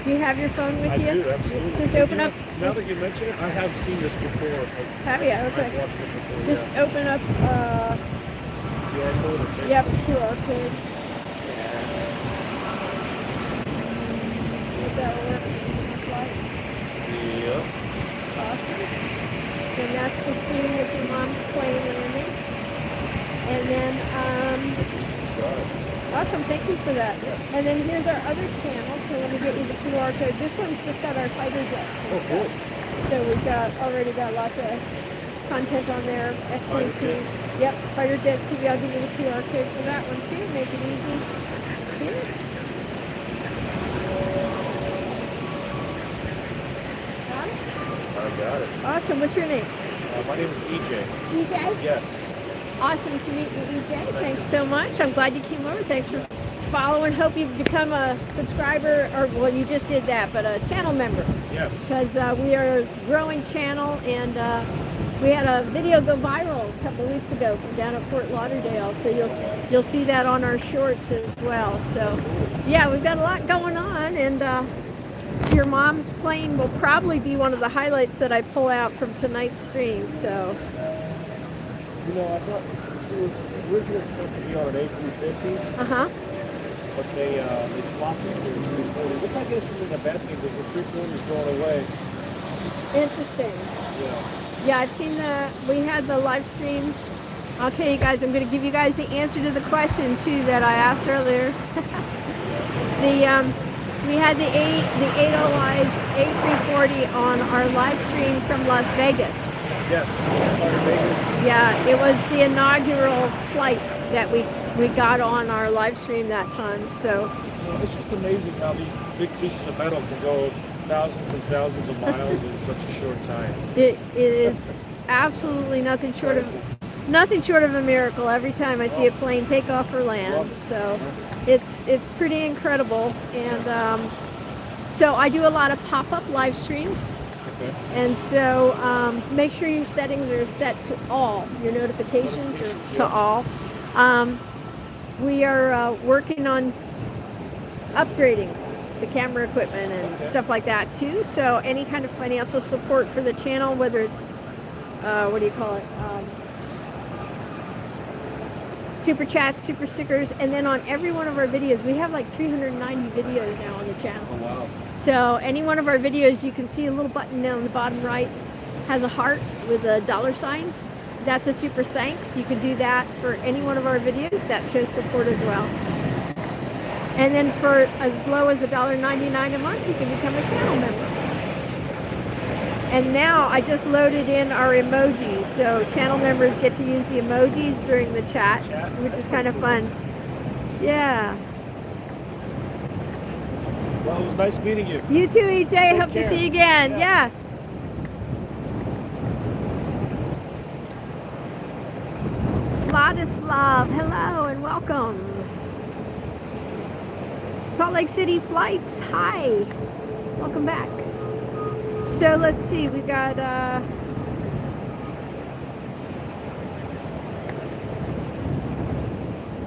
do you have your phone with you? I do, absolutely. Just open up. Now that you mention it, I have seen this before. Have you? Okay. I've watched it before. Just open up. QR code or Facebook? Yep, QR code. That's the stream with your mom's plane landing. And then, awesome, thank you for that. Yes. And then here's our other channel, so let me get you the QR code. This one's just got our fighter jets and Oh, cool. stuff. So we've already got lots of content on there. Fighter F-22s. Yep, Fighter Jets TV. I'll give you the QR code for that one too. Make it easy. Here. Got it? I got it. Awesome. What's your name? My name is EJ. EJ? Yes. Awesome to meet you, EJ. It's nice Thanks to so much. I'm glad you came over. Thanks for following. Hope you've become a subscriber, or well, you just did that, but a channel member. Yes. Because we are a growing channel, and we had a video go viral a couple weeks ago from down at Fort Lauderdale. So you'll see that on our shorts as well. So yeah, we've got a lot going on, and your mom's plane will probably be one of the highlights that I pull out from tonight's stream. So. You know, I thought it was originally supposed to be on an A350, but they swapped it to a 340, which I guess isn't a bad thing because the 340 is going away. Interesting. Yeah. Yeah, I've seen we had the live stream. Okay, you guys, I'm going to give you guys the answer to the question too that I asked earlier. We had the Edelweiss A340 on our live stream from Las Vegas. Yes. Vegas. Yeah, it was the inaugural flight that we got on our live stream that time. So It's just amazing how these big pieces of metal can go thousands and thousands of miles in such a short time. it is absolutely nothing short of a miracle every time I see a plane take off or land. So it's pretty incredible. And so I do a lot of pop-up live streams. Okay. And so make sure your settings are set to all, your notifications are to all. We are working on upgrading the camera equipment and stuff like that too. So any kind of financial support for the channel, whether it's, what do you call it? Super chats, super stickers, and then on every one of our videos, we have like 390 videos now on the channel. Oh, wow. So any one of our videos, you can see a little button down the bottom right has a heart with a $sign. That's a super thanks. You can do that for any one of our videos. That shows support as well. And then for as low as $1.99 a month, you can become a channel member. And now I just loaded in our emojis. So channel members get to use the emojis during the chat, which is kind of fun. Yeah. Well, it was nice meeting you. You too, EJ. Hope to see you again. Yeah. Vladislav, hello and welcome. Salt Lake City Flights, hi. Welcome back. So let's see, we got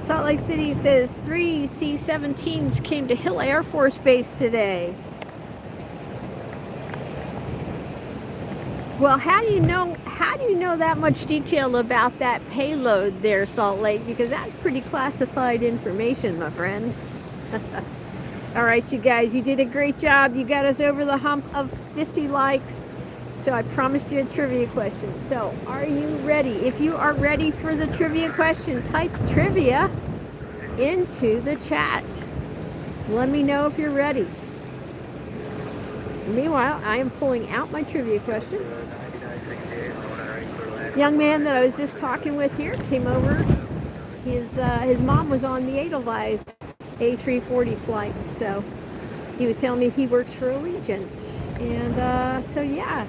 Salt Lake City says 3 C-17s came to Hill Air Force Base today. Well, how do you know that much detail about that payload there, Salt Lake? Because that's pretty classified information, my friend. All right, you guys, you did a great job. You got us over the hump of 50 likes. So I promised you a trivia question. So are you ready? If you are ready for the trivia question, type trivia into the chat. Let me know if you're ready. Meanwhile, I am pulling out my trivia question. Young man that I was just talking with here came over. His mom was on the Edelweiss A340 flight, so he was telling me he works for Allegiant. And so yeah,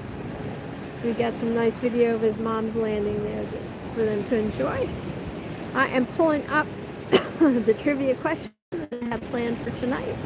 we got some nice video of his mom's landing there for them to enjoy. I am pulling up the trivia question that I have planned for tonight.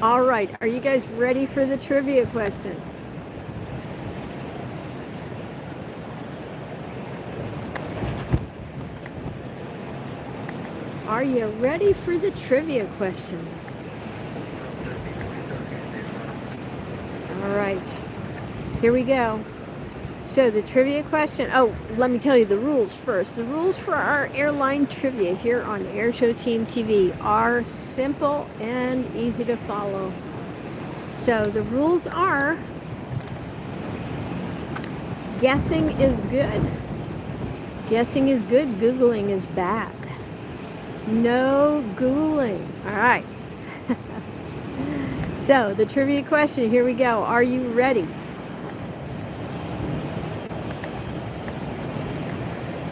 All right, are you guys ready for the trivia question? Are you ready for the trivia question? All right, here we go. So the trivia question, oh, let me tell you the rules first. The rules for our airline trivia here on AirshowTeamTV are simple and easy to follow. So the rules are, guessing is good. Guessing is good, Googling is bad. No Googling, all right. So the trivia question, here we go. Are you ready?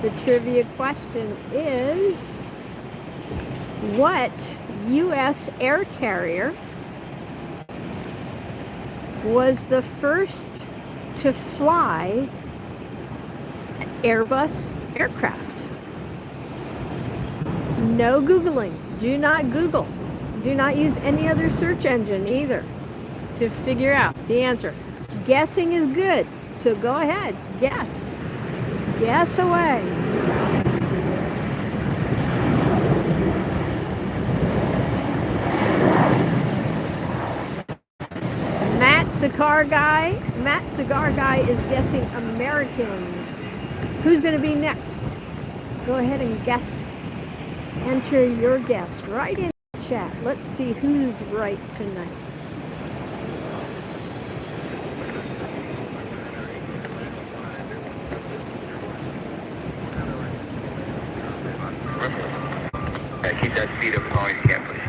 The trivia question is, what U.S. air carrier was the first to fly Airbus aircraft? No Googling. Do not Google. Do not use any other search engine either to figure out the answer. Guessing is good, so go ahead, guess. Guess away. Matt Cigar Guy is guessing American. Who's going to be next? Go ahead and guess. Enter your guess right in the chat. Let's see who's right tonight. Keep that speed up as long as you can, please.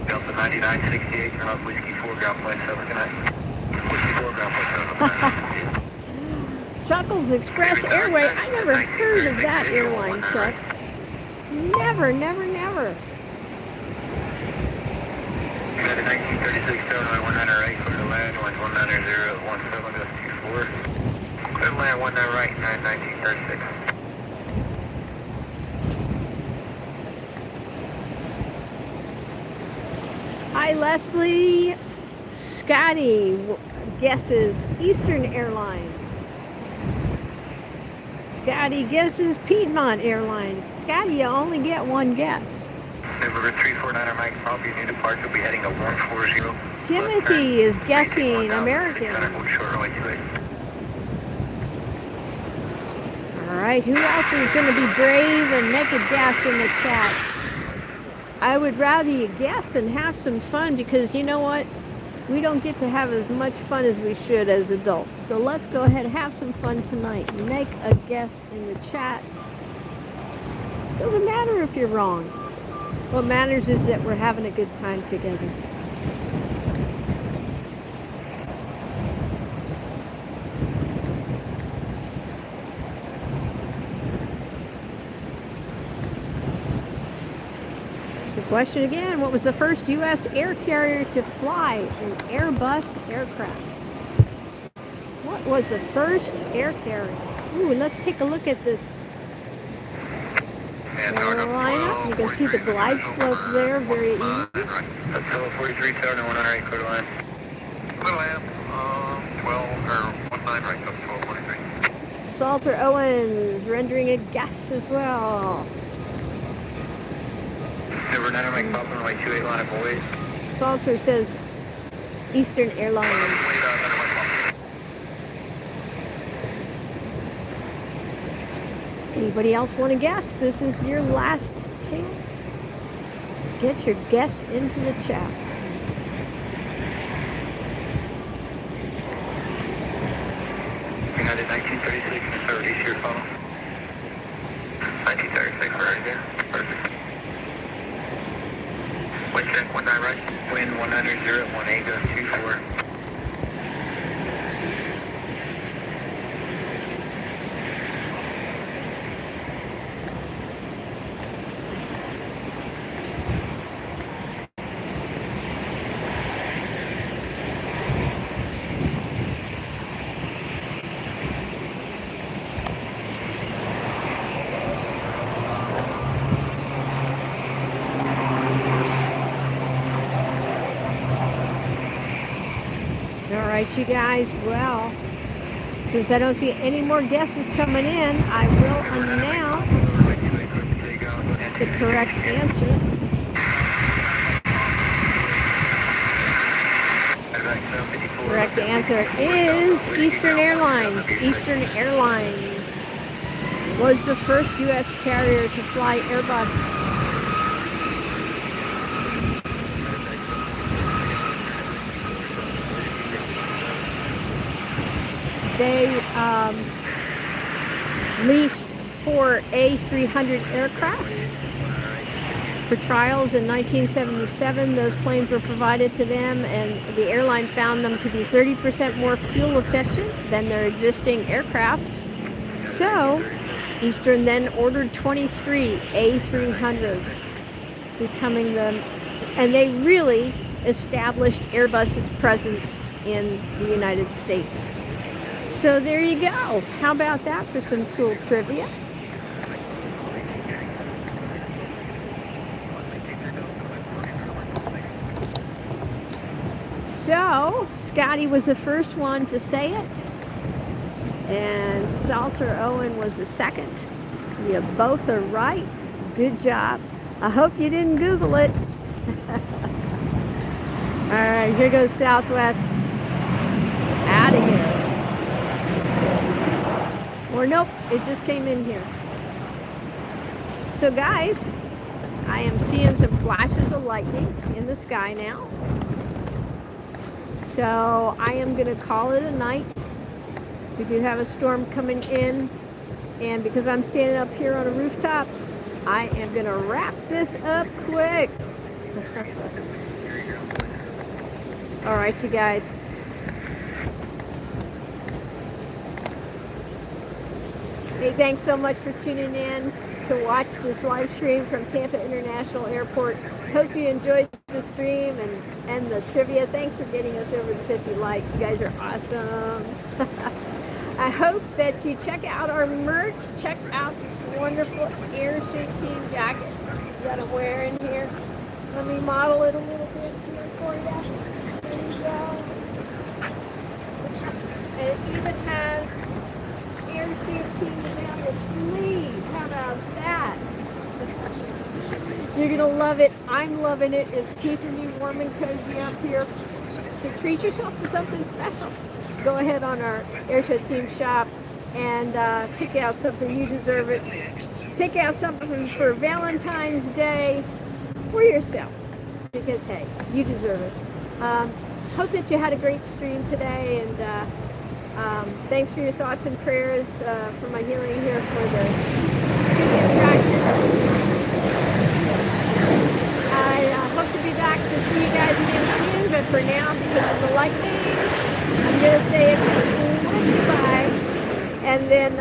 Delta 9968, turn off Whiskey 4, ground plane 7, good night. Whiskey 4, ground plane 7, Chuckles Express Airway. I never heard of that airline, Chuck. Never, never, never. United 1936, Airline 198, clear to land, 190.17, clear to land 19 right, 1936. Hi, Leslie. Scotty guesses Eastern Airlines. Scotty guesses Piedmont Airlines. Scotty, you only get one guess. Number 349, Mike, probably new departure will be heading to 140. Timothy is guessing American. All right, who else is going to be brave and make a guess in the chat? I would rather you guess and have some fun, because you know what? We don't get to have as much fun as we should as adults. So let's go ahead and have some fun tonight. Make a guess in the chat. Doesn't matter if you're wrong. What matters is that we're having a good time together. Question again, what was the first U.S. air carrier to fly an Airbus aircraft? What was the first air carrier? Ooh, let's take a look at this airliner. You can see the glide slope there, very easy. That's 43, 7, 108, clear to land. Clear to land, 12, or 19 right, up 1243. Salter Owens rendering a guess as well. Number 9, Mike, Papa, runway 28, line of boys. Salter says Eastern Airlines. Anybody else want to guess? This is your last chance. Get your guess into the chat. United 1936 and 30, your phone. 1936, we're right there. Perfect. Wind check, 19 right. Wind 190.18, goes 24. All right, you guys. Well, since I don't see any more guesses coming in, I will announce the correct answer. Correct answer is Eastern Airlines. Eastern Airlines was the first U.S. carrier to fly Airbus. They leased 4 A380 aircraft for trials in 1977. Those planes were provided to them, and the airline found them to be 30% more fuel efficient than their existing aircraft. So Eastern then ordered 23 A300s, becoming them, and they really established Airbus's presence in the United States. So there you go. How about that for some cool trivia? So Scotty was the first one to say it, and Salter Owen was the second. You both are right. Good job. I hope you didn't Google it. All right, here goes Southwest. Out of here. Or nope, it just came in here. So guys, I am seeing some flashes of lightning in the sky now. So I am going to call it a night. We do have a storm coming in, and because I'm standing up here on a rooftop, I am going to wrap this up quick. All right, you guys. Hey, thanks so much for tuning in to watch this live stream from Tampa International Airport. Hope you enjoyed the stream and the trivia. Thanks for getting us over the 50 likes. You guys are awesome. I hope that you check out our merch. Check out this wonderful AirshowTeam jacket that I'm wearing here. Let me model it a little bit here for you. There you go. And it even has AirshowTeam down the sleeve. How about that? You're gonna love it. I'm loving it. It's keeping me warm and cozy up here. So treat yourself to something special. Go ahead on our AirshowTeam shop and pick out something. You deserve it. Pick out something for Valentine's Day for yourself, because hey, you deserve it. Hope that you had a great stream today, and thanks for your thoughts and prayers for my healing here for the tooth extraction. I hope to be back to see you guys again soon, but for now, because of the lightning, I'm going to say goodbye. And then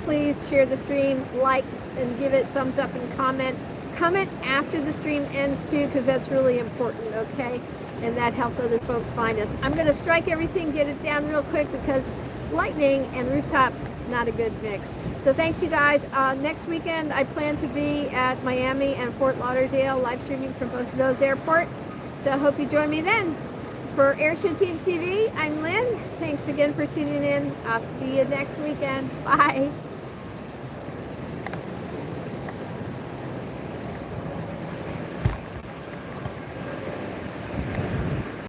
please share the stream, like, and give it thumbs up and comment. Comment after the stream ends too, because that's really important, okay? And that helps other folks find us. I'm going to strike everything, get it down real quick, because lightning and rooftops, not a good mix. So thanks, you guys. Next weekend, I plan to be at Miami and Fort Lauderdale, live streaming from both of those airports. So I hope you join me then. For AirshowTeamTV, I'm Lynn. Thanks again for tuning in. I'll see you next weekend. Bye.